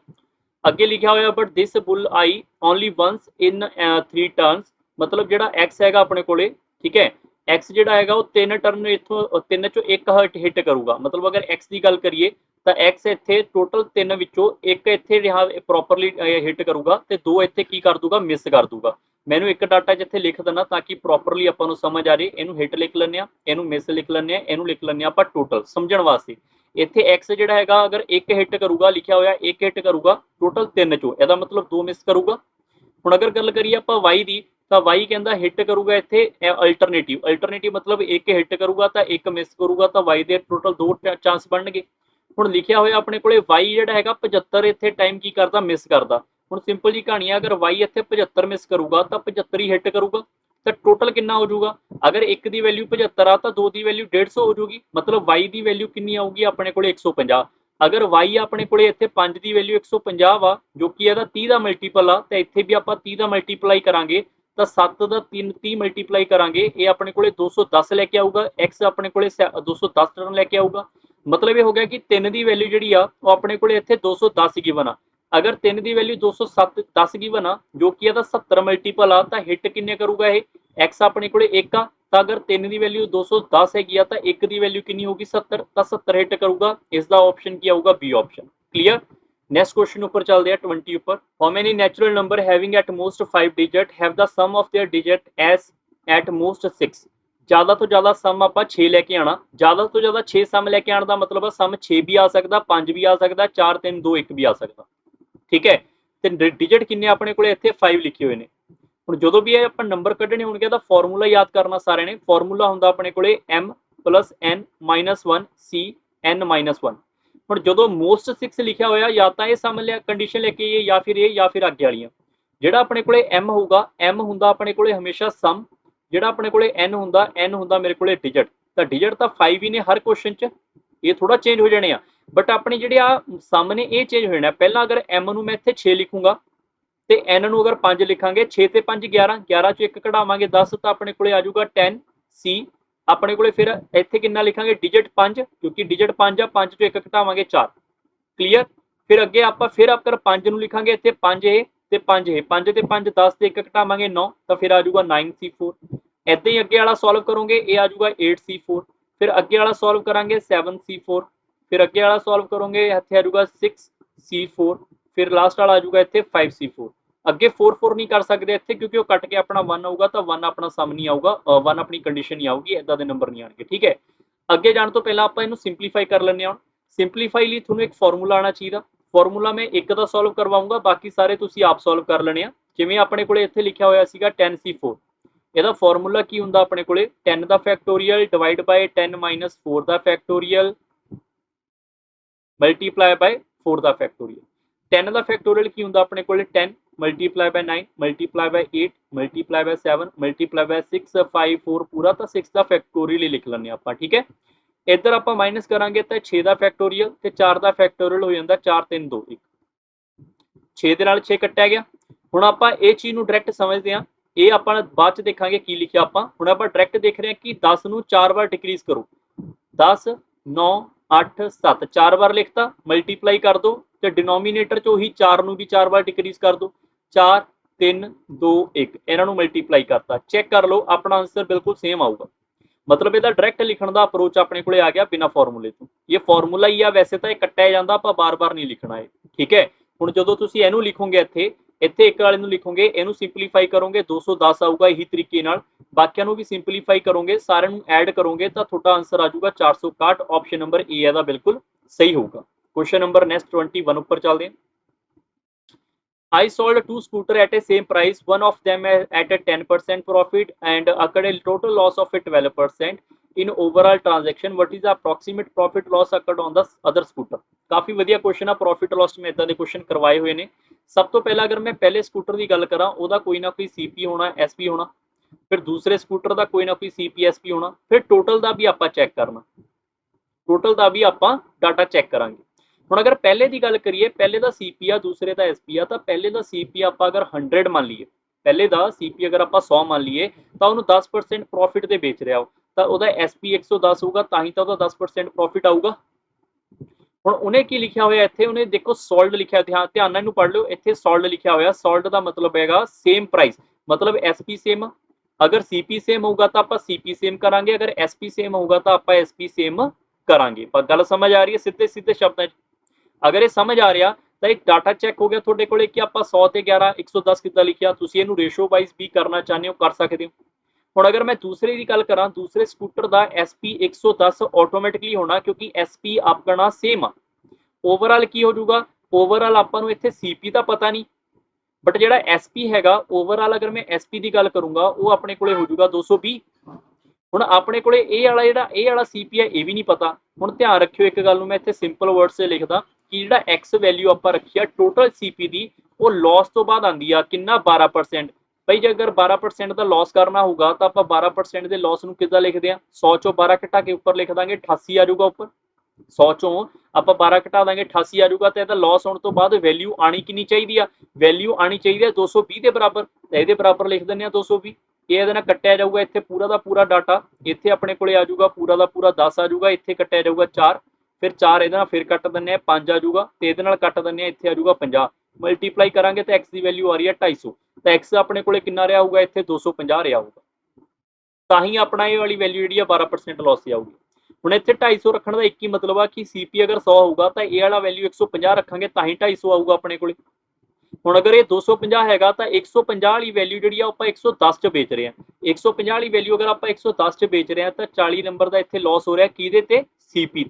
अगे लिखा होया but this bull eye only once in 3 turns, मतलब ਜਿਹੜਾ एक्स हैगा अपने कोले, ठीक है, एक्स ਜਿਹੜਾ हैगा वो 3 टर्न इथों 3 चों एक हिट करूगा। मतलब अगर एक्स की गल करिए तो एक्स इत्थे टोटल 3 विचों एक इत्थे रिहा प्रॉपरली हिट करूगा ते 2 इत्थे की कर दूगा, मिस कर दूगा। मैनू एक डाटा जिथे लिख देना ताकि प्रॉपरली आपां नूं समझ आ जाए। इनू हिट लिख लैंदे आ, इनू मिस लिख लैंदे आ, इनू लिख लैंदे आ आपां टोटल समझण वास्ते। इत्थे एक्स जिहड़ा हैगा अगर एक हिट करूगा, लिखा होया एक हिट करूगा टोटल 3 चों, इहदा मतलब 2 मिस करूगा। हुण अगर गल करिए आपां वाई दी, तो वाई कहता हिट करूगा इत्थे अल्टरनेटिव, अल्टरनेटिव मतलब एक हिट करूगा तो एक मिस करूगा, तो वाई दे टोटल 2 चांस बनणगे। हुण लिखिया होया अपने कोले वाई जिहड़ा हैगा 75 इत्थे टाइम की करदा, मिस करदा। हुण सिंपल जी कहानी है, अगर वाई इत्थे 75 मिस करूगा तो 75 ही हिट करूगा, तो टोटल कितना हो जाऊगा। अगर एक की वैल्यू 75 आ तो 2 की वैल्यू 150 हो जाऊगी, मतलब वाई की वैल्यू कितनी आऊगी अपने कोले 150। अगर वाई अपने कोले इत्थे 5 की वैल्यू 150 वा, जो कि इहदा 30 का मल्टीपल आ, तो इत्थे भी आपां 30 का मल्टीप्लाई करांगे तो 7 का 30 मल्टीप्लाई करांगे, ये अपने कोले 210 लैके आऊगा। एक्स अपने कोले 210 टर्न लैके आऊगा। मतलब ये हो गया कि 3 की वैल्यू जिहड़ी आ वो अपने कोले इत्थे 210 गिवन आ। अगर 3 की वैल्यू 210 गिवन आ, जो कि इहदा 70 मल्टीपल आ, तो हिट किन्ने करूगा ये, एक्स अपने कोले 1 आ, तो अगर 3 की वैल्यू 210 हैगी आ, तो 1 की वैल्यू कितनी होगी 70, तो 70 हिट करूगा। इसका ऑप्शन क्या होगा, B option, clear. Next question ऊपर चलते हैं 20 ऊपर। How many natural number having at most 5 digit have the sum of their digit as at most 6। ज्यादा तो ज्यादा सम आप 6 लैके आना, ज्यादा तो ज्यादा 6 सम लैके आने का मतलब सम 6 भी आ सकता, 5 भी आ सकता, 4 3 2 1 भी आ सकता, ठीक है। तो डिजिट किन्ने अपने को इत्थे 5 लिखे हुए हैं। ਹੁਣ ਜਦੋਂ ਵੀ ਇਹ ਆਪਾਂ ਨੰਬਰ ਕੱਢਣੇ ਹੋਣਗੇ ਤਾਂ ਫਾਰਮੂਲਾ ਯਾਦ ਕਰਨਾ ਸਾਰਿਆਂ ਨੇ। ਫਾਰਮੂਲਾ ਹੁੰਦਾ ਆਪਣੇ ਕੋਲੇ m plus n minus 1 c n minus 1। ਹੁਣ ਜਦੋਂ ਮੋਸਟ 6 ਲਿਖਿਆ ਹੋਇਆ ਜਾਂ ਤਾਂ ਇਹ ਸਮ ਲਿਆ ਕੰਡੀਸ਼ਨ ਲੈ ਕੇ ਇਹ ਜਾਂ ਫਿਰ ਇਹ ਜਾਂ ਫਿਰ ਅੱਗੇ ਵਾਲੀਆਂ। ਜਿਹੜਾ ਆਪਣੇ ਕੋਲੇ m ਹੋਊਗਾ, m ਹੁੰਦਾ ਆਪਣੇ ਕੋਲੇ ਹਮੇਸ਼ਾ ਸਮ, ਜਿਹੜਾ ਆਪਣੇ ਕੋਲੇ n ਹੁੰਦਾ ਮੇਰੇ ਕੋਲੇ ਡਿਜਿਟ। ਤਾਂ ਡਿਜਿਟ ਤਾਂ 5 ਹੀ ਨੇ ਹਰ ਕੁਐਸਚਨ 'ਚ, ਇਹ ਥੋੜਾ ਚੇਂਜ ਹੋ ਜਾਣੇ ਆ, ਬਟ ਆਪਣੇ ਜਿਹੜੇ ਆ ਸਮ ਨੇ ਇਹ ਚੇਂਜ ਹੋ ਜਾਣਾ। ਪਹਿਲਾਂ ਅगर m ਨੂੰ ਮੈਂ ਇੱਥੇ 6 ਲਿਖੂੰਗਾ ਤੇ n ਨੂੰ अगर 5 लिखांगे, 6 ਤੇ 5 11, 11 ਚੋਂ 1 ਕਢਾਵਾਂਗੇ 10, ਤਾਂ ਆਪਣੇ ਕੋਲੇ ਆ ਜਾਊਗਾ 10 c। ਆਪਣੇ ਕੋਲੇ ਫਿਰ ਇੱਥੇ ਕਿੰਨਾ ਲਿਖਾਂਗੇ, ਡਿਜਿਟ 5, ਕਿਉਂਕਿ ਡਿਜਿਟ 5 ਆ, 5 ਚੋਂ 1 ਘਟਾਵਾਂਗੇ 4, ਕਲੀਅਰ। ਫਿਰ ਅੱਗੇ ਆਪਾਂ ਫਿਰ ਅਗਰ 5 ਨੂੰ ਲਿਖਾਂਗੇ ਇੱਥੇ 5 ਇਹ ਤੇ 5 ਇਹ, 5 ਤੇ 5 10 ਤੇ 1 ਘਟਾਵਾਂਗੇ 9, ਤਾਂ ਫਿਰ ਆ ਜਾਊਗਾ 9c4। ਇਦਾਂ ਹੀ ਅੱਗੇ ਵਾਲਾ ਸੋਲਵ ਕਰੋਗੇ, ਇਹ ਆ ਜਾਊਗਾ 8c4। ਫਿਰ ਅੱਗੇ ਵਾਲਾ ਸੋਲਵ ਕਰਾਂਗੇ 7c4। ਫਿਰ ਅੱਗੇ ਵਾਲਾ ਸੋਲਵ ਕਰੋਗੇ ਇੱਥੇ ਆ ਜਾਊਗਾ 6c4। ਫਿਰ ਲਾਸਟ ਵਾਲਾ ਆ ਜਾਊਗਾ ਇੱਥੇ 5c4। ਅੱਗੇ 4 4 ਨਹੀਂ ਕਰ ਸਕਦੇ ਇੱਥੇ, ਕਿਉਂਕਿ ਉਹ ਕੱਟ ਕੇ ਆਪਣਾ 1 ਆਊਗਾ, ਤਾਂ 1 ਆਪਣਾ ਸਮ ਨਹੀਂ ਆਊਗਾ, 1 ਆਪਣੀ ਕੰਡੀਸ਼ਨ ਨਹੀਂ ਆਊਗੀ, ਇਦਾਂ ਦੇ ਨੰਬਰ ਨਹੀਂ ਆਣਗੇ, ਠੀਕ ਹੈ। ਅੱਗੇ ਜਾਣ ਤੋਂ ਪਹਿਲਾਂ ਆਪਾਂ ਇਹਨੂੰ ਸਿੰਪਲੀਫਾਈ ਕਰ ਲੈਂਦੇ ਹਾਂ। ਸਿੰਪਲੀਫਾਈ ਲਈ ਤੁਹਾਨੂੰ ਇੱਕ ਫਾਰਮੂਲਾ ਆਣਾ ਚਾਹੀਦਾ। ਫਾਰਮੂਲਾ ਮੈਂ ਇੱਕ ਦਾ ਸੋਲਵ ਕਰਵਾਉਂਗਾ, ਬਾਕੀ ਸਾਰੇ ਤੁਸੀਂ ਆਪ ਸੋਲਵ ਕਰ ਲੈਣੇ ਆ। ਜਿਵੇਂ ਆਪਣੇ ਕੋਲੇ ਇੱਥੇ ਲਿਖਿਆ ਹੋਇਆ ਸੀਗਾ 10c4, ਇਹਦਾ ਫਾਰਮੂਲਾ ਕੀ ਹੁੰਦਾ ਆਪਣੇ ਕੋਲੇ, 10 ਦਾ ਫੈਕਟੋਰੀਅਲ ਡਿਵਾਈਡ ਬਾਈ 10 ਮਾਈਨਸ 4 ਦਾ ਫੈਕਟੋਰੀਅਲ ਮਲਟੀਪਲਾਈ ਬਾਈ 4 ਦਾ ਫੈਕਟੋਰੀਅਲ। 10 ਦਾ ਫੈਕਟੋਰੀਅਲ ਕੀ ਹੁੰਦਾ ਆਪਣੇ ਕੋਲੇ, 10 multiply by 9 multiply by 8 multiply by 7 multiply by 6 5 4 पूरा, तो 6 का फैक्टोरियल ही लिख लेंगे आप, ठीक है। इधर आप माइनस करांगे तो 6 का फैक्टोरियल ते 4 का फैक्टोरियल हो जाता 4 3 2 1, 6 ਦੇ ਨਾਲ 6 ਕੱਟਿਆ ਗਿਆ। ਹੁਣ ਆਪਾਂ ਇਹ ਚੀਜ਼ ਨੂੰ ਡਾਇਰੈਕਟ ਸਮਝਦੇ ਹਾਂ, ਇਹ ਆਪਾਂ ਬਾਅਦ ਚ ਦੇਖਾਂਗੇ ਕੀ ਲਿਖਿਆ ਆਪਾਂ। ਹੁਣ ਆਪਾਂ ਡਾਇਰੈਕਟ ਦੇਖ ਰਹੇ ਹਾਂ ਕਿ 10 ਨੂੰ 4 ਵਾਰ ਡਿਕਰੀਜ਼ ਕਰੋ, 10 9 8 7 4 ਵਾਰ ਲਿਖਤਾ, ਮਲਟੀਪਲਾਈ ਕਰ ਦੋ ਤੇ ਡਿਨੋਮੀਨੇਟਰ ਚ ਉਹੀ 4 ਨੂੰ ਵੀ 4 ਵਾਰ ਡਿਕਰੀਜ਼ ਕਰ ਦੋ, 4 3 2 1, ਇਹਨਾਂ ਨੂੰ ਮਲਟੀਪਲਾਈ ਕਰਤਾ। ਚੈੱਕ ਕਰ ਲਓ ਆਪਣਾ ਆंसर ਬਿਲਕੁਲ ਸੇਮ ਆਊਗਾ। मतलब ਇਹਦਾ ਡਾਇਰੈਕਟ ਲਿਖਣ ਦਾ ਅਪਰੋਚ ਆਪਣੇ ਕੋਲੇ ਆ ਗਿਆ ਬਿਨਾ ਫਾਰਮੂਲੇ ਤੋਂ। ਇਹ ਫਾਰਮੂਲਾ ਹੀ ਆ, ਵੈਸੇ ਤਾਂ ਇਹ ਕੱਟਿਆ ਜਾਂਦਾ, ਆਪਾਂ ਬਾਰ-ਬਾਰ ਨਹੀਂ ਲਿਖਣਾ ਹੈ, ਠੀਕ ਹੈ। ਹੁਣ ਜਦੋਂ ਤੁਸੀਂ ਇਹਨੂੰ ਲਿਖੋਗੇ ਇੱਥੇ ਇੱਥੇ ਇੱਕ ਵਾਲੇ ਨੂੰ ਲਿਖੋਗੇ, ਇਹਨੂੰ ਸਿੰਪਲੀਫਾਈ ਕਰੋਗੇ 210 ਆਊਗਾ ਇਹੀ ਤਰੀਕੇ ਨਾਲ, ਬਾਕੀਆਂ ਨੂੰ ਵੀ ਸਿੰਪਲੀਫਾਈ ਕਰੋਗੇ, ਸਾਰਿਆਂ ਨੂੰ ਐਡ ਕਰੋਗੇ ਤਾਂ ਤੁਹਾਡਾ ਆंसर ਆ ਜਾਊਗਾ 461। ਆਪਸ਼ਨ ਨੰਬਰ ਏ ਇਹਦਾ ਬਿਲਕੁਲ ਸਹੀ ਹੋਊਗਾ। क्वेश्चन नंबर नेक्स्ट 21 ऊपर चलते हैं। I sold 2 scooter at a same price, one of them at a 10% profit and occurred a total loss of a 12% in overall transaction. What is the approximate profit loss occurred on the other scooter? काफी वधिया question है, profit loss में इदां दे question करवाए हुए ने। सब तो पहला अगर मैं पहले स्कूटर की गल करा, ओदा कोई ना कोई सीपी होना, एसपी होना, फिर दूसरे स्कूटर का कोई ना कोई सीपी एसपी होना, फिर टोटल का भी आपां चैक करना, टोटल का भी आपां डाटा चैक करांगे। ਹੁਣ अगर पहले की गल करिए, पहले का सीपी आ, दूसरे का एसपी आ, तो पहले का सीपी आप अगर 100 मान लीए, पहले का सीपी अगर आप 100 मान लीए तो उन्होंने 10% प्रॉफिट से बेच रहा हो, तो वह एसपी 110 होगा, ताही तो 10% प्रॉफिट आऊगा। ਹੁਣ ਉਹਨੇ ਕੀ ਲਿਖਿਆ ਹੋਇਆ ਇੱਥੇ, ਉਹਨੇ ਦੇਖੋ ਸੋਲਡ ਲਿਖਿਆ, ਧਿਆਨ ਨਾਲ ਇਹਨੂੰ ਪੜ੍ਹ ਲਿਓ, ਇੱਥੇ ਸੋਲਡ ਲਿਖਿਆ ਹੋਇਆ, ਸੋਲਡ ਦਾ ਮਤਲਬ ਹੈਗਾ ਸੇਮ ਪ੍ਰਾਈਸ, मतलब एसपी सेम, अगर सीपी सेम होगा तो आप सीपी सेम करांगे, अगर एसपी सेम होगा तो आप एसपी सेम करांगे। पर गल समझ आ रही है सीधे सीधे शब्दां च? अगर ये समझ आ रहा तो एक डाटा चैक हो गया थोड़े को कि आप 100 ਤੇ 11 110 कितना लिखिया, ਤੁਸੀਂ ਇਹਨੂੰ ਰੇਸ਼ੋ ਵਾਈਜ਼ ਵੀ ਕਰਨਾ ਚਾਹੁੰਦੇ ਹੋ ਕਰ ਸਕਦੇ ਹੋ। ਹੁਣ अगर मैं दूसरे की गल करा, दूसरे स्कूटर का एसपी 110 ऑटोमैटिकली होना, क्योंकि एसपी अपना सेम आ। ओवरऑल की हो जाऊगा, ओवरऑल ਆਪਾਂ ਨੂੰ ਇੱਥੇ ਸੀਪੀ ਦਾ ਪਤਾ ਨਹੀਂ, बट ਜਿਹੜਾ एसपी हैगा ओवरऑल अगर मैं एसपी की गल करूंगा वो अपने को हो जाऊगा 220। ਹੁਣ ਆਪਣੇ ਕੋਲੇ ਇਹ ਵਾਲਾ ਜਿਹੜਾ ਇਹ ਵਾਲਾ ਸੀਪੀ ਹੈ ਇਹ ਵੀ ਨਹੀਂ ਪਤਾ। ਹੁਣ ਧਿਆਨ ਰੱਖਿਓ ਇੱਕ ਗੱਲ ਨੂੰ ਮੈਂ ਇੱਥੇ ਸਿੰਪਲ ਵਰਡ ਸੇ ਲਿਖਦਾ ਕਿ ਜਿਹੜਾ ਐਕਸ ਵੈਲਿਊ ਆਪਾਂ ਰੱਖੀ ਆ ਟੋਟਲ ਸੀਪੀ ਦੀ, ਉਹ ਲੌਸ ਤੋਂ ਬਾਅਦ ਆਂਦੀ ਆ ਕਿੰਨਾ 12%। ਭਾਈ ਜੇ ਅਗਰ 12% ਦਾ ਲੌਸ ਕਰਨਾ ਹੋਊਗਾ ਤਾਂ ਆਪਾਂ 12% ਦੇ ਲੌਸ ਨੂੰ ਕਿੱਦਾਂ ਲਿਖਦੇ ਆ, 100 ਚੋਂ 12 ਘਟਾ ਕੇ ਉੱਪਰ ਲਿਖ ਦਾਂਗੇ 88 ਆ ਜਾਊਗਾ ਉੱਪਰ, 100 ਚੋਂ ਆਪਾਂ 12 ਘਟਾ ਦਾਂਗੇ 88 ਆ ਜਾਊਗਾ, ਤੇ ਇਹਦਾ ਲੌਸ ਹੋਣ ਤੋਂ ਬਾਅਦ ਵੈਲਿਊ ਆਣੀ ਕਿੰਨੀ ਚਾਹੀਦੀ ਆ, ਵੈਲਿਊ ਆਣੀ ਚਾਹੀਦੀ ਆ 220 ਦੇ ਬਰਾबर, ਤੇ ਇਹਦੇ ਬਰਾबर ਲਿਖ ਦਿੰਦੇ ਆ 220। ਇਹ ਇਹਦੇ ਨਾਲ ਕੱਟਿਆ ਜਾਊਗਾ, ਇੱਥੇ ਪੂਰਾ ਦਾ ਪੂਰਾ ਡਾਟਾ ਇੱਥੇ ਆਪਣੇ ਕੋਲੇ ਆ ਜਾਊਗਾ, ਪੂਰਾ ਦਾ ਪੂਰਾ 10 ਆ ਜਾਊਗਾ, ਇੱਥੇ ਕੱਟਿਆ ਜਾਊਗਾ 4, ਫਿਰ 4 ਇਹਦੇ ਨਾਲ ਫਿਰ ਕੱਟ ਦਿੰਦੇ ਆ 5 ਆ ਜਾਊਗਾ, ਤੇ ਇਹਦੇ ਨਾਲ ਕੱਟ ਦਿੰਦੇ ਆ ਇੱਥੇ ਆ ਜਾਊਗਾ 50, ਮਲਟੀਪਲਾਈ ਕਰਾਂਗੇ ਤਾਂ x ਦੀ ਵੈਲਿਊ ਆ ਰਹੀ ਹੈ 250, ਤਾਂ x ਆਪਣੇ ਕੋਲੇ ਕਿੰਨਾ ਰਿਹਾ ਹੋਊਗਾ ਇੱਥੇ 250 ਰਿਹਾ ਹੋਊਗਾ, ਤਾਂ ਹੀ ਆਪਣਾ ਇਹ ਵਾਲੀ ਵੈਲਿਊ ਜਿਹੜੀ ਆ 12% ਲੌਸ ਤੇ ਆਊਗੀ। ਹੁਣ ਇੱਥੇ 250 ਰੱਖਣ ਦਾ ਇੱਕ ਹੀ ਮਤਲਬ ਆ ਕਿ ਸੀਪੀ ਅਗਰ 100 ਹੋਊਗਾ ਤਾਂ ਇਹ ਵਾਲਾ ਵੈਲਿਊ 150 ਰੱਖਾਂਗੇ ਤਾਂ ਹੀ 250 ਆਊਗਾ ਆਪਣੇ ਕੋਲੇ। ਹੁਣ ਅਗਰ ਇਹ 250 ਹੈਗਾ ਤਾਂ 150 ਵਾਲੀ ਵੈਲਿਊ ਜਿਹੜੀ ਆ ਆਪਾਂ 110 ਚ ਵੇਚ ਰਹੇ ਹਾਂ, 150 ਵਾਲੀ ਵੈਲਿਊ ਅਗਰ ਆਪਾਂ 110 ਚ ਵੇਚ ਰਹੇ ਹਾਂ ਤਾਂ 40 ਨੰਬਰ ਦਾ ਇੱਥੇ ਲਾਸ ਹੋ ਰਿਹਾ ਕਿਹਦੇ ਤੇ, ਸੀਪੀ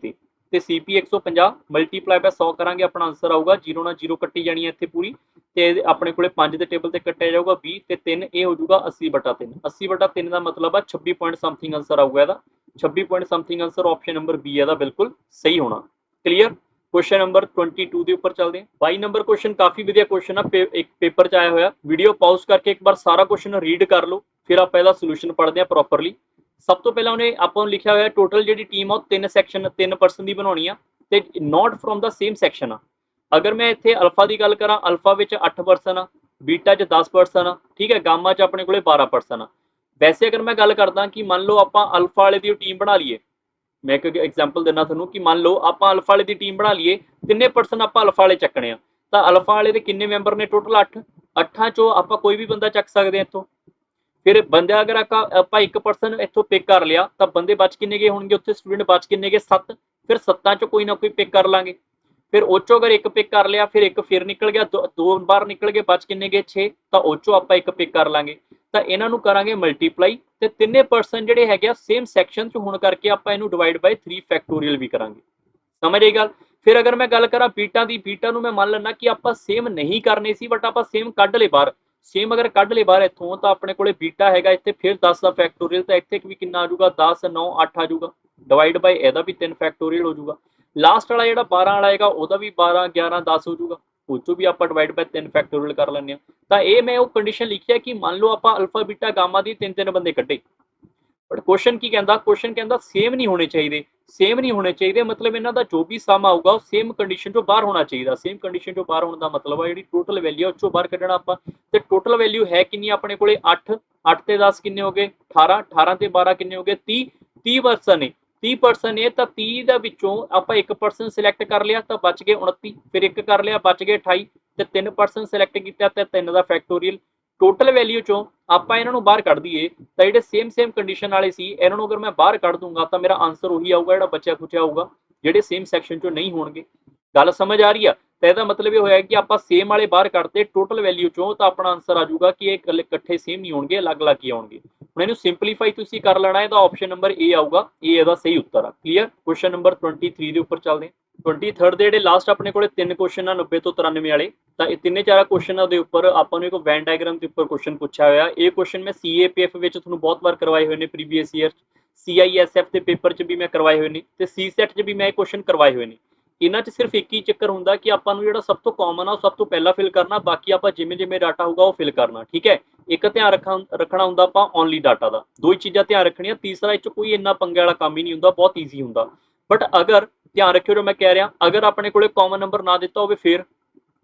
ਤੇ ਸੀਪੀ 150 ਮਲਟੀਪਲਾਈ ਬਾय 100 ਕਰਾਂਗੇ, ਆਪਣਾ ਆਨਸਰ ਆਊਗਾ 0 ਨਾਲ 0 ਕੱਟੀ ਜਾਣੀ ਹੈ ਇੱਥੇ ਪੂਰੀ, ਤੇ ਆਪਣੇ ਕੋਲੇ 5 ਦੇ ਟੇਬਲ ਤੇ ਕੱਟਿਆ ਜਾਊਗਾ 20 ਤੇ 3, ਇਹ ਹੋ ਜਾਊਗਾ 80/3, 80/3 ਦਾ ਮਤਲਬ ਆ 26 ਪੁਆਇੰਟ ਸਮਥਿੰਗ ਆਨਸਰ ਆਊਗਾ ਇਹਦਾ, 26 point something answer option number B ਇਹਦਾ ਬਿਲਕੁਲ ਸਹੀ ਹੋਣਾ। ਕਲੀਅਰ। क्वेश्चन नंबर 22 के उपर चलते हैं। 22 नंबर क्वेश्चन काफी वधिया क्वेश्चन है, एक पेपर च आया हुआ, वीडियो पॉज करके एक बार सारा क्वेश्चन रीड कर लो, फिर आप इसका सोल्यूशन पढ़ते हैं प्रॉपरली। सब तो पहला उन्हें आपको लिखा हुआ टोटल जी टीम आ 3 सैक्शन 3 परसन की बनानी आ, ते not from the same section आ। अगर मैं इतने अल्फा की गल करा, अल्फा में 8 परसन आ, बीटा च 10 परसन आ, ठीक है, गामा च अपने को 12 परसन आ। वैसे अगर मैं गल करदा कि मान लो आप अल्फा वाले की टीम बना लीए, मैं एक एग्जाम्पल देना थोनों कि मान लो आप अल्फा वाले की टीम बना लीए, किन्ने परसन आप अल्फा वाले चकने आ, तो अल्फा वाले के किन्ने मैंबर ने टोटल 8, 8 चों आप कोई भी बंदा चक सकते हैं इतों। फिर बंदे अगर आप एक परसन इतों पिक कर लिया तो बंदे बच किन्ने गए होंगे, उत्थे स्टूडेंट बच किन्ने गए 7, फिर 7 चों कोई ना कोई पिक कर लांगे, फिर उस चों अगर एक पिक कर लिया फिर एक फिर निकल गया, दो बार निकल गए, बच किन्ने गए 6, तो उस चों आप एक पिक कर लांगे, तो इन्हों करांगे मल्टीप्लाई, तो तिने परसन जिहड़े हैगे सेम सैक्शन च होने करके आप इनू डिवाइड बाय 3 फैक्टोरियल भी करांगे। समझ आई गल। फिर अगर मैं गल करा बीटा की, बीटा नूं मैं मान लैना कि आप सेम नहीं करने सी, बट आप सेम कढ ले बाहर, सेम अगर कढ ले बाहर इत्थों तो अपने कोले बीटा हैगा इत्थे, फिर 10 का फैक्टोरियल, तो इत्थे भी कितना आ जाऊगा 10 9 8 आ जाऊगा, डिवाइड बाय इहदा भी 3 फैक्टोरियल हो जाऊगा, लास्ट वाला जिहड़ा 12 वाला हैगा उहदा भी 12 11 10 हो जाऊगा, उस भी आप डिवाइड बाय 3 फैक्टोरियल कर लैंदे आ। तो ये मैं वो कंडीशन लिखी है कि मान लो आप अल्फा बीटा गामा दी 3 बंदे कड्ढे, बट क्वेश्चन की कहता, क्वेश्चन कहता सेम नहीं होने चाहिए, सेम नहीं होने चाहिए, मतलब इन्हों का जो भी सम आऊगा सेम कंडीशन चो बाहर होना चाहिए। सेम कंडीशन चो बाहर होने का मतलब है जी टोटल वैल्यू है उसों बाहर कढ़ना आप, तो टोटल वैल्यू है कि अपने को 8, 8 ते 10 किन्ने हो गए 18, 18 ते 12 किन्ने हो गए 30, 30 परसन है, 30 परसन है, तो 30 के विचों आप एक परसन सिलैक्ट कर लिया तो बच गए 29, फिर एक कर लिया बच गए 28, तो 3 परसन सिलैक्ट किया तो 3 का फैक्टोरियल, टोटल वैल्यू चों आप इन्हों बाहर कढ़ दीए तो जो सेम सेम कंडीशन वाले सी इन्हों अगर मैं बाहर कढ़ दूंगा तो मेरा आंसर उही आऊगा जो बचा खुचा आऊगा, ਜਿਹੜੇ सेम सैक्शन चो नहीं होणगे। गल समझ आ रही है। तो यदा मतलब ये होया कि आप सेम वाले बाहर कढ़ते टोटल वैल्यू चों तो अपना आंसर आ जाऊगा कि ये इकट्ठे सेम नहीं होणगे, अलग अलग ही आउणगे। हुण इहनूं सिंपलीफाई तुसीं कर लेना है, तो ऑप्शन नंबर ए आऊगा, ए इहदा सही उत्तर आ। क्लीयर। क्वेश्चन नंबर 23 के उपर चलते हैं। 23rd ਦੇ ਜਿਹੜੇ ਲਾਸਟ ਆਪਣੇ ਕੋਲੇ 3 क्वेश्चन ਆ 90 ਤੋਂ 93 ਵਾਲੇ, ਤਾਂ ਇਹ ਤਿੰਨੇ ਚਾਰਾ ਕੁਐਸਚਨਾਂ ਦੇ ਉੱਪਰ ਆਪਾਂ ਨੂੰ ਇੱਕ ਵੈਨ ਡਾਇਗਰਾਮ ਦੇ ਉੱਪਰ ਕੁਐਸਚਨ ਪੁੱਛਿਆ ਹੋਇਆ। ਇਹ ਕੁਐਸਚਨ ਮੈਂ ਸੀਏਪੀਐਫ ਵਿੱਚ ਤੁਹਾਨੂੰ ਬਹੁਤ ਵਾਰ ਕਰਵਾਏ ਹੋਏ ਨੇ ਪ੍ਰੀਵੀਅਸ ਈਅਰ, ਸੀਆਈਐਸਐਫ ਦੇ ਪੇਪਰ 'ਚ ਵੀ ਮੈਂ ਕਰਵਾਏ ਹੋਏ ਨੇ, ਤੇ ਸੀਸੈਟ 'ਚ ਵੀ ਮੈਂ ਇਹ ਕੁਐਸਚਨ ਕਰਵਾਏ ਹੋਏ ਨੇ। ਇਹਨਾਂ 'ਚ ਸਿਰਫ ਇੱਕ ਹੀ ਚੱਕਰ ਹੁੰਦਾ ਕਿ ਆਪਾਂ ਨੂੰ ਜਿਹੜਾ ਸਭ ਤੋਂ ਕਾਮਨ ਆ ਉਹ ਸਭ ਤੋਂ ਪਹਿਲਾਂ ਫਿਲ ਕਰਨਾ, ਬਾਕੀ ਆਪਾਂ ਜਿਵੇਂ ਜਿਵੇਂ ਡਾਟਾ ਹੋਊਗਾ ਉਹ ਫਿਲ ਕਰਨਾ, ਠੀਕ ਹੈ। ਇੱਕ ਧਿਆਨ ਰੱਖਣਾ ਹੁੰਦਾ ਆਪਾਂ ਓਨਲੀ ਡਾਟਾ ਦਾ, ਦੋ ਹੀ ਚੀਜ਼ਾਂ ਧਿਆਨ ਰੱਖਣੀਆਂ, ਤੀਸਰਾ ਇਹ 'ਚ ਕੋਈ ਇੰਨਾ ਪੰਗੇ ਵਾਲਾ ਕੰਮ ਹੀ ਨਹੀਂ ਹੁੰਦਾ, ਬਹੁਤ ਈਜ਼ੀ ਹੁੰਦਾ। बट अगर ध्यान रखियो जो मैं कह रहा, अगर अपने कोले कॉमन नंबर ना दिता होवे फिर,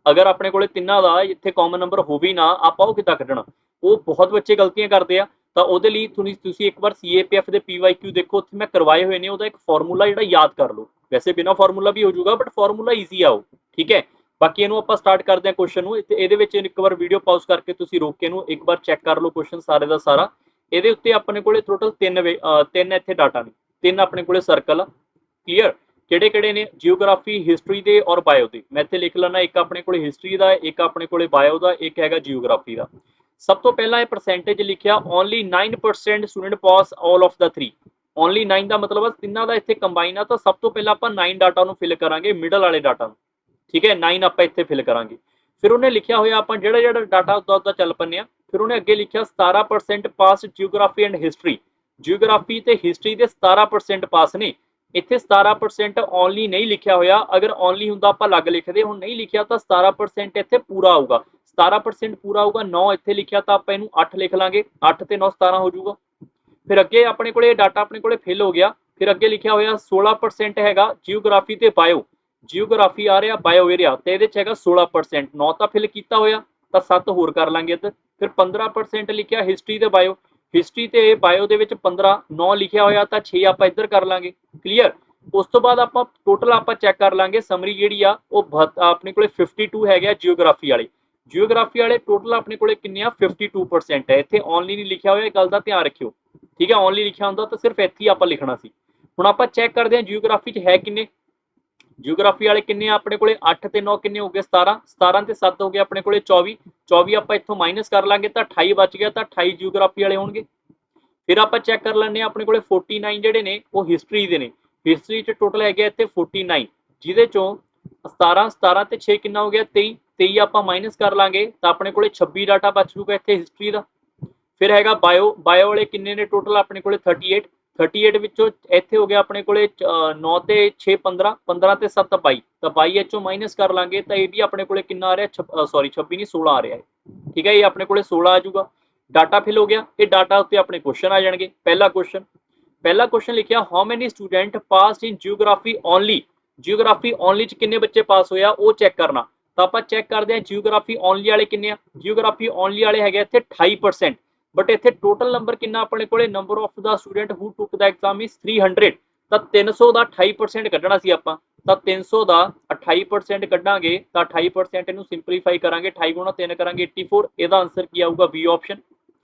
अगर अपने कोले तिन्नां दा इत्थे कॉमन नंबर होवे ना, आपां ओह किद्दां कड्ढना? ਉਹ ਬਹੁਤ ਬੱਚੇ ਗਲਤੀਆਂ ਕਰਦੇ ਆ। ਤਾਂ ਉਹਦੇ ਲਈ ਤੁਸੀਂ ਇੱਕ ਵਾਰ CAPF ਦੇ PYQ ਦੇਖੋ, ਉੱਥੇ ਮੈਂ ਕਰਵਾਏ ਹੋਏ ਨੇ, ਉਹਦਾ ਇੱਕ ਫਾਰਮੂਲਾ ਜਿਹੜਾ ਯਾਦ ਕਰ ਲਓ। ਵੈਸੇ ਬਿਨਾ ਫਾਰਮੂਲਾ ਵੀ ਹੋ ਜਾਊਗਾ, ਬਟ ਫਾਰਮੂਲਾ ਈਜ਼ੀ ਆ ਉਹ, ਠੀਕ ਹੈ। ਬਾਕੀ ਇਹਨੂੰ ਆਪਾਂ ਸਟਾਰਟ ਕਰਦੇ ਹਾਂ ਕੁਐਸਚਨ ਨੂੰ। ਇਹਦੇ ਵਿੱਚ ਇੱਕ ਵਾਰ ਵੀਡੀਓ ਪਾਜ਼ ਕਰਕੇ ਤੁਸੀਂ ਰੋਕ ਕੇ ਇਹਨੂੰ ਇੱਕ ਵਾਰ ਚੈੱਕ ਕਰ ਲਓ ਕੁਐਸਚਨ ਸਾਰੇ ਦਾ ਸਾਰਾ। ਇਹਦੇ ਉੱਤੇ ਆਪਣੇ ਕੋਲੇ ਟੋਟਲ ਤਿੰਨ ਇੱਥੇ ਡਾਟਾ ਨੇ, ਤਿੰਨ ਆਪਣੇ ਕੋਲੇ ਸਰਕਲ ਆ। ਕਲੀਅਰ? ਕਿਹੜੇ ਕਿਹੜੇ ਨੇ? ਜਿਓਗ੍ਰਾਫੀ, ਹਿਸਟਰੀ ਦੇ ਔਰ ਬਾਇਓ ਦੇ। ਮੈਂ ਇੱਥੇ ਲਿਖ ਲੈਣਾ, ਇੱਕ ਆਪਣੇ ਕੋਲੇ ਹਿਸਟਰੀ ਦਾ, ਇੱਕ ਆਪਣੇ ਕੋਲੇ ਬਾਇਓ ਦਾ, ਇੱਕ ਹੈਗਾ ਜਿਓਗ੍ਰਾਫੀ ਦਾ। ਸਭ ਤੋਂ ਪਹਿਲਾਂ ਇਹ ਪਰਸੈਂਟੇਜ ਲਿਖਿਆ, only 9% student pass all of the 3। Only 9 ਦਾ ਮਤਲਬ ਤਿੰਨਾਂ ਦਾ ਇੱਥੇ ਕੰਬਾਈਨ ਆ। ਤਾਂ ਸਭ ਤੋਂ ਪਹਿਲਾਂ ਆਪਾਂ 9 ਡਾਟਾ ਨੂੰ ਫਿਲ ਕਰਾਂਗੇ, ਮਿਡਲ ਵਾਲੇ ਡਾਟਾ ਨੂੰ, ਠੀਕ ਹੈ। 9 ਆਪਾਂ ਇੱਥੇ ਫਿਲ ਕਰਾਂਗੇ। ਫਿਰ ਉਹਨੇ ਲਿਖਿਆ ਹੋਇਆ, ਆਪਾਂ ਜਿਹੜਾ ਜਿਹੜਾ ਡਾਟਾ ਉੱਦਾਂ ਚੱਲ ਪੰਨੇ ਆ। ਫਿਰ ਉਹਨੇ ਅੱਗੇ ਲਿਖਿਆ 17% ਪਾਸ ਜਿਓਗ੍ਰਾਫੀ ਐਂਡ ਹਿਸਟਰੀ। ਜਿਓਗ੍ਰਾਫੀ ਤੇ ਹਿਸਟਰੀ ਦੇ 17% ਪਾਸ ਨੇ। ਇੱਥੇ 17% ਓਨਲੀ ਨਹੀਂ ਲਿਖਿਆ ਹੋਇਆ, ਅਗਰ ਓਨਲੀ ਹੁੰਦਾ ਆਪਾਂ ਅਲੱਗ ਲਿਖਦੇ, ਹੁਣ ਨਹੀਂ ਲਿਖਿਆ ਤਾਂ 17% ਇੱਥੇ ਪੂਰਾ ਆਊਗਾ। 17% ਪੂਰਾ ਆਊਗਾ। 9 ਇੱਥੇ ਲਿਖਿਆ ਤਾਂ ਆਪਾਂ ਇਹਨੂੰ 8 ਲਿਖ ਲਾਂਗੇ, 8 ਤੇ 9 17 ਹੋ ਜਾਊਗਾ। ਫਿਰ ਅੱਗੇ ਆਪਣੇ ਕੋਲੇ ਡਾਟਾ ਆਪਣੇ ਕੋਲੇ ਫਿਲ ਹੋ ਗਿਆ। ਫਿਰ ਅੱਗੇ ਲਿਖਿਆ ਹੋਇਆ 16% ਹੈਗਾ ਜਿਓਗ੍ਰਾਫੀ ਤੇ ਬਾਇਓ। ਜਿਓਗ੍ਰਾਫੀ ਆ ਰਿਹਾ, ਬਾਇਓ ਏਰੀਆ, ਤੇ ਇਹਦੇ ਚ ਹੈਗਾ 16%। 9 ਤਾਂ ਫਿਲ ਕੀਤਾ ਹੋਇਆ, ਤਾਂ 7 ਹੋਰ ਕਰ ਲਾਂਗੇ ਇੱਧਰ। ਫਿਰ 15% ਲਿਖਿਆ ਹਿਸਟਰੀ ਤੇ ਬਾਇਓ। ਹਿਸਟਰੀ ਤੇ ਬਾਇਓ ਦੇ ਵਿੱਚ 15, 9 ਲਿਖਿਆ ਹੋਇਆ ਤਾਂ 6 ਆਪਾਂ ਇੱਧਰ ਕਰ ਲਾਂਗੇ। ਕਲੀਅਰ? ਉਸ ਤੋਂ ਬਾਅਦ ਆਪਾਂ ਟੋਟਲ ਆਪਾਂ ਚੈੱਕ ਕਰ ਲਾਂਗੇ ਸਮਰੀ ਜਿਹੜੀ ਆ ਉਹ ਆਪਣੇ ਕੋਲੇ 52 ਹੈਗਾ ਜਿਓਗ੍ਰਾਫੀ ਵਾਲੇ। ਜਿਓਗ੍ਰਾਫੀ ਵਾਲੇ ਟੋਟਲ ਆਪਣੇ ਕੋਲੇ ਕਿੰਨੇ ਆ? 52% ਹੈ। ਇੱਥੇ ਓਨਲੀ ਨਹੀਂ ਲਿਖਿਆ ਹੋਇਆ, ਇਹ ਗੱਲ ਦਾ ਧਿਆਨ ਰੱਖਿਓ, ਠੀਕ ਹੈ। ਓਨਲੀ ਲਿਖਿਆ ਹੁੰਦਾ ਤਾਂ ਸਿਰਫ ਇੱਥੇ ਹੀ ਆਪਾਂ ਲਿਖਣਾ ਸੀ। ਹੁਣ ਆਪਾਂ ਚੈੱਕ ਕਰਦੇ ਹਾਂ ਜਿਓਗ੍ਰਾਫੀ 'ਚ ਹੈ ਕਿੰਨੇ। ਜਿਓਗ੍ਰਾਫੀ ਵਾਲੇ ਕਿੰਨੇ ਆ ਆਪਣੇ ਕੋਲੇ? 8 ਤੇ 9 ਕਿੰਨੇ ਹੋ ਗਏ? 17। 17 ਤੇ 7 ਹੋ ਗਏ ਆਪਣੇ ਕੋਲੇ 24। 24 ਆਪਾਂ ਇੱਥੋਂ ਮਾਈਨਸ ਕਰ ਲਾਂਗੇ ਤਾਂ 28 ਬਚ ਗਿਆ, ਤਾਂ 28 ਜਿਓਗ੍ਰਾਫੀ ਵਾਲੇ ਹੋਣਗੇ। ਫਿਰ ਆਪਾਂ ਚੈੱਕ ਕਰ ਲੈਂਦੇ ਹਾਂ ਆਪਣੇ ਕੋਲੇ 49 ਜਿਹੜੇ ਨੇ ਉਹ ਹਿਸਟਰੀ ਦੇ ਨੇ। ਹਿਸਟਰੀ 'ਚ ਟੋਟਲ ਹੈਗੇ ਇੱਥੇ 49, ਜਿਹਦੇ ਚੋਂ 17 ਤੇ 6 ਕਿੰਨਾ ਹੋ ਗਿਆ? 23। 23 ਆਪਾਂ ਮਾਈਨਸ ਕਰ ਲਾਂਗੇ ਤਾਂ ਆਪਣੇ ਕੋਲੇ 26 ਡਾਟਾ ਬਚ ਜੂਗਾ ਇੱਥੇ ਹਿਸਟਰੀ ਦਾ। ਫਿਰ ਹੈਗਾ ਬਾਇਓ। ਬਾਇਓ ਵਾਲੇ ਕਿੰਨੇ ਨੇ ਟੋਟਲ? ਆਪਣੇ ਕੋਲੇ 38। 38 ਵਿੱਚੋਂ ਇੱਥੇ ਹੋ ਗਿਆ ਆਪਣੇ ਕੋਲੇ 9 ਤੇ 6 15, 15 ਤੇ 7 22, ਤਾਂ 22 ਚੋਂ ਮਾਈਨਸ ਕਰ ਲਾਂਗੇ ਤਾਂ ਇਹ ਵੀ ਆਪਣੇ ਕੋਲੇ ਕਿੰਨਾ ਆ ਰਿਹਾ? ਸੌਰੀ 26 ਨਹੀਂ 16 ਆ ਰਿਹਾ ਹੈ, ਠੀਕ ਹੈ। ਇਹ ਆਪਣੇ ਕੋਲੇ 16 ਆ ਜਾਊਗਾ। ਡਾਟਾ ਫਿਲ ਹੋ ਗਿਆ। ਇਹ ਡਾਟਾ ਉੱਤੇ ਆਪਣੇ ਕੁਐਸਚਨ ਆ ਜਾਣਗੇ। ਪਹਿਲਾ ਕੁਐਸਚਨ ਲਿਖਿਆ, how many student passed in geography only. Geography only ਚ ਕਿੰਨੇ ਬੱਚੇ ਪਾਸ ਹੋਇਆ ਉਹ ਚੈੱਕ ਕਰਨਾ। ਤਾਂ ਆਪਾਂ ਚੈੱਕ ਕਰਦੇ ਹਾਂ ਜਿਓਗ੍ਰਾਫੀ ਓਨਲੀ ਵਾਲੇ ਕਿੰਨੇ ਆ। ਜਿਓਗ੍ਰਾਫੀ ਓਨਲੀ ਵਾਲੇ ਹੈਗੇ ਇੱਥੇ 28%, ਬਟ ਇੱਥੇ ਟੋਟਲ ਨੰਬਰ ਕਿੰਨਾ ਆਪਣੇ ਕੋਲੇ? Number of the student who took the exam is 300। ਤਾਂ 300 ਦਾ 28% ਕੱਢਣਾ ਸੀ ਆਪਾਂ, ਤਾਂ 300 ਦਾ 28% ਕੱਢਾਂਗੇ ਤਾਂ 28% ਇਹਨੂੰ ਸਿੰਪਲੀਫਾਈ ਕਰਾਂਗੇ, 28 ਗੁਣਾ 3 ਕਰਾਂਗੇ 84। ਇਹਦਾ ਆਨਸਰ ਕੀ ਆਊਗਾ? B option.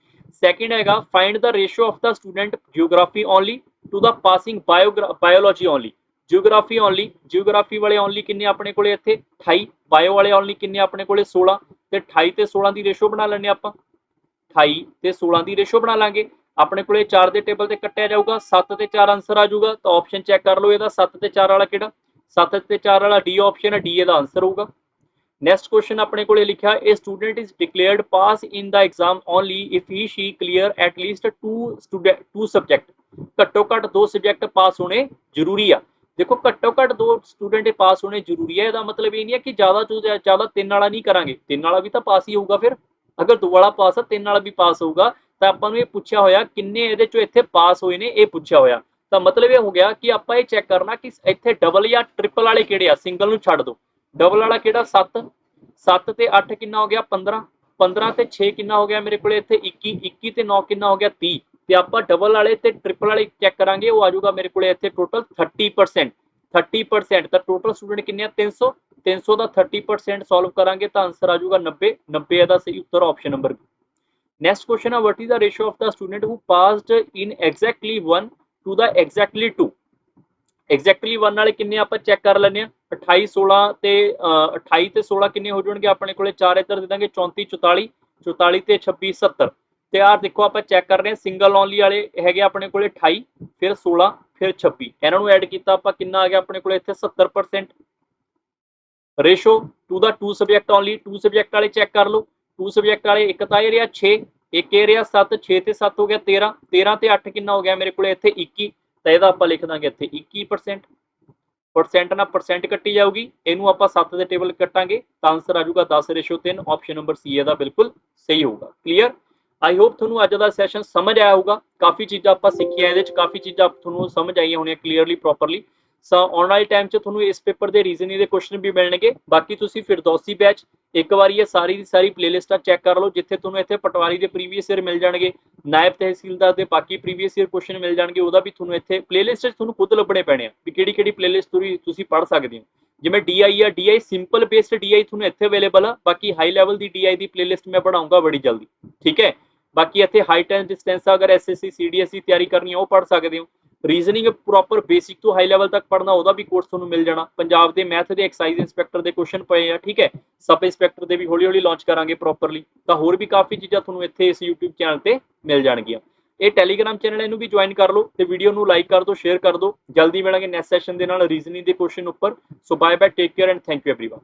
ਸੈਕਿੰਡ ਹੈਗਾ, find the ratio of the student geography only to the passing biology only. Geography only, geography ਵਾਲੇ ਓਨਲੀ ਕਿੰਨੇ ਆਪਣੇ ਕੋਲੇ ਇੱਥੇ? 28। ਬਾਇਓ ਵਾਲੇ ਓਨਲੀ ਕਿੰਨੇ ਆਪਣੇ ਕੋਲੇ? 16। ਤੇ 28 ਤੇ 16 ਦੀ ਰੇਸ਼ੋ ਬਣਾ ਲੈਣੇ ਆਪਾਂ। 28 ਤੇ 16 ਦੀ ਰੇਸ਼ੋ ਬਣਾ ਲਾਂਗੇ। ਆਪਣੇ ਕੋਲੇ 4 ਦੇ ਟੇਬਲ ਤੇ ਕੱਟਿਆ ਜਾਊਗਾ, 7 ਤੇ 4 ਆਨਸਰ ਆ ਜਾਊਗਾ। ਤਾਂ ਆਪਸ਼ਨ ਚੈੱਕ ਕਰ ਲਓ ਇਹਦਾ, 7 ਤੇ 4 ਵਾਲਾ ਕਿਹੜਾ? 7 ਤੇ 4 ਵਾਲਾ ਡੀ ਆਪਸ਼ਨ ਹੈ, ਡੀ ਇਹਦਾ ਆਨਸਰ ਹੋਊਗਾ। ਨੈਕਸਟ ਕੁਐਸਚਨ ਆਪਣੇ ਕੋਲੇ ਲਿਖਿਆ, ਇਹ student is declared pass in the exam only if he she clear at least 2 subject. ਘੱਟੋ ਘੱਟ 2 ਸਬਜੈਕਟ ਪਾਸ ਹੋਣੇ ਜ਼ਰੂਰੀ ਆ। ਦੇਖੋ ਘੱਟੋ ਘੱਟ 2 ਸਟੂਡੈਂਟ ਪਾਸ ਹੋਣੇ ਜ਼ਰੂਰੀ ਹੈ, ਇਹਦਾ ਮਤਲਬ ਇਹ ਨਹੀਂ ਹੈ ਕਿ ਜ਼ਿਆਦਾ ਤੋਂ ਜ਼ਿਆਦਾ 3 ਵਾਲਾ ਨਹੀਂ ਕਰਾਂਗੇ। 3 ਵਾਲਾ ਵੀ ਤਾਂ ਪਾਸ ਹੀ ਹੋਊਗਾ। ਫਿਰ ਅਗਰ 2 ਵਾਲਾ ਪਾਸ ਆ, 3 ਵਾਲਾ ਵੀ ਪਾਸ ਹੋਊਗਾ। ਤਾਂ ਆਪਾਂ ਨੂੰ ਇਹ ਪੁੱਛਿਆ ਹੋਇਆ ਕਿੰਨੇ ਇਹਦੇ ਚੋਂ ਇੱਥੇ ਪਾਸ ਹੋਏ ਨੇ, ਇਹ ਪੁੱਛਿਆ ਹੋਇਆ। ਤਾਂ ਮਤਲਬ ਇਹ ਹੋ ਗਿਆ ਕਿ ਆਪਾਂ ਇਹ ਚੈੱਕ ਕਰਨਾ ਕਿ ਇੱਥੇ ਡਬਲ ਜਾਂ ਟ੍ਰਿਪਲ ਵਾਲੇ ਕਿਹੜੇ ਆ। ਸਿੰਗਲ ਨੂੰ ਛੱਡ ਦਿਓ, ਡਬਲ ਵਾਲਾ ਕਿਹੜਾ? 7। 7 ਤੇ 8 ਕਿੰਨਾ ਹੋ ਗਿਆ? 15। 15 ਤੇ 6 ਕਿੰਨਾ ਹੋ ਗਿਆ ਮੇਰੇ ਕੋਲੇ ਇੱਥੇ? 21। 21 ਤੇ 9 ਕਿੰਨਾ ਹੋ ਗਿਆ? 30। ਤੇ ਆਪਾਂ ਡਬਲ ਵਾਲੇ ਤੇ ਟ੍ਰਿਪਲ ਵਾਲੇ ਚੈੱਕ ਕਰਾਂਗੇ, ਉਹ ਆ ਜਾਊਗਾ ਮੇਰੇ ਕੋਲੇ ਇੱਥੇ ਟੋਟਲ 30%। 30% ਤਾਂ ਟੋਟਲ ਸਟੂਡੈਂਟ ਕਿੰਨੇ ਆ? 300। 300 ਦਾ 30% ਸੋਲਵ ਕਰਾਂਗੇ ਤਾਂ ਆਨਸਰ ਆ ਜਾਊਗਾ 90। 90 ਇਹਦਾ ਸਹੀ ਉੱਤਰ option number B. Next question ਆ, what is the ratio of the student who passed in exactly 1 to the exactly 2। Exactly 1 ਵਾਲੇ ਕਿੰਨੇ ਆਪਾਂ ਚੈੱਕ ਕਰ ਲੈਂਦੇ ਆ। 28 16 ਤੇ 28 ਤੇ 16 ਕਿੰਨੇ ਹੋ ਜਾਣਗੇ ਆਪਣੇ ਕੋਲੇ? 4 ਇੱਧਰ ਦੇ ਦਾਂਗੇ, 34 44। 44 ਤੇ 26 70। ਤੇ ਆਹ ਦੇਖੋ ਆਪਾਂ ਚੈੱਕ ਕਰ ਰਹੇ ਹਾਂ, ਸਿੰਗਲ ਓਨਲੀ ਵਾਲੇ ਹੈਗੇ ਆਪਣੇ ਕੋਲੇ 28, ਫਿਰ 16, ਫਿਰ 26। ਇਹਨਾਂ ਨੂੰ ਐਡ ਕੀਤਾ ਆਪਾਂ, ਕਿੰਨਾ ਆ ਗਿਆ ਆਪਣੇ ਕੋਲੇ ਇੱਥੇ? 70%। Ratio to the 2 subject only. 2 subject ਵਾਲੇ ਚੈੱਕ ਕਰ ਲਓ। 2 ਸਬਜੈਕਟ ਵਾਲੇ ਇੱਕ ਤਾਂ ਇਹ ਰਿਹਾ 6, ਇੱਕ ਇਹ ਰਿਹਾ 7। 6 ਤੇ 7 ਹੋ ਗਿਆ 13। 13 ਤੇ 8 ਕਿੰਨਾ ਹੋ ਗਿਆ ਮੇਰੇ ਕੋਲੇ ਇੱਥੇ? 21। ਤਾਂ ਇਹਦਾ ਆਪਾਂ ਲਿਖ ਦਾਂਗੇ ਇੱਥੇ 21%। ਪਰਸੈਂਟ ਨਾਲ ਪਰਸੈਂਟ ਕੱਟੀ ਜਾਊਗੀ, ਇਹਨੂੰ ਆਪਾਂ 7 ਦੇ ਟੇਬਲ ਕੱਟਾਂਗੇ ਤਾਂ ਆਨਸਰ ਆ ਜਾਊਗਾ 10:3। ਆਪਸ਼ਨ ਨੰਬਰ ਸੀ ਇਹਦਾ ਬਿਲਕੁਲ ਸਹੀ ਹੋਊਗਾ। ਕਲੀਅਰ? ਆਈ ਹੋਪ ਤੁਹਾਨੂੰ ਅੱਜ ਦਾ ਸੈਸ਼ਨ ਸਮਝ ਆਇਆ ਹੋਊਗਾ। ਕਾਫੀ ਚੀਜ਼ਾਂ ਆਪਾਂ ਸਿੱਖੀਆਂ, ਇਹਦੇ ਚ ਕਾਫੀ ਚੀਜ਼ਾਂ ਤੁਹਾਨੂੰ ਸਮਝ ਆਈਆਂ ਹੋਣੀਆਂ ਕਲੀਅਰਲੀ, ਪ੍ਰੋਪਰਲੀ। ਆਉਣ ਵਾਲੇ ਟਾਈਮ 'ਚ ਤੁਹਾਨੂੰ ਇਸ ਪੇਪਰ ਦੇ ਰੀਜ਼ਨਿੰਗ ਦੇ ਕੁਐਸਚਨ ਵੀ ਮਿਲਣਗੇ। ਬਾਕੀ ਤੁਸੀਂ ਫਿਰਦੌਸੀ ਬੈਚ ਇੱਕ ਵਾਰੀ ਇਹ ਸਾਰੀ ਦੀ ਸਾਰੀ ਪਲੇਲਿਸਟਾਂ ਚੈੱਕ ਕਰ ਲਓ, ਜਿੱਥੇ ਤੁਹਾਨੂੰ ਇੱਥੇ ਪਟਵਾਰੀ ਦੇ ਪ੍ਰੀਵੀਅਸ ਈਅਰ ਮਿਲ ਜਾਣਗੇ, ਨਾਇਬ ਤਹਿਸੀਲਦਾਰ ਦੇ ਬਾਕੀ ਪ੍ਰੀਵੀਅਸ ਈਅਰ ਕੁਐਸਚਨ ਮਿਲ ਜਾਣਗੇ। ਉਹਦਾ ਵੀ ਤੁਹਾਨੂੰ ਇੱਥੇ ਪਲੇਲਿਸਟ 'ਚ ਤੁਹਾਨੂੰ ਖੁਦ ਲੱਭਣੇ ਪੈਣੇ ਆ ਵੀ ਕਿਹੜੀ ਪਲੇਲਿਸਟ ਤੁਸੀਂ ਪੜ੍ਹ ਸਕਦੇ ਹੋ। ਜਿਵੇਂ ਡੀਆਈ ਆ, ਡੀਆਈ ਸਿੰਪਲ ਬੇਸਡ ਡੀਆਈ ਤੁਹਾਨੂੰ ਇੱਥੇ ਅਵੇਲੇਬਲ ਆ। ਬਾਕੀ ਹਾਈ ਲੈਵਲ ਦੀ ਡੀਆਈ ਦੀ ਪਲੇਲਿਸਟ ਮੈਂ ਬਣਾਉਂਗਾ ਬੜੀ ਜਲਦੀ, ਠੀਕ ਹੈ। ਬਾਕੀ ਇੱਥੇ ਹਾਈਟ ਐਂਡ ਡਿਸਟੈਂਸ ਅਗਰ ਐਸਐਸਸੀ ਸੀਡੀਐਸਈ ਤਿਆਰੀ ਕਰਨੀ ਆ ਉਹ ਪੜ੍ਹ ਸਕਦੇ ਹੋ। ਰੀਜ਼ਨਿੰਗ ਪ੍ਰੋਪਰ ਬੇਸਿਕ ਤੋਂ ਹਾਈ ਲੈਵਲ ਤੱਕ ਪੜ੍ਹਨਾ ਉਹਦਾ ਵੀ ਕੋਰਸ ਤੁਹਾਨੂੰ ਮਿਲ ਜਾਣਾ। ਪੰਜਾਬ ਦੇ ਮੈਥ ਦੇ ਐਕਸਾਈਜ਼ ਇੰਸਪੈਕਟਰ ਦੇ ਕੁਐਸਚਨ ਪਏ ਆ, ਠੀਕ ਹੈ। ਸਬ ਇੰਸਪੈਕਟਰ ਦੇ ਵੀ ਹੌਲੀ ਹੌਲੀ ਲਾਂਚ ਕਰਾਂਗੇ ਪ੍ਰੋਪਰਲੀ। ਤਾਂ ਹੋਰ ਵੀ ਕਾਫੀ ਚੀਜ਼ਾਂ ਤੁਹਾਨੂੰ ਇੱਥੇ ਇਸ YouTube ਚੈਨਲ ਤੇ ਮਿਲ ਜਾਣਗੀਆਂ। ਇਹ ਟੈਲੀਗ੍ਰਾਮ ਚੈਨਲ ਇਹਨੂੰ ਵੀ ਜੁਆਇਨ ਕਰ ਲਓ ਤੇ ਵੀਡੀਓ ਨੂੰ ਲਾਈਕ ਕਰ ਦਿਓ, ਸ਼ੇਅਰ ਕਰ ਦਿਓ। ਜਲਦੀ ਮਿਲਾਂਗੇ ਨੈਕਸਟ ਸੈਸ਼ਨ ਦੇ ਨਾਲ ਰੀਜ਼ਨਿੰਗ ਦੇ ਕੁਐਸਚਨ ਉੱਪਰ। So bye bye, take care and thank you everyone.